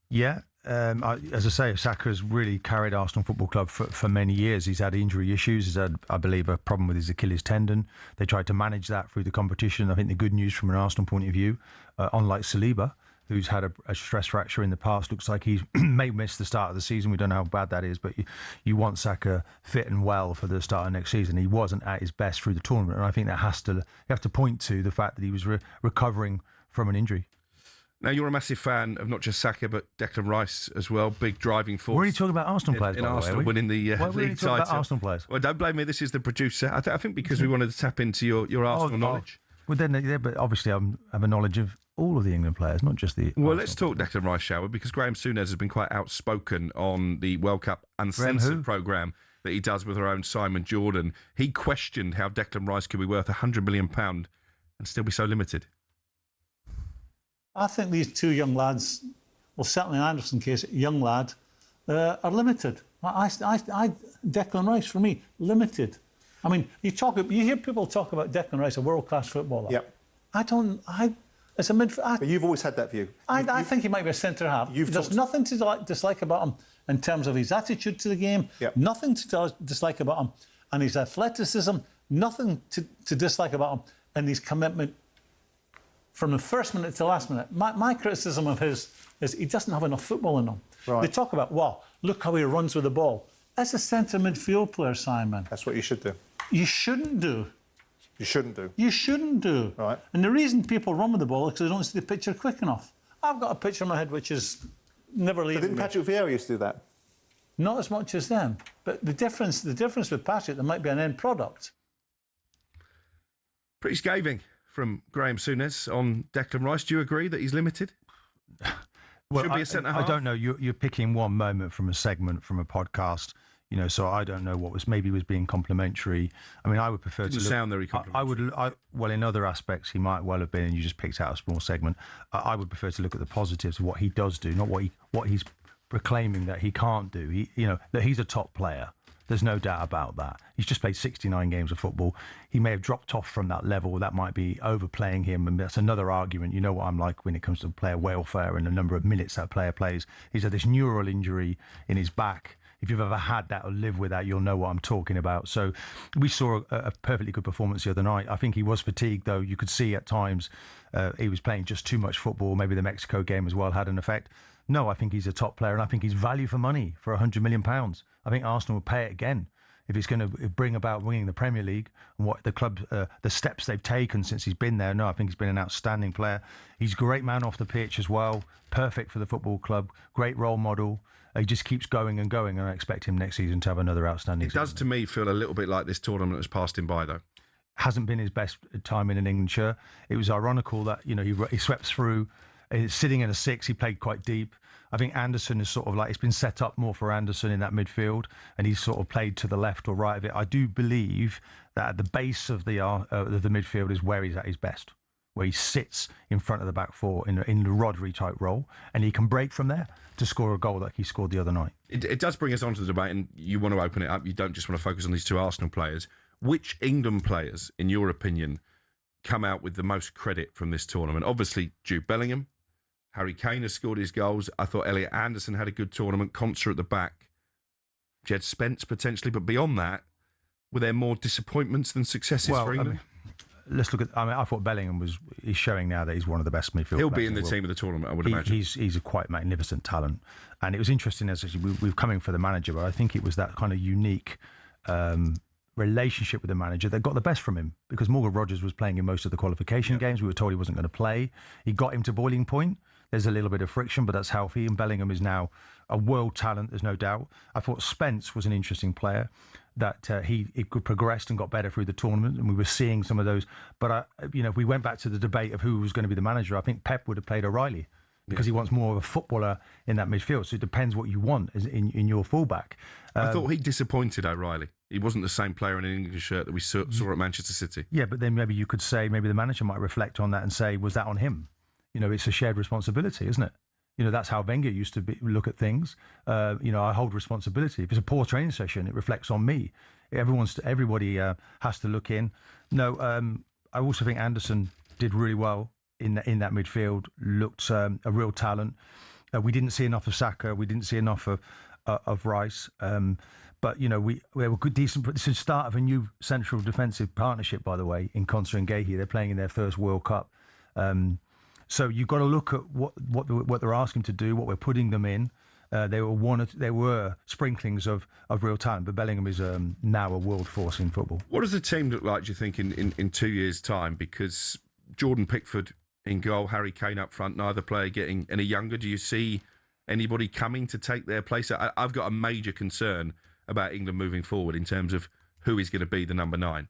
Yeah. As I say, Saka has really carried Arsenal Football Club for many years. He's had injury issues. He's had, I believe, a problem with his Achilles tendon. They tried to manage that through the competition. I think the good news from an Arsenal point of view, unlike Saliba, who's had a stress fracture in the past, looks like he may miss the start of the season. We don't know how bad that is, but you want Saka fit and well for the start of next season. He wasn't at his best through the tournament, and I think that you have to point to the fact that he was recovering from an injury. Now, you're a massive fan of not just Saka, but Declan Rice as well. Big driving force. We're only talking about Arsenal players, in Arsenal winning the Why league title. About Arsenal players? Well, don't blame me. This is the producer. I think because we wanted to tap into your Arsenal knowledge. Well, then, but obviously I have a knowledge of all of the England players, not just the... Well, let's talk Declan Rice, shall we? Because Graham Souness has been quite outspoken on the World Cup Uncensored programme that he does with our own Simon Jordan. He questioned how Declan Rice could be worth £100 million and still be so limited. I think these two young lads, well, certainly in Anderson's case, young lad, are limited. Declan Rice, for me, limited. I mean, you hear people talk about Declan Rice, a world-class footballer. Yep. As a midfielder... But you've always had that view. I think he might be a centre-half. There's nothing to dislike about him in terms of his attitude to the game, nothing to dislike about him, and his athleticism, nothing to dislike about him, and his commitment from the first minute to the last minute. My criticism of his is he doesn't have enough football in him. Right. They talk about, look how he runs with the ball. As a centre midfield player, Simon... That's what you should do. You shouldn't do. You shouldn't do. You shouldn't do. Right. And the reason people run with the ball is because they don't see the picture quick enough. I've got a picture in my head which is never leaving. But didn't Patrick Vieira used to do that? Not as much as them. But the difference with Patrick, there might be an end product. Pretty scathing from Graham Souness on Declan Rice. Do you agree that he's limited? Well, Should be a centre-half? I don't know. You're picking one moment from a segment from a podcast, so I don't know what was being complimentary. I mean, I would prefer to sound very complimentary. Well, in other aspects, he might well have been, and you just picked out a small segment. I would prefer to look at the positives of what he does do, not what he's proclaiming that he can't do. That he's a top player. There's no doubt about that. He's just played 69 games of football. He may have dropped off from that level. That might be overplaying him, and that's another argument. You know what I'm like when it comes to player welfare and the number of minutes that player plays. He's had this neural injury in his back. If you've ever had that or live with that, you'll know what I'm talking about. So we saw a perfectly good performance the other night. I think he was fatigued, though. You could see at times he was playing just too much football. Maybe the Mexico game as well had an effect. No, I think he's a top player, and I think he's value for money for £100 million. I think Arsenal will pay it again if it's going to bring about winning the Premier League and what the club, the steps they've taken since he's been there. No, I think he's been an outstanding player. He's a great man off the pitch as well. Perfect for the football club. Great role model. He just keeps going and going, and I expect him next season to have another outstanding season. It does, to me, feel a little bit like this tournament has passed him by, though. Hasn't been his best time in an England shirt. It was ironical that he swept through, sitting in a six. He played quite deep. I think Anderson is sort of like, it's been set up more for Anderson in that midfield, and he's sort of played to the left or right of it. I do believe that at the base of the midfield is where he's at his best, where he sits in front of the back four in the Rodri type role, and he can break from there to score a goal like he scored the other night. It does bring us on to the debate, and you want to open it up. You don't just want to focus on these two Arsenal players. Which England players, in your opinion, come out with the most credit from this tournament? Obviously, Jude Bellingham. Harry Kane has scored his goals. I thought Elliot Anderson had a good tournament. Conser at the back. Jed Spence potentially. But beyond that, were there more disappointments than successes for England? Let's look at... I thought Bellingham he's showing now that he's one of the best midfield players. He'll be in the team of the tournament, I would imagine. He's a quite magnificent talent. And it was interesting, as we're coming for the manager, but I think it was that kind of unique relationship with the manager that got the best from him, because Morgan Rodgers was playing in most of the qualification games. We were told he wasn't going to play. He got him to boiling point. there's a little bit of friction, but that's healthy. And Bellingham is now a world talent, there's no doubt. I thought Spence was an interesting player, that he progressed and got better through the tournament, and we were seeing some of those. But, if we went back to the debate of who was going to be the manager, I think Pep would have played O'Reilly, because he wants more of a footballer in that midfield. So it depends what you want in your fullback. I thought he disappointed O'Reilly. He wasn't the same player in an English shirt that we saw at Manchester City. Yeah, but then maybe you could say, maybe the manager might reflect on that and say, was that on him? It's a shared responsibility, isn't it? That's how Wenger used to look at things. I hold responsibility. If it's a poor training session, it reflects on me. Everybody has to look in. No, I also think Anderson did really well in that midfield. Looked a real talent. We didn't see enough of Saka. We didn't see enough of Rice. But we were good, decent. This is the start of a new central defensive partnership, by the way, in Konsa and Guehi. They're playing in their first World Cup. So you've got to look at what they're asking to do, what we're putting them in. There were sprinklings of real talent, but Bellingham is now a world force in football. What does the team look like, do you think, in 2 years' time? Because Jordan Pickford in goal, Harry Kane up front, neither player getting any younger. Do you see anybody coming to take their place? I've got a major concern about England moving forward in terms of who is going to be the number 9.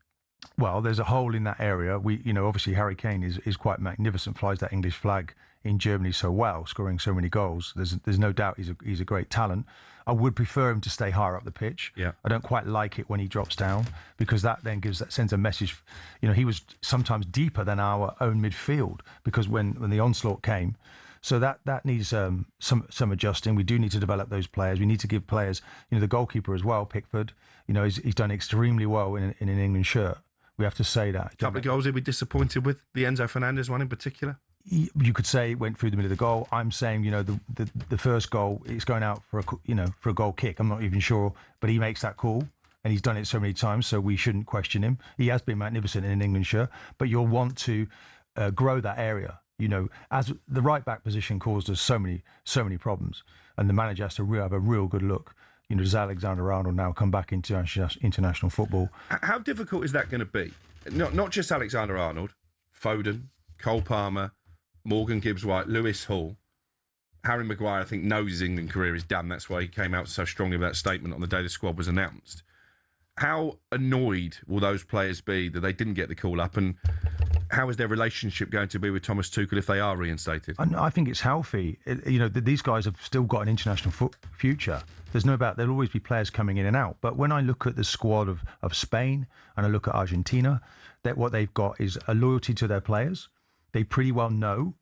Well, there's a hole in that area. Obviously Harry Kane is quite magnificent, flies that English flag in Germany so well, scoring so many goals. There's no doubt he's a great talent. I would prefer him to stay higher up the pitch. Yeah. I don't quite like it when he drops down, because that then sends a message. He was sometimes deeper than our own midfield, because when the onslaught came. So that needs some adjusting. We do need to develop those players. We need to give players, the goalkeeper as well, Pickford. He's done extremely well in an England shirt. We have to say that. A couple of goals he'd be disappointed with, the Enzo Fernandez one in particular. You could say it went through the middle of the goal. I'm saying, the first goal, it's going out for a goal kick. I'm not even sure, but he makes that call, and he's done it so many times, so we shouldn't question him. He has been magnificent in an England shirt, but you'll want to grow that area. As the right back position caused us so many problems, and the manager has to have a real good look. Does Alexander-Arnold now come back into international football? How difficult is that going to be? Not just Alexander-Arnold, Foden, Cole Palmer, Morgan Gibbs-White, Lewis Hall. Harry Maguire, I think, knows his England career is done. That's why he came out so strongly with that statement on the day the squad was announced. How annoyed will those players be that they didn't get the call up, and how is their relationship going to be with Thomas Tuchel if they are reinstated? I think it's healthy. These guys have still got an international future. There's no doubt there'll always be players coming in and out. But when I look at the squad of Spain and I look at Argentina, that what they've got is a loyalty to their players. They pretty well know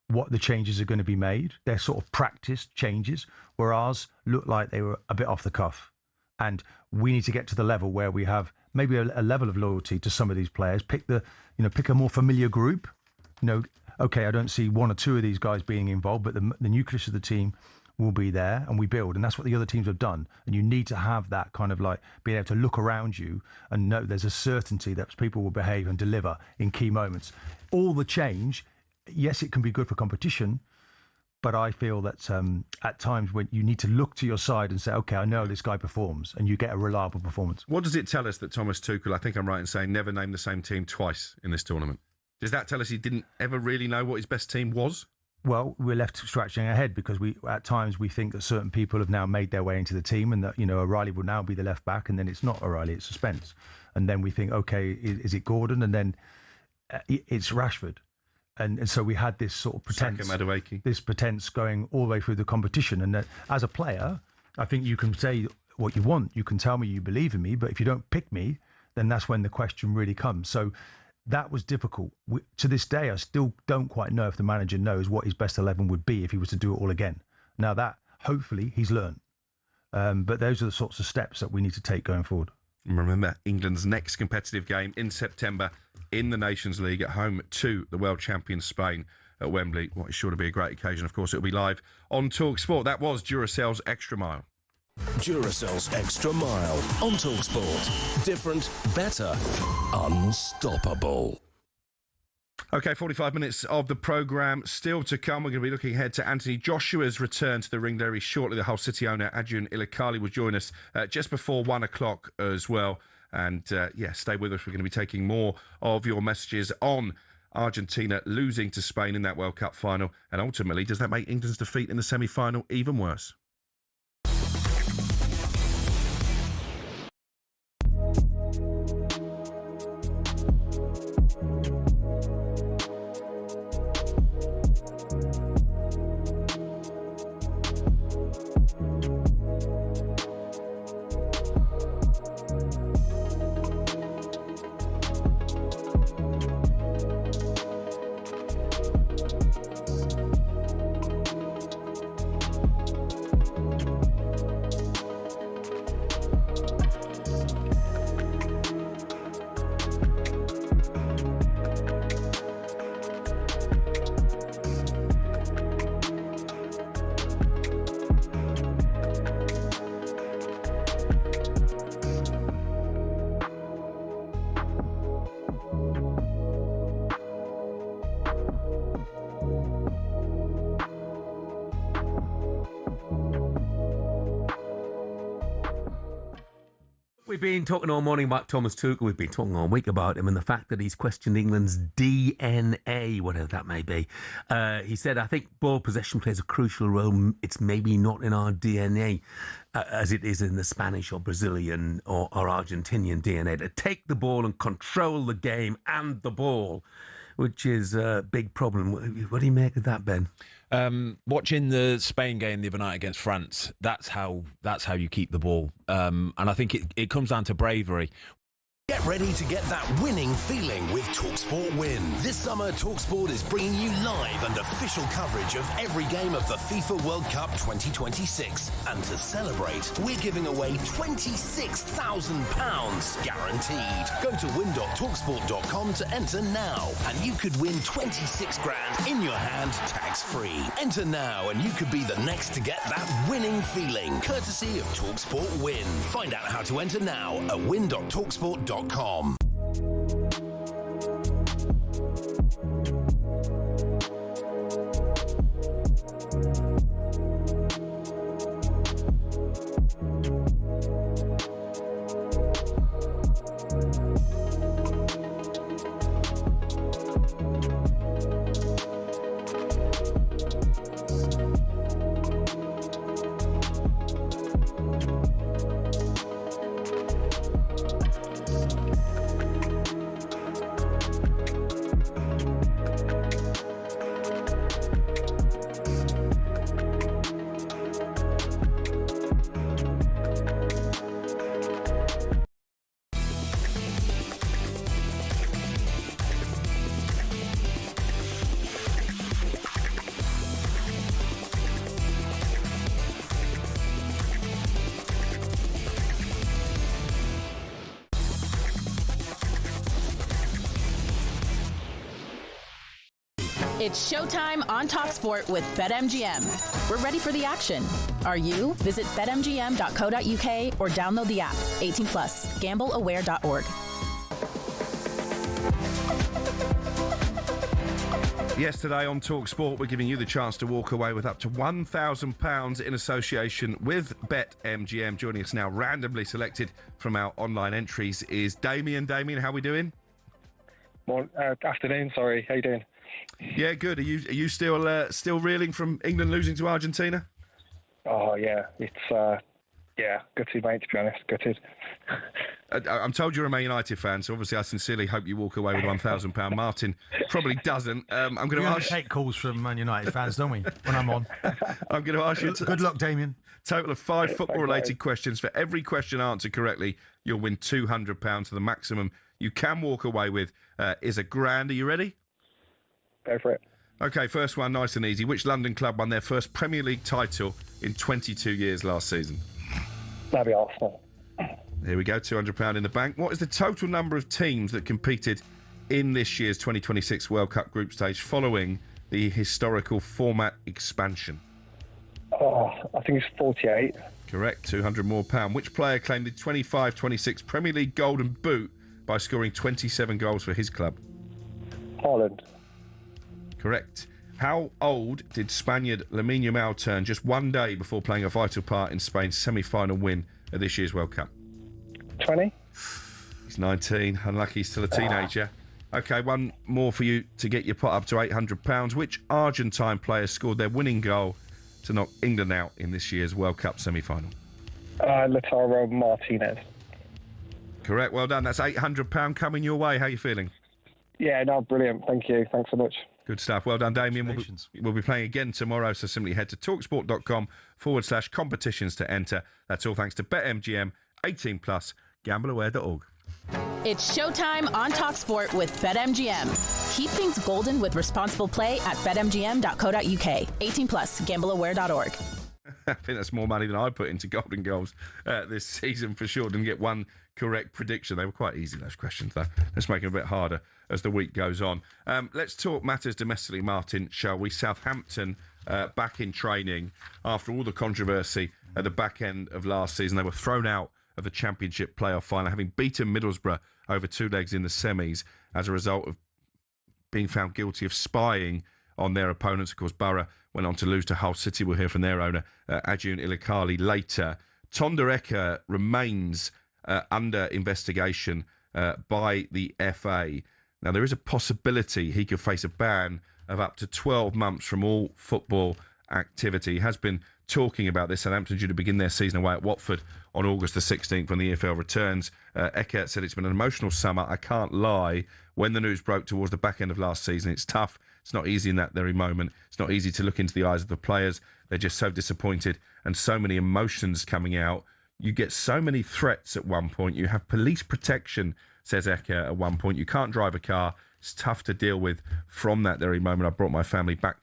what the changes are going to be made. They're sort of practiced changes, whereas looked like they were a bit off the cuff. And we need to get to the level where we have maybe a level of loyalty to some of these players. Pick a more familiar group. Okay, I don't see one or two of these guys being involved, but the nucleus of the team will be there, and we build, and that's what the other teams have done. And you need to have that kind of being able to look around you and know there's a certainty that people will behave and deliver in key moments. All the change, yes, it can be good for competition, but I feel that at times when you need to look to your side and say, okay, I know this guy performs, and you get a reliable performance. What does it tell us that Thomas Tuchel, I think I'm right in saying, never named the same team twice in this tournament? Does that tell us he didn't ever really know what his best team was? Well, we're left scratching our head, because at times we think that certain people have now made their way into the team, and that O'Reilly will now be the left back, and then it's not O'Reilly, it's Spence. And then we think, okay, is it Gordon? And then it's Rashford. And so we had this sort of pretense going all the way through the competition. And as a player, I think you can say what you want. You can tell me you believe in me, but if you don't pick me, then that's when the question really comes. So that was difficult. To this day, I still don't quite know if the manager knows what his best 11 would be if he was to do it all again. Now that, hopefully, he's learned. But those are the sorts of steps that we need to take going forward. Remember, England's next competitive game in September in the Nations League at home to the world champion Spain at Wembley. What is sure to be a great occasion. Of course, it'll be live on talkSPORT. That was Duracell's Extra Mile. Duracell's Extra Mile on talkSPORT. Different, better, unstoppable. OK, 45 minutes of the programme still to come. We're going to be looking ahead to Anthony Joshua's return to the ring very shortly. The Hull City owner, Adrian Ilakali, will join us just before 1 o'clock as well. And, stay with us. We're going to be taking more of your messages on Argentina losing to Spain in that World Cup final? And ultimately, does that make England's defeat in the semi-final even worse? We've been talking all morning about Thomas Tuchel. We've been talking all week about him and the fact that he's questioned England's DNA, whatever that may be. He said, I think ball possession plays a crucial role. It's maybe not in our DNA as it is in the Spanish or Brazilian or Argentinian DNA. To take the ball and control the game and the ball, which is a big problem. What do you make of that, Ben? Watching the Spain game the other night against France, that's how you keep the ball. And I think it comes down to bravery. Get ready to get that winning feeling with talkSPORT Win. This summer, talkSPORT is bringing you live and official coverage of every game of the FIFA World Cup 2026. And to celebrate, we're giving away £26,000 guaranteed. Go to win.talksport.com to enter now, and you could win 26 grand in your hand, tax-free. Enter now, and you could be the next to get that winning feeling, courtesy of talkSPORT Win. Find out how to enter now at win.talksport.com. It's showtime on talkSPORT with BetMGM. We're ready for the action. Are you? Visit betmgm.co.uk or download the app. 18 plus. GambleAware.org. Yesterday on talkSPORT, we're giving you the chance to walk away with up to £1,000 in association with BetMGM. Joining us now, randomly selected from our online entries, is Damien. Damien, how are we doing? Afternoon, sorry. How you doing? Yeah, good. Are you still reeling from England losing to Argentina? Oh yeah, it's gutted, mate. To be honest, gutted. I'm told you're a Man United fan, so obviously I sincerely hope you walk away with £1,000. Martin probably doesn't. I'm going to ask. We take calls from Man United fans, don't we? When I'm on. I'm going to ask you. Good luck, Damien. Total of 5 football-related questions. For every question answered correctly, you'll win £200. So the maximum you can walk away with is £1,000. Are you ready? Go for it. Okay, first one, nice and easy. Which London club won their first Premier League title in 22 years last season? That'd be Arsenal. Here we go, £200 in the bank. What is the total number of teams that competed in this year's 2026 World Cup group stage following the historical format expansion? Oh, I think it's 48. Correct, £200 more. Which player claimed the 25-26 Premier League Golden Boot by scoring 27 goals for his club? Haaland. Correct. How old did Spaniard Lamine Yamal turn just one day before playing a vital part in Spain's semi-final win at this year's World Cup? 20. He's 19. Unlucky, he's still a teenager. OK, one more for you to get your pot up to £800. Which Argentine player scored their winning goal to knock England out in this year's World Cup semi-final? Lautaro Martinez. Correct, well done. That's £800 coming your way. How are you feeling? Yeah, no, brilliant. Thank you. Thanks so much. Good stuff. Well done, Damien. We'll be playing again tomorrow, so simply head to talksport.com/competitions to enter. That's all thanks to BetMGM, 18+, gambleaware.org. It's showtime on talkSPORT with BetMGM. Keep things golden with responsible play at betmgm.co.uk. 18+, gambleaware.org. I think that's more money than I put into golden goals this season for sure. Didn't get one correct prediction. They were quite easy, those questions, though. Let's make it a bit harder as the week goes on. Let's talk matters domestically, Martin, shall we? Southampton back in training after all the controversy at the back end of last season. They were thrown out of the Championship playoff final, having beaten Middlesbrough over 2 legs in the semis as a result of being found guilty of spying on their opponents. Of course, Borough went on to lose to Hull City. We'll hear from their owner, Adjun Ilikali, later. Tonderecker remains under investigation by the FA. Now, there is a possibility he could face a ban of up to 12 months from all football activity. He has been talking about this. Southampton due to begin their season away at Watford on August the 16th when the EFL returns. Eckert said it's been an emotional summer. I can't lie. When the news broke towards the back end of last season, it's tough. It's not easy in that very moment. It's not easy to look into the eyes of the players. They're just so disappointed and so many emotions coming out. You get so many threats at one point. You have police protection, says Eckert at one point. You can't drive a car. It's tough to deal with from that very moment. I brought my family back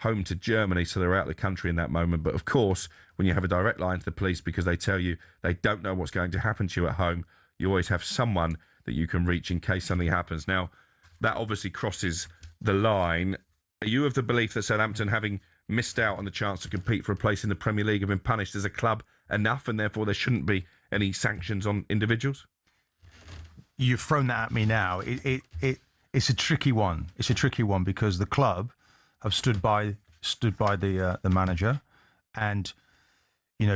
home to Germany, so they're out of the country in that moment. But of course, when you have a direct line to the police because they tell you they don't know what's going to happen to you at home, you always have someone that you can reach in case something happens. Now, that obviously crosses the line. Are you of the belief that Southampton, having missed out on the chance to compete for a place in the Premier League, have been punished as a club enough and therefore there shouldn't be any sanctions on individuals? You've thrown that at me now. It's a tricky one. It's a tricky one because the club have stood by the manager, and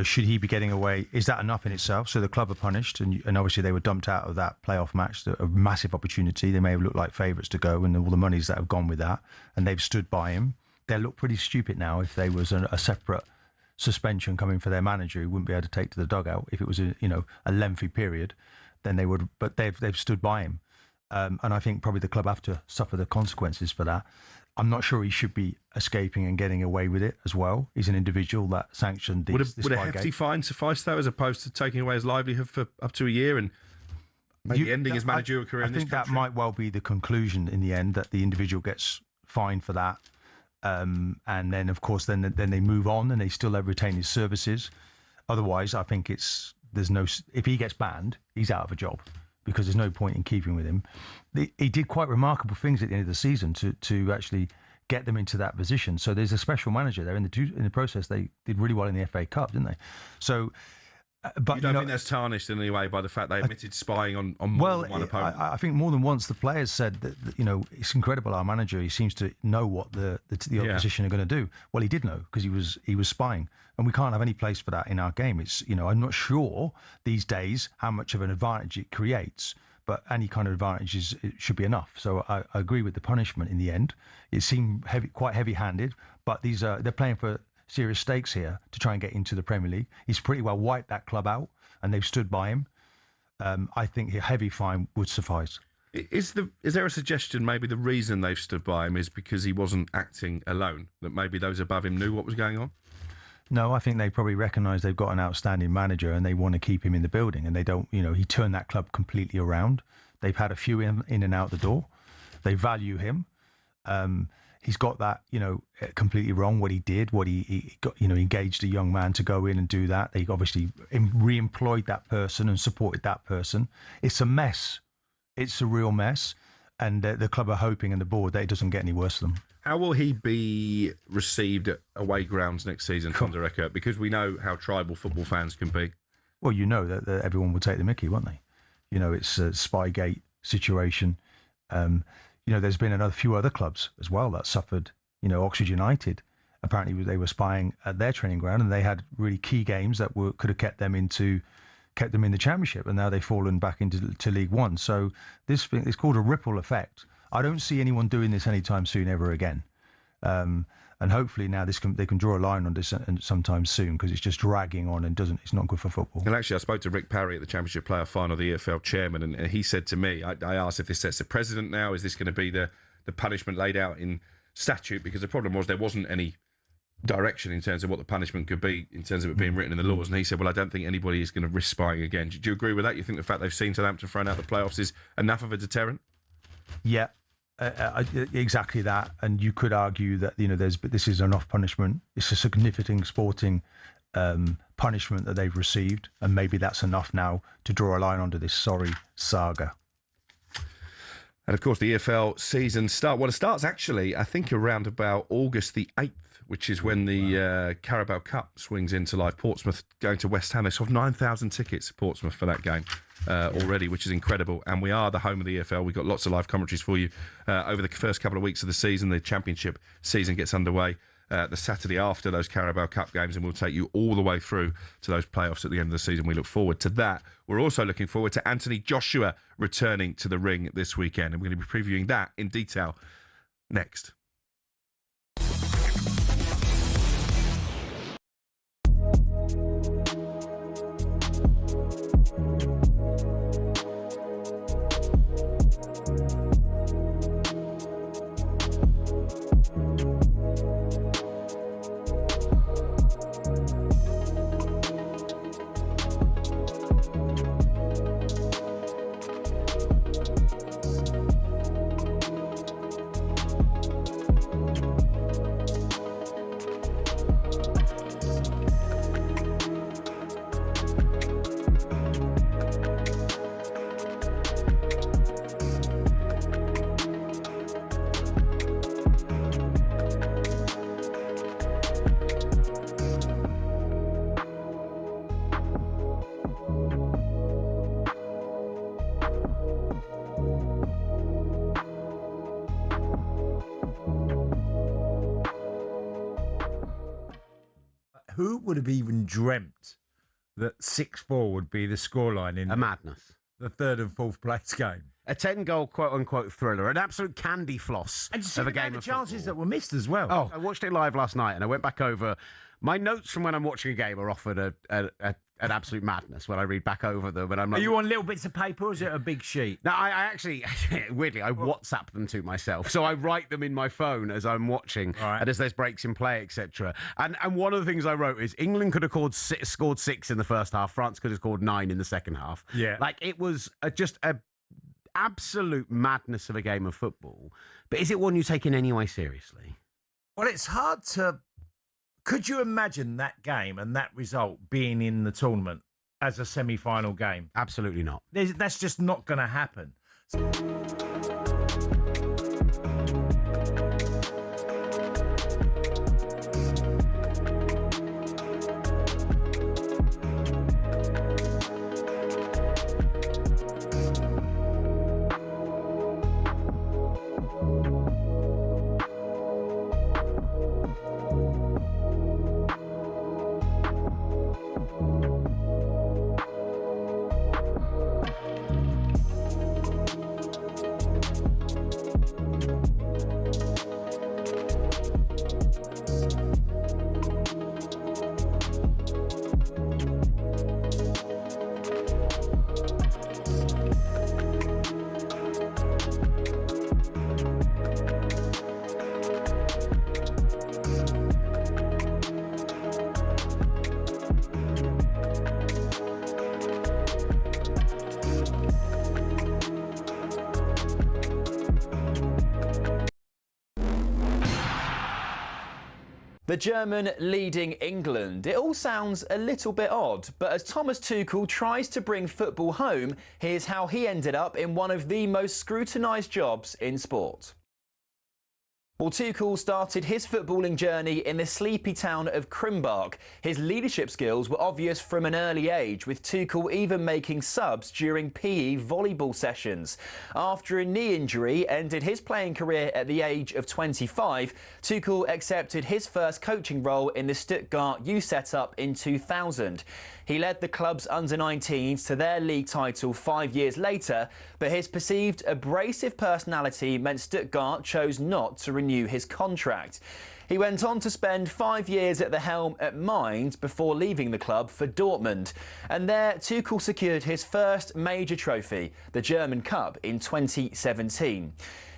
should he be getting away? Is that enough in itself? So the club are punished, and obviously they were dumped out of that playoff match, a massive opportunity. They may have looked like favourites to go, and all the monies that have gone with that, and they've stood by him. They look pretty stupid now if there was a separate suspension coming for their manager who wouldn't be able to take to the dugout. If it was a lengthy period, then they would. But they've stood by him, and I think probably the club have to suffer the consequences for that. I'm not sure he should be escaping and getting away with it as well. He's an individual that sanctioned this. Would a hefty fine suffice, though, as opposed to taking away his livelihood for up to a year and maybe ending his managerial career in this country? I think that might well be the conclusion in the end, that the individual gets fined for that. And then, of course, then they move on and they still retain his services. Otherwise, I think if he gets banned, he's out of a job, because there's no point in keeping with him. He did quite remarkable things at the end of the season to actually get them into that position. So there's a special manager there in the process. They did really well in the FA Cup, didn't they? So, but you don't think that's tarnished in any way by the fact they admitted spying on more than one opponent? I think more than once the players said that it's incredible. Our manager, he seems to know what the opposition are going to do. Well, he did know, because he was spying, and we can't have any place for that in our game. It's I'm not sure these days how much of an advantage it creates, but any kind of advantage it should be enough. So I agree with the punishment in the end. It seemed quite heavy-handed, but they're playing for serious stakes here to try and get into the Premier League. He's pretty well wiped that club out, and they've stood by him. I think a heavy fine would suffice. Is there a suggestion maybe the reason they've stood by him is because he wasn't acting alone, that maybe those above him knew what was going on? No, I think they probably recognise they've got an outstanding manager and they want to keep him in the building, and they don't, he turned that club completely around. They've had a few in and out the door. They value him. He's got that, completely wrong, what he did, what he got, engaged a young man to go in and do that. They obviously re-employed that person and supported that person. It's a mess. It's a real mess. And the club are hoping, and the board, that it doesn't get any worse for them. How will he be received at away grounds next season, Tonderecker? Because we know how tribal football fans can be. Well, that everyone will take the mickey, won't they? It's a Spygate situation. There's been a few other clubs as well that suffered. Oxford United, apparently they were spying at their training ground, and they had really key games that could have kept them in the Championship, and now they've fallen back into League One. So this thing is called a ripple effect. I don't see anyone doing this anytime soon ever again. And hopefully now they can draw a line on this sometime soon, because it's just dragging on and it's not good for football. And actually, I spoke to Rick Parry at the Championship Playoff Final, the EFL chairman, and he said to me, I asked if this sets the precedent now, is this going to be the punishment laid out in statute? Because the problem was there wasn't any direction in terms of what the punishment could be in terms of it being written in the laws. And he said, well, I don't think anybody is going to risk spying again. Do you agree with that? You think the fact they've seen Southampton thrown out the playoffs is enough of a deterrent? Yeah. Exactly that, and you could argue that this is enough punishment. It's a significant sporting punishment that they've received, and maybe that's enough now to draw a line under this sorry saga. And of course, the EFL season starts actually, I think, around about August the 8th, which is when the Carabao Cup swings into life. Portsmouth going to West Ham. They sold 9,000 tickets at Portsmouth for that game already, which is incredible. And we are the home of the EFL. We've got lots of live commentaries for you over the first couple of weeks of the season. The Championship season gets underway the Saturday after those Carabao Cup games, and we'll take you all the way through to those playoffs at the end of the season. We look forward to that. We're also looking forward to Anthony Joshua returning to the ring this weekend, and we're going to be previewing that in detail next. Who would have even dreamt that 6-4 would be the scoreline in a madness, the third and fourth place game? A 10-goal quote-unquote thriller, an absolute candy floss and of a game the of chances football that were missed as well. Oh, I watched it live last night, and I went back over. My notes from when I'm watching a game are often an absolute madness when I read back over them. And I'm like, are you on little bits of paper, or is it a big sheet? No, I actually, weirdly, I WhatsApp them to myself. So I write them in my phone as I'm watching, and as there's breaks in play, etc. And one of the things I wrote is England could have scored 6 in the first half. France could have scored 9 in the second half. Yeah. Like, it was just a absolute madness of a game of football. But is it one you take in any way seriously? Well, it's hard to... Could you imagine that game and that result being in the tournament as a semi-final game? Absolutely not. That's just not going to happen. The German leading England. It all sounds a little bit odd, but as Thomas Tuchel tries to bring football home, here's how he ended up in one of the most scrutinised jobs in sport. Well, Tuchel started his footballing journey in the sleepy town of Krimbach. His leadership skills were obvious from an early age, with Tuchel even making subs during PE volleyball sessions. After a knee injury ended his playing career at the age of 25, Tuchel accepted his first coaching role in the Stuttgart U setup in 2000. He led the club's under-19s to their league title 5 years later, but his perceived abrasive personality meant Stuttgart chose not to renew his contract. He went on to spend 5 years at the helm at Mainz before leaving the club for Dortmund. And there, Tuchel secured his first major trophy, the German Cup, in 2017.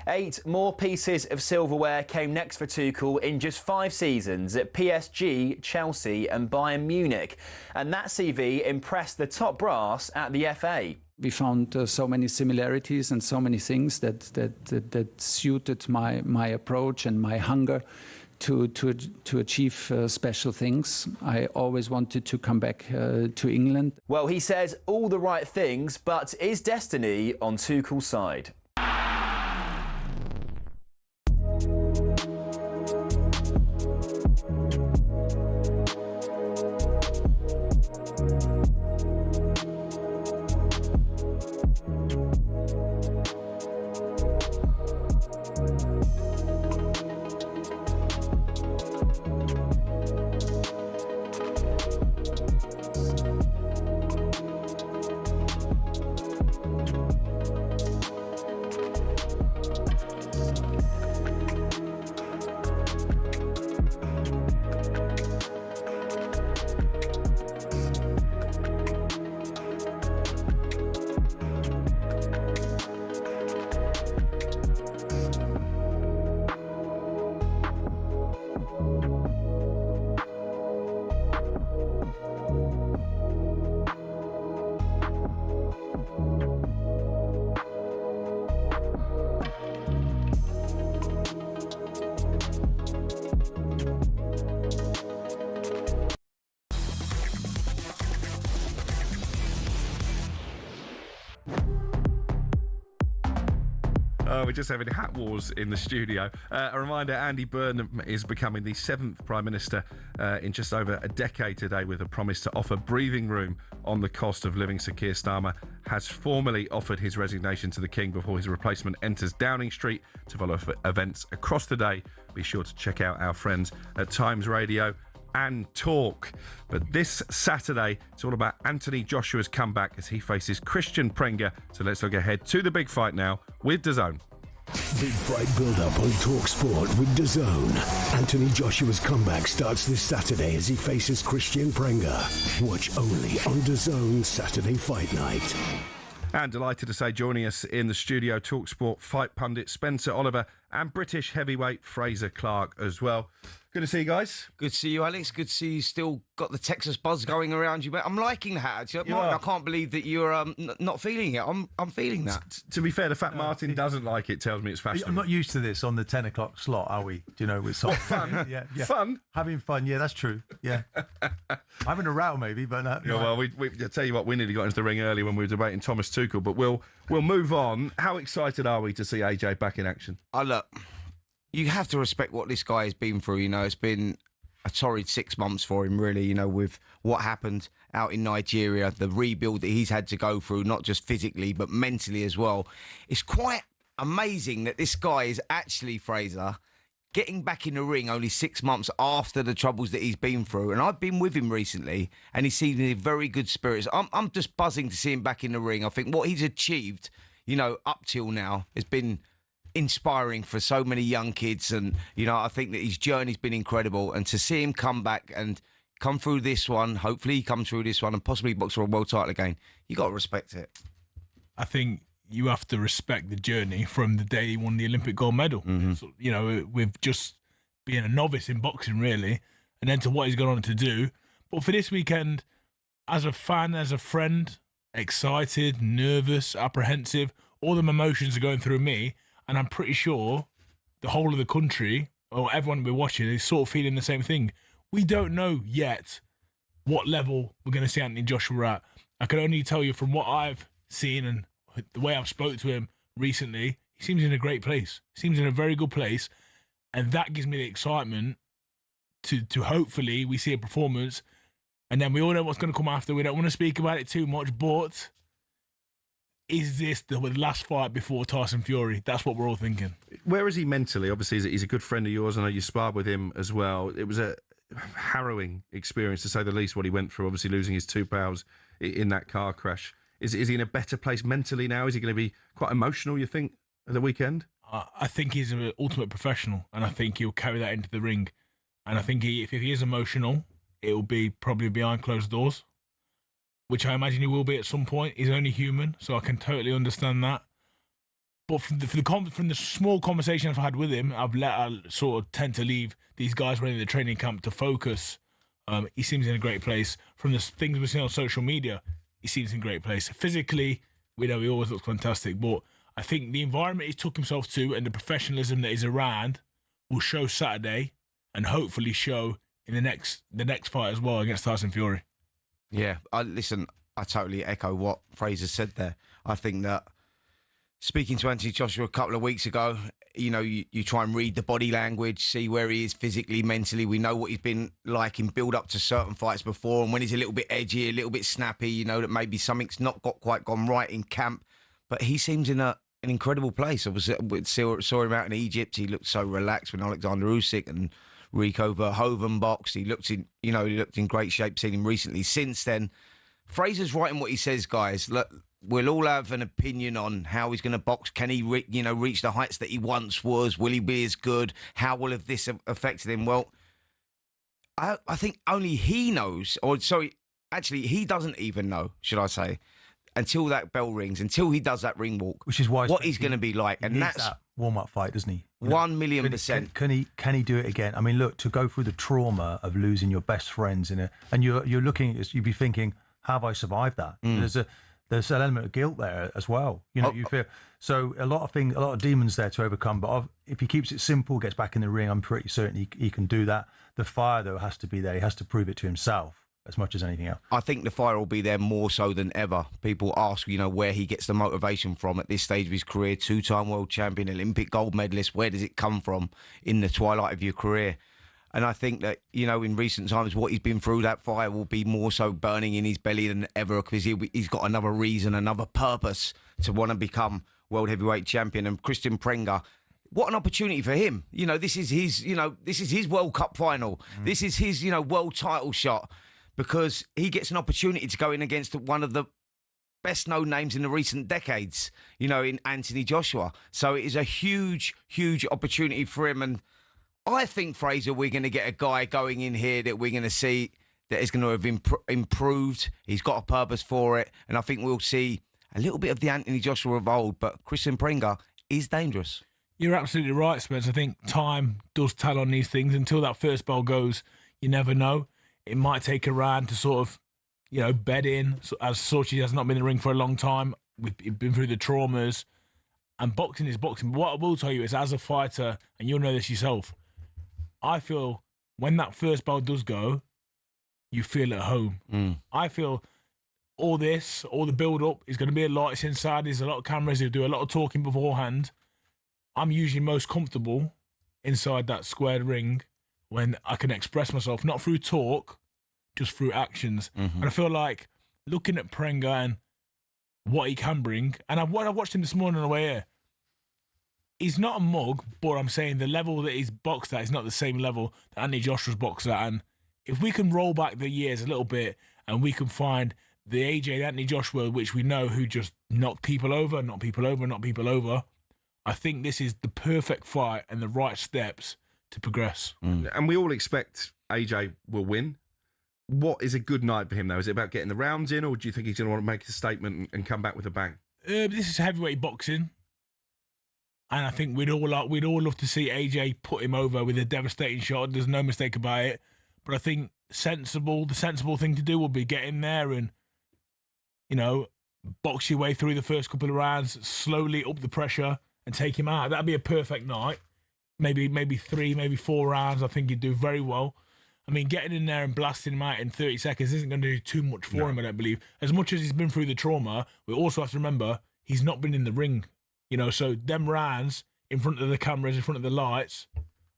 8 more pieces of silverware came next for Tuchel in just 5 seasons at PSG, Chelsea and Bayern Munich. And that CV impressed the top brass at the FA. We found so many similarities and so many things that suited my approach and my hunger to achieve special things. I always wanted to come back to England. Well, he says all the right things, but is destiny on Tuchel's side? We're just having hat wars in the studio. A reminder, Andy Burnham is becoming the 7th Prime Minister in just over a decade today, with a promise to offer breathing room on the cost of living. Sir Keir Starmer has formally offered his resignation to the King before his replacement enters Downing Street to follow events across the day. Be sure to check out our friends at Times Radio and Talk. But this Saturday, it's all about Anthony Joshua's comeback as he faces Christian Prenga. So let's look ahead to the big fight now with DAZN. Big fight build-up on talkSPORT with DAZN. Anthony Joshua's comeback starts this Saturday as he faces Christian Prenga. Watch only on DAZN Saturday Fight Night. And delighted to say, joining us in the studio, talkSPORT fight pundit Spencer Oliver and British heavyweight Fraser Clark as well. Good to see you guys. Good to see you, Alex. Good to see you still got the Texas buzz going around you. But I'm liking that, actually. Martin, I can't believe that you're not feeling it. I'm feeling that. To be fair, the fact Martin doesn't like it tells me it's fashionable. I'm not used to this on the 10 o'clock slot, are we? Do you know, with sort of fun. yeah. Fun. Having fun, yeah, that's true. Yeah. Having a row, maybe, but no. Yeah, well, I tell you what, we nearly got into the ring early when we were debating Thomas Tuchel, but we'll move on. How excited are we to see AJ back in action? Look, you have to respect what this guy has been through. You know, it's been a torrid 6 months for him, really, you know, with what happened out in Nigeria, the rebuild that he's had to go through, not just physically, but mentally as well. It's quite amazing that this guy is actually, Fraser, getting back in the ring only 6 months after the troubles that he's been through. And I've been with him recently, and he's seen in very good spirits. I'm just buzzing to see him back in the ring. I think what he's achieved, you know, up till now has been inspiring for so many young kids, and you know, I think that his journey's been incredible, and to see him come back and come through this one, hopefully he comes through this one and possibly box for a world title again, you got to respect it. I think you have to respect the journey from the day he won the Olympic gold medal. So, you know, with just being a novice in boxing, really, and then to what he's gone on to do. But for this weekend, as a fan, as a friend, excited, nervous, apprehensive, all the emotions are going through me. And I'm pretty sure the whole of the country, or everyone we're watching, is sort of feeling the same thing. We don't know yet what level we're going to see Anthony Joshua at. I can only tell you from what I've seen and the way I've spoke to him recently, he seems in a great place. He seems in a very good place. And that gives me the excitement to hopefully we see a performance. And then we all know what's going to come after. We don't want to speak about it too much, but is this the last fight before Tyson Fury? That's what we're all thinking. Where is he mentally? Obviously, he's a good friend of yours. I know you sparred with him as well. It was a harrowing experience, to say the least, what he went through, obviously losing his two pals in that car crash. Is he in a better place mentally now? Is he going to be quite emotional, you think, at the weekend? I think he's an ultimate professional, and I think he'll carry that into the ring. And I think if he is emotional, it will be probably behind closed doors, which I imagine he will be at some point. He's only human, so I can totally understand that. But from the small conversation I've had with him, I sort of tend to leave these guys running the training camp to focus. He seems in a great place. From the things we've seen on social media, he seems in a great place. Physically, we know he always looks fantastic, but I think the environment he took himself to and the professionalism that is around will show Saturday and hopefully show in the next fight as well against Tyson Fury. Yeah, I totally echo what Fraser said there. I think that speaking to Anthony Joshua a couple of weeks ago, you try and read the body language, see where he is physically, mentally. We know what he's been like in build-up to certain fights before, and when he's a little bit edgy, a little bit snappy, that maybe something's not quite gone right in camp. But he seems in an incredible place. I saw him out in Egypt. He looked so relaxed when Alexander Usyk and Rico Verhoeven boxed. He looked in great shape. Seen him recently. Since then, Fraser's right in what he says, guys. Look, we'll all have an opinion on how he's going to box. Can he, reach the heights that he once was? Will he be as good? How will have this affected him? Well, I think only he knows. Or sorry, actually, he doesn't even know. Should I say? Until that bell rings, until he does that ring walk, which is why what he's going to be like, and that's that warm-up fight, doesn't he? 1,000,000%. Can he do it again? I mean, look, to go through the trauma of losing your best friends and you're looking, you'd be thinking, have I survived that? There's an element of guilt there as well. You feel so a lot of demons there to overcome. But if he keeps it simple, gets back in the ring, I'm pretty certain he can do that. The fire though has to be there. He has to prove it to himself as much as anything else. I think the fire will be there more so than ever. People ask, where he gets the motivation from at this stage of his career. 2-time world champion, Olympic gold medalist. Where does it come from in the twilight of your career? And I think that, in recent times, what he's been through, that fire will be more so burning in his belly than ever, because he's got another reason, another purpose to want to become world heavyweight champion. And Christian Prenga, what an opportunity for him. This is his World Cup final. This is his, world title shot, because he gets an opportunity to go in against one of the best-known names in the recent decades, in Anthony Joshua. So it is a huge, huge opportunity for him. And I think, Fraser, we're going to get a guy going in here that we're going to see that is going to have improved. He's got a purpose for it. And I think we'll see a little bit of the Anthony Joshua of old. But Christian Prenga is dangerous. You're absolutely right, Spence. I think time does tell on these things. Until that first bell goes, you never know. It might take a round to sort of, bed in. As Sochi has not been in the ring for a long time. We've been through the traumas. And boxing is boxing. But what I will tell you is, as a fighter, and you'll know this yourself, I feel when that first bell does go, you feel at home. I feel all the build-up is going to be a lot. It's inside. There's a lot of cameras. They'll do a lot of talking beforehand. I'm usually most comfortable inside that squared ring when I can express myself, not through talk, just through actions. And I feel like looking at Prenga and what he can bring, and I watched him this morning on the way here. He's not a mug, but I'm saying the level that he's boxed at is not the same level that Anthony Joshua's boxed at. And if we can roll back the years a little bit and we can find the AJ Anthony Joshua, which we know who just knocked people over, I think this is the perfect fight and the right steps to progress. And we all expect AJ will win. What is a good night for him, though? Is it about getting the rounds in, or do you think he's going to want to make a statement and come back with a bang? This is heavyweight boxing. And I think we'd all love to see AJ put him over with a devastating shot. There's no mistake about it. But I think the sensible thing to do will be get in there and, box your way through the first couple of rounds, slowly up the pressure and take him out. That'd be a perfect night. Maybe 3, maybe 4 rounds. I think he'd do very well. I mean, getting in there and blasting him out in 30 seconds isn't going to do too much for him, I don't believe. As much as he's been through the trauma, we also have to remember he's not been in the ring. So them rounds in front of the cameras, in front of the lights,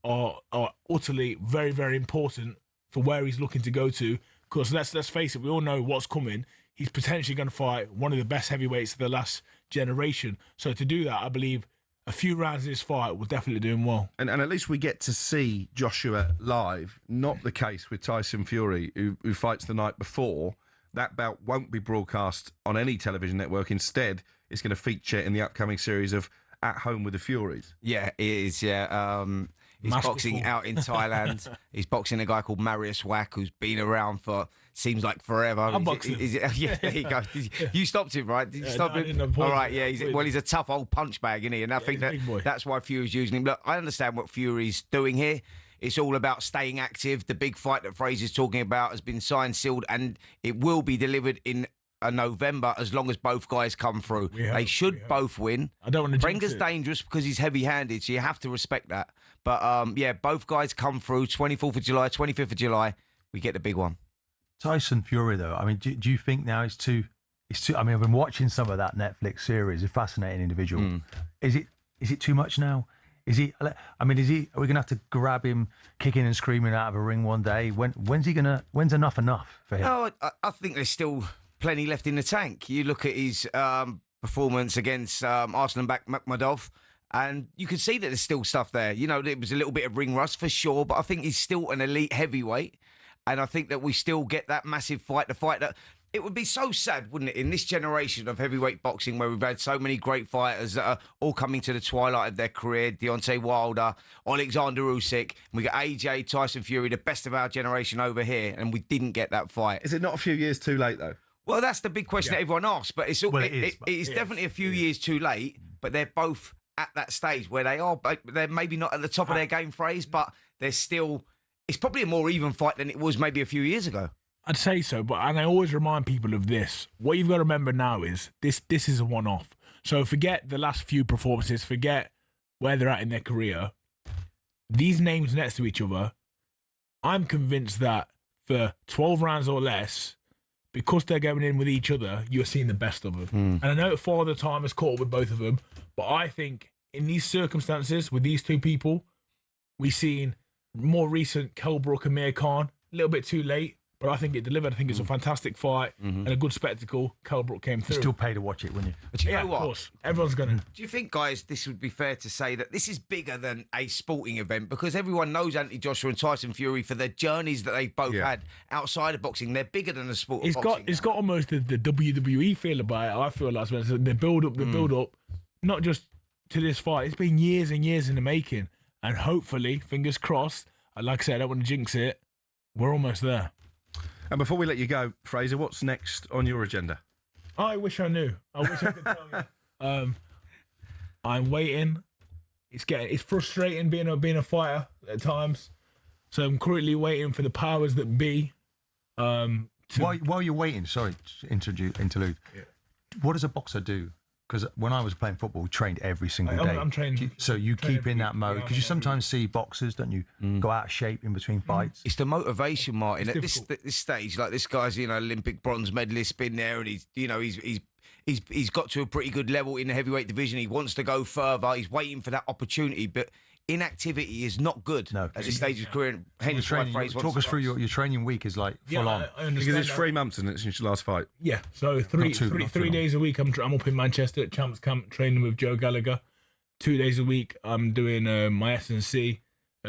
are utterly very, very important for where he's looking to go to. Because let's face it, we all know what's coming. He's potentially going to fight one of the best heavyweights of the last generation. So to do that, I believe a few rounds in this fight will definitely do him well. And at least we get to see Joshua live, not the case with Tyson Fury, who fights the night before. That bout won't be broadcast on any television network. Instead, it's going to feature in the upcoming series of At Home with the Furies. Yeah, it is, yeah. He's boxing out in Thailand. He's boxing a guy called Marius Wack, who's been around for, seems like forever. I'm boxing. Yeah, there you go. You stopped him, right? Did you stop him? All right, yeah. He's a tough old punch bag, isn't he? And I think that's why Fury's using him. Look, I understand what Fury's doing here. It's all about staying active. The big fight that Fraser's talking about has been signed, sealed, and it will be delivered in November as long as both guys come through. They should both win. I don't want to jinx Prenga's it. dangerous because he's heavy-handed, so you have to respect that. But, yeah, both guys come through, 24th of July, 25th of July. We get the big one. Tyson Fury, though, I mean, do you think now it's too... I mean, I've been watching some of that Netflix series. A fascinating individual. Is it too much now? Is he? I mean, are we gonna have to grab him, kicking and screaming out of a ring one day? When's enough for him? No, I think there's still plenty left in the tank. You look at his performance against Arslan Makhmadov, and you can see that there's still stuff there. You know, there was a little bit of ring rust for sure, but I think he's still an elite heavyweight, and I think that we still get that massive fight. The fight that. It would be so sad, wouldn't it, in this generation of heavyweight boxing where we've had so many great fighters that are all coming to the twilight of their career, Deontay Wilder, Alexander Usyk, and we got AJ, Tyson Fury, the best of our generation over here, and we didn't get that fight. Is it not a few years too late, though? Well, that's the big question that everyone asks, but it is definitely a few years too late, but they're both at that stage where they're maybe not at the top of their game phrase, but they're still... It's probably a more even fight than it was maybe a few years ago. I'd say so, and I always remind people of this. What you've got to remember now is this is a one-off. So forget the last few performances, forget where they're at in their career. These names next to each other, I'm convinced that for 12 rounds or less, because they're going in with each other, you're seeing the best of them. And I know Father Time has caught up with both of them, but I think in these circumstances, with these two people, we've seen more recent Kell Brook and Mir Khan, a little bit too late. But I think it delivered. I think it's a fantastic fight and a good spectacle. Kell Brook came through. You still pay to watch it, wouldn't you? But you know what? Of course. Everyone's going to. Do you think, guys, this would be fair to say that this is bigger than a sporting event? Because everyone knows Anthony Joshua and Tyson Fury for their journeys that they've both had outside of boxing. They're bigger than the sport of boxing. It's got almost the WWE feel about it, I feel like. The build up, not just to this fight. It's been years and years in the making. And hopefully, fingers crossed, like I said, I don't want to jinx it, we're almost there. And before we let you go, Fraser, what's next on your agenda? I wish I knew. I wish I could tell you. I'm waiting. It's frustrating being a fighter at times. So I'm currently waiting for the powers that be. While you're waiting, sorry, interlude. Yeah. What does a boxer do? Because when I was playing football, we trained every single day. I'm training. So you keep in that mode. Because you sometimes see boxers, don't you, go out of shape in between fights. It's the motivation, Martin. At this stage, like this guy's, Olympic bronze medalist, been there, and he's got to a pretty good level in the heavyweight division. He wants to go further. He's waiting for that opportunity, but inactivity is not good at this stage of his career. Hence why Fraser talk us through your training week is like full on. Because it's 3 months, isn't it, since your last fight? Yeah, so three days a week I'm up in Manchester at Champs Camp training with Joe Gallagher. 2 days a week I'm doing my S&C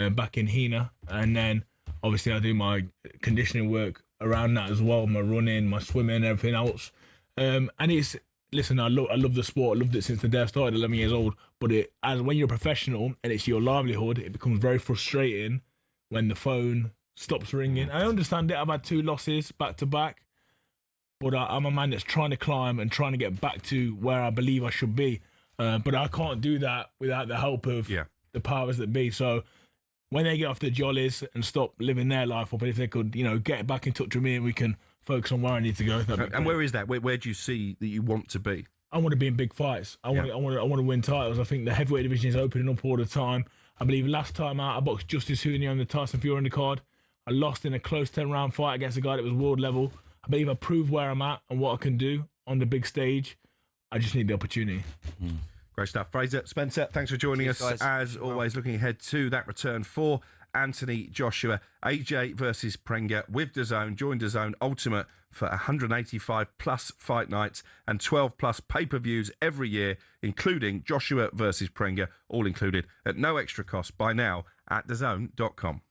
back in Hina, and then obviously I do my conditioning work around that as well, my running, my swimming, everything else. And it's... Listen, I love the sport. I loved it since the day I started, 11 years old. But when you're a professional and it's your livelihood, it becomes very frustrating when the phone stops ringing. I understand it. I've had 2 losses back to back, but I'm a man that's trying to climb and trying to get back to where I believe I should be. But I can't do that without the help of the powers that be. So when they get off the jollies and stop living their life up, if they could, get back in touch with me and we can focus on where I need to go. And where is that? Where do you see that you want to be? I want to be in big fights. I want to win titles. I think the heavyweight division is opening up all the time. I believe last time out I boxed Justice Hooney on the Tyson Fury undercard. I lost in a close 10-round fight against a guy that was world level. I believe I proved where I'm at and what I can do on the big stage. I just need the opportunity. Great stuff. Fraser, Spencer, thanks for joining us. Guys. As always, looking ahead to that return for Anthony Joshua. AJ versus Prenger with DAZN. Join DAZN Ultimate for 185+ fight nights and 12+ pay-per-views every year, including Joshua versus Prenger, all included at no extra cost. Buy now at DAZN.com.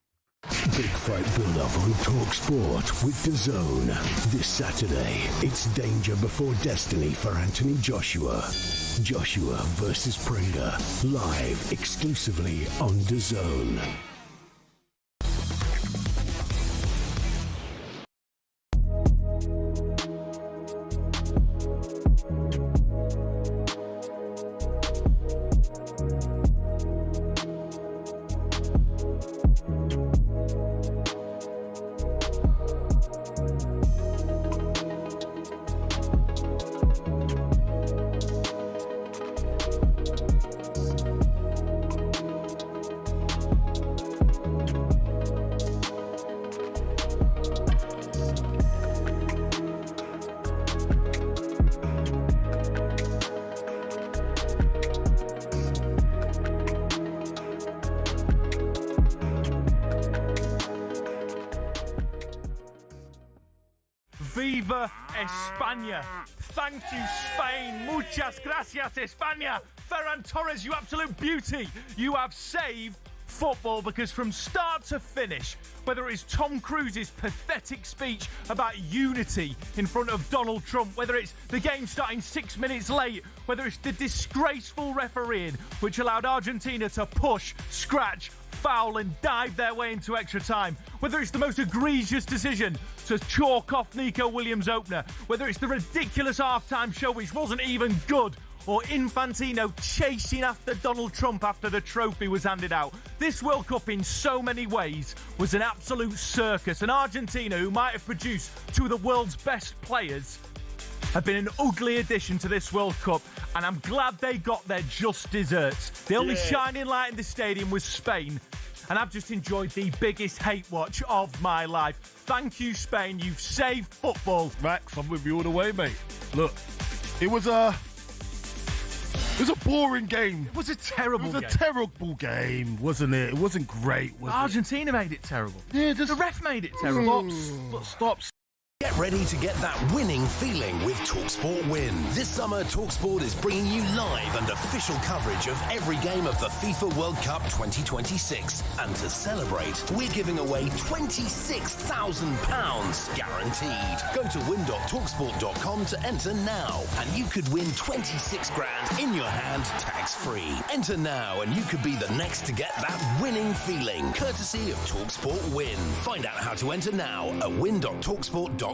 Big fight build-up on talkSPORT with DAZN. This Saturday, it's danger before destiny for Anthony Joshua. Joshua versus Prenger, live exclusively on DAZN. Viva España. Thank you, Spain. Muchas gracias, España. Ferran Torres, you absolute beauty. You have saved football, because from start to finish, whether it's Tom Cruise's pathetic speech about unity in front of Donald Trump, whether it's the game starting 6 minutes late, whether it's the disgraceful refereeing which allowed Argentina to push, scratch, foul and dive their way into extra time, whether it's the most egregious decision to chalk off Nico Williams' opener, whether it's the ridiculous half-time show which wasn't even good, or Infantino chasing after Donald Trump after the trophy was handed out. This World Cup in so many ways was an absolute circus, and Argentina, who might have produced two of the world's best players, have been an ugly addition to this World Cup, and I'm glad they got their just desserts. The only shining light in the stadium was Spain, and I've just enjoyed the biggest hate watch of my life. Thank you, Spain. You've saved football. Max, I'm with you all the way, mate. Look, it was a boring game. It was a terrible game. It was a terrible game, wasn't it? It wasn't great, was Argentina made it terrible. Yeah, the ref made it terrible. Stop. Get ready to get that winning feeling with talkSPORT Win. This summer, talkSPORT is bringing you live and official coverage of every game of the FIFA World Cup 2026. And to celebrate, we're giving away £26,000 guaranteed. Go to win.talksport.com to enter now, and you could win 26 grand in your hand, tax-free. Enter now, and you could be the next to get that winning feeling, courtesy of talkSPORT Win. Find out how to enter now at win.talksport.com.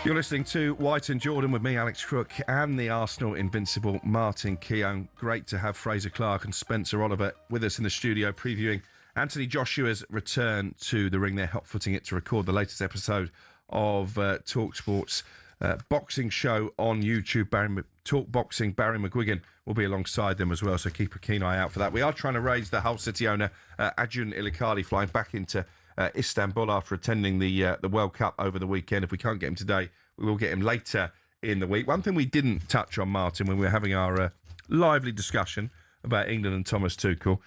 You're listening to White and Jordan with me, Alex Crook, and the Arsenal invincible Martin Keown. Great to have Fraser Clark and Spencer Oliver with us in the studio previewing Anthony Joshua's return to the ring. They're hot-footing it to record the latest episode of talkSPORT's boxing show on YouTube. Talk Boxing, Barry McGuigan will be alongside them as well, so keep a keen eye out for that. We are trying to raise the Hull City owner, Acun Ilicali, flying back into Istanbul after attending the World Cup over the weekend. If we can't get him today, we will get him later in the week. One thing we didn't touch on, Martin, when we were having our lively discussion about England and Thomas Tuchel,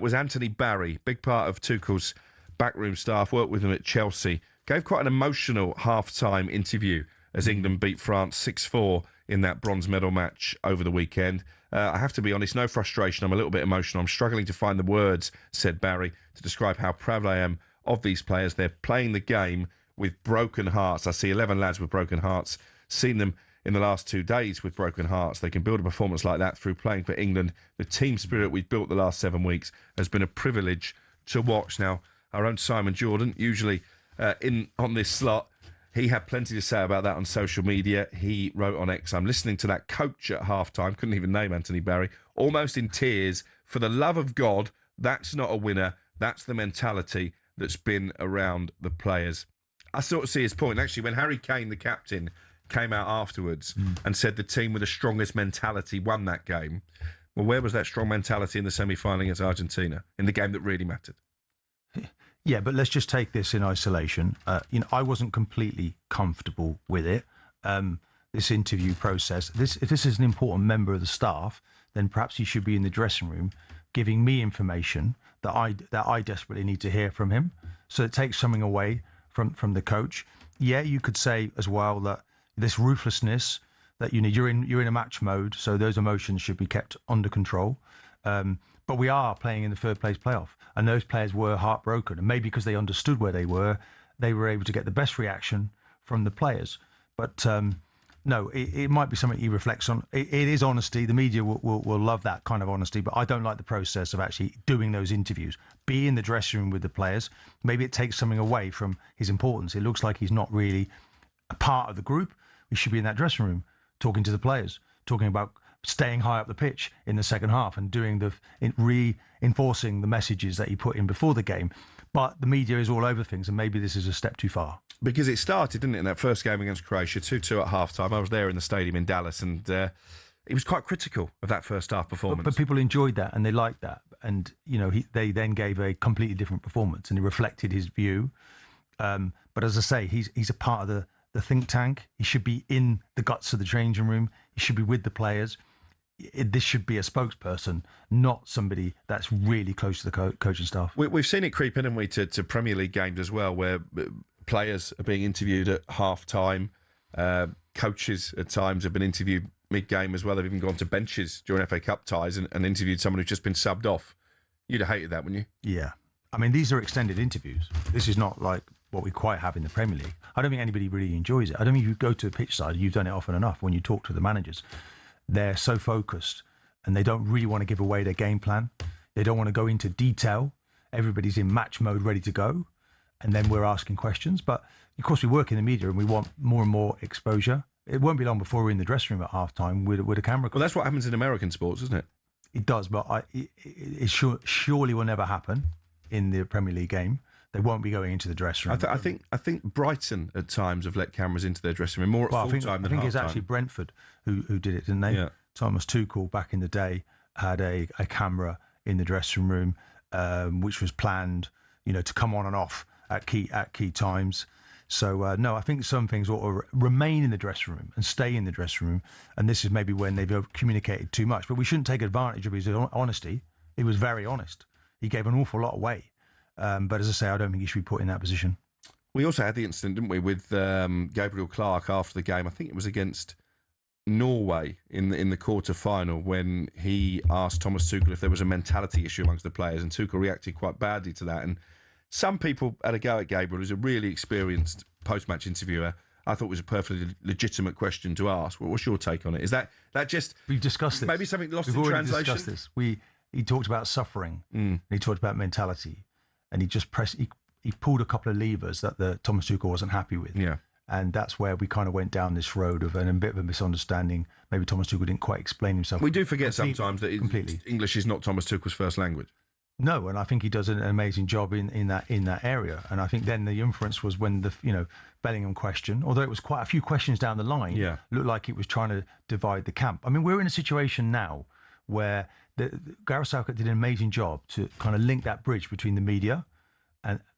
was Anthony Barry, big part of Tuchel's backroom staff, worked with him at Chelsea gave quite an emotional half-time interview as England beat France 6-4 in that bronze medal match over the weekend. I have to be honest, no frustration. I'm a little bit emotional. I'm struggling to find the words, said Barry, to describe how proud I am of these players. They're playing the game with broken hearts. I see 11 lads with broken hearts. Seen them in the last 2 days with broken hearts. They can build a performance like that through playing for England. The team spirit we've built the last 7 weeks has been a privilege to watch. Now, our own Simon Jordan, usually on this slot, he had plenty to say about that on social media. He wrote on X, I'm listening to that coach at halftime, couldn't even name Anthony Barry, almost in tears. For the love of God, that's not a winner. That's the mentality that's been around the players. I sort of see his point. Actually, when Harry Kane, the captain, came out afterwards and said the team with the strongest mentality won that game, well, where was that strong mentality in the semi-final against Argentina, in the game that really mattered? Yeah, but let's just take this in isolation. I wasn't completely comfortable with it. This interview process. If this is an important member of the staff, then perhaps he should be in the dressing room, giving me information that I desperately need to hear from him. So it takes something away from the coach. Yeah, you could say as well that this ruthlessness that you need. You're in a match mode, so those emotions should be kept under control. But we are playing in the third place playoff, and those players were heartbroken, and maybe because they understood where they were able to get the best reaction from the players. But no, it might be something he reflects on. It is honesty. The media will love that kind of honesty, but I don't like the process of actually doing those interviews. Be in the dressing room with the players. Maybe it takes something away from his importance. It looks like he's not really a part of the group. We should be in that dressing room talking to the players, talking about staying high up the pitch in the second half and doing reinforcing the messages that he put in before the game. But the media is all over things, and maybe this is a step too far. Because it started, didn't it, in that first game against Croatia, 2-2 at half-time. I was there in the stadium in Dallas, and he was quite critical of that first half performance. But people enjoyed that, and they liked that. And, they then gave a completely different performance, and he reflected his view. But as I say, he's a part of the think tank. He should be in the guts of the changing room. He should be with the players. This should be a spokesperson, not somebody that's really close to the coaching staff. We've seen it creep in, haven't we, to Premier League games as well, where players are being interviewed at half-time. Coaches at times have been interviewed mid-game as well. They've even gone to benches during FA Cup ties and interviewed someone who's just been subbed off. You'd have hated that, wouldn't you? Yeah. I mean, these are extended interviews. This is not like what we quite have in the Premier League. I don't think anybody really enjoys it. I don't think you go to the pitch side, you've done it often enough when you talk to the managers. They're so focused and they don't really want to give away their game plan. They don't want to go into detail. Everybody's in match mode, ready to go. And then we're asking questions. But of course, we work in the media and we want more and more exposure. It won't be long before we're in the dressing room at halftime with a camera. Well, that's what happens in American sports, isn't it? It does, but it surely will never happen in the Premier League game. They won't be going into the dressing room. I think Brighton at times have let cameras into their dressing room more at full time than half time. I think it's actually Brentford who did it, didn't they? Yeah. Thomas Tuchel back in the day had a camera in the dressing room, which was planned, to come on and off at key times. So no, I think some things ought to remain in the dressing room and stay in the dressing room. And this is maybe when they've communicated too much. But we shouldn't take advantage of his honesty. He was very honest. He gave an awful lot away. But as I say, I don't think he should be put in that position. We also had the incident, didn't we, with Gabriel Clark after the game. I think it was against Norway in the quarter-final when he asked Thomas Tuchel if there was a mentality issue amongst the players, and Tuchel reacted quite badly to that. And some people had a go at Gabriel, who's a really experienced post-match interviewer. I thought it was a perfectly legitimate question to ask. What's your take on it? Is that just... We've discussed this. Maybe something lost in We've translation? already discussed this. He talked about suffering, and he talked about mentality, and he just he pulled a couple of levers that the Thomas Tuchel wasn't happy with. Yeah. And that's where we kind of went down this road of a bit of a misunderstanding. Maybe Thomas Tuchel didn't quite explain himself. We do forget sometimes that English is not Thomas Tuchel's first language. No, and I think he does an amazing job in that area. And I think then the inference was when the Bellingham question, although it was quite a few questions down the line, looked like it was trying to divide the camp. I mean, we're in a situation now where Gareth Southgate did an amazing job to kind of link that bridge between the media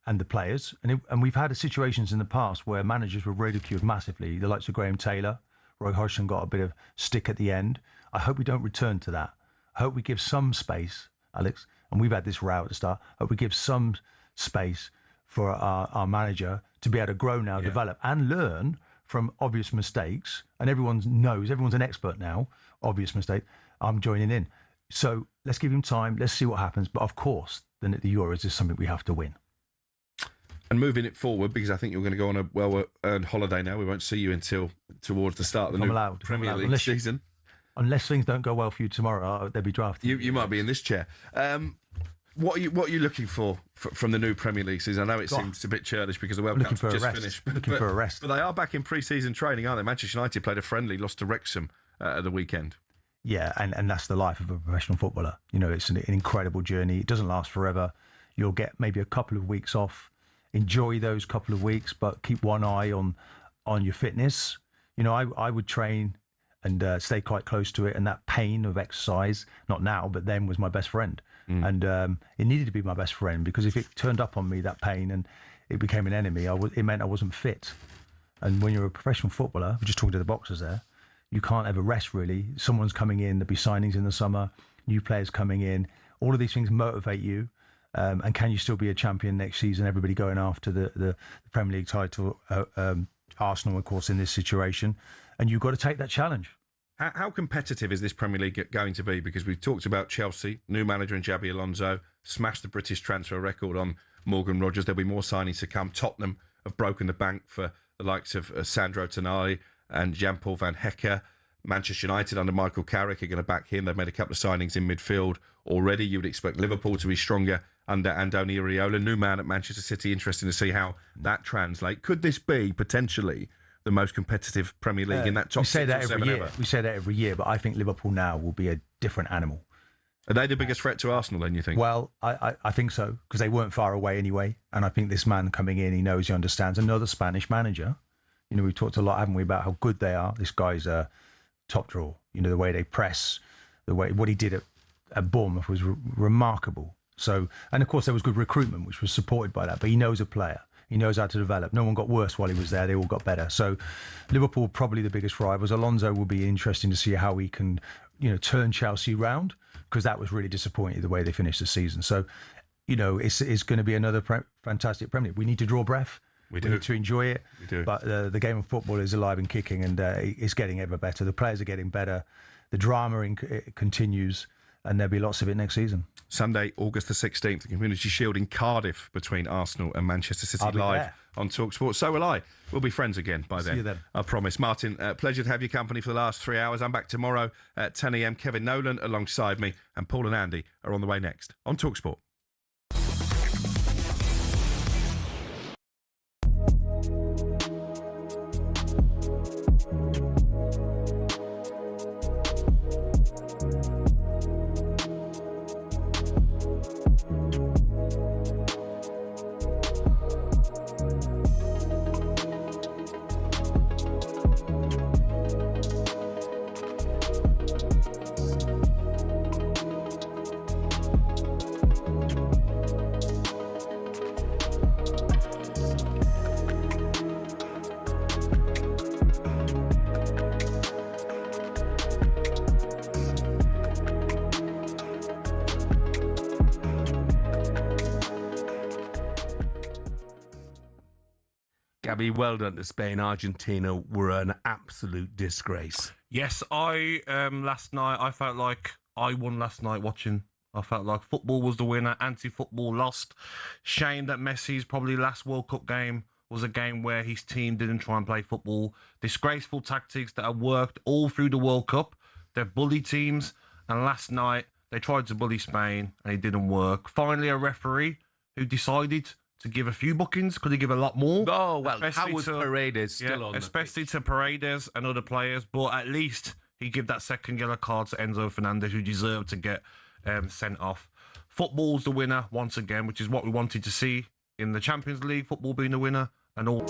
and the players. And we've had situations in the past where managers were ridiculed massively. The likes of Graham Taylor, Roy Hodgson got a bit of stick at the end. I hope we don't return to that. I hope we give some space, Alex, and we've had this row at the start. I hope we give some space for our manager to be able to grow now, develop, and learn from obvious mistakes. And everyone's an expert now. Obvious mistake. I'm joining in. So let's give him time. Let's see what happens. But of course, then at the Euros is something we have to win. And moving it forward, because I think you're going to go on a well-earned holiday now. We won't see you until towards the start of the new Premier League season. Unless things don't go well for you tomorrow, they'll be drafted. You might be in this chair. What are you looking for from the new Premier League season? I know it seems a bit churlish because the World Cup's just finished. Looking for a rest. But they are back in pre-season training, aren't they? Manchester United played a friendly, lost to Wrexham at the weekend. Yeah, and that's the life of a professional footballer. You know, it's an incredible journey. It doesn't last forever. You'll get maybe a couple of weeks off. Enjoy those couple of weeks, but keep one eye on your fitness. You know, I would train and stay quite close to it. And that pain of exercise, not now, but then, was my best friend. And it needed to be my best friend, because if it turned up on me, that pain, and it became an enemy, it meant I wasn't fit. And when you're a professional footballer, we're just talking to the boxers there, you can't ever rest, really. Someone's coming in, there'll be signings in the summer, new players coming in. All of these things motivate you. And can you still be a champion next season? Everybody going after the Premier League title, Arsenal, of course, in this situation. And you've got to take that challenge. How competitive is this Premier League going to be? Because we've talked about Chelsea, new manager in Xabi Alonso, smashed the British transfer record on Morgan Rogers. There'll be more signings to come. Tottenham have broken the bank for the likes of Sandro Tonali and Jean-Paul Van Hecke. Manchester United under Michael Carrick are going to back him. They've made a couple of signings in midfield already. You would expect Liverpool to be stronger under Andoni Iraola. New man at Manchester City. Interesting to see how that translates. Could this be potentially the most competitive Premier League in that top 6 or 7 ever? We say that every year, but I think Liverpool now will be a different animal. Are they the biggest threat to Arsenal then, you think? Well, I think so, because they weren't far away anyway. And I think this man coming in, he knows, he understands. Another Spanish manager. You know, we've talked a lot, haven't we, about how good they are. This guy's a top drawer. You know, the way they press, what he did at Bournemouth was remarkable. So, and of course there was good recruitment, which was supported by that. But he knows a player. He knows how to develop. No one got worse while he was there. They all got better. So Liverpool probably the biggest rivals. Alonso will be interesting to see how he can, turn Chelsea round, because that was really disappointing the way they finished the season. So, it's going to be another fantastic Premier League. We need to draw breath. We need to enjoy it. We do. But the game of football is alive and kicking, and it's getting ever better. The players are getting better. The drama continues, and there'll be lots of it next season. Sunday, August the 16th, the Community Shield in Cardiff between Arsenal and Manchester City live on talkSPORT. So will I. We'll be friends again by then. See you then. I promise. Martin, pleasure to have your company for the last 3 hours. I'm back tomorrow at 10 a.m. Kevin Nolan alongside me, and Paul and Andy are on the way next on talkSPORT. Gabby, well done to Spain. Argentina were an absolute disgrace. Yes, last night, I felt like I won last night watching. I felt like football was the winner. Anti-football lost. Shame that Messi's probably last World Cup game was a game where his team didn't try and play football. Disgraceful tactics that have worked all through the World Cup. They've bullied teams. And last night, they tried to bully Spain and it didn't work. Finally, a referee who decided to give a few bookings. Could he give a lot more? Oh, well, how was Paredes still on? Especially to Paredes and other players. But at least he gave that second yellow card to Enzo Fernandez, who deserved to get sent off. Football's the winner once again, which is what we wanted to see in the Champions League. Football being the winner and all.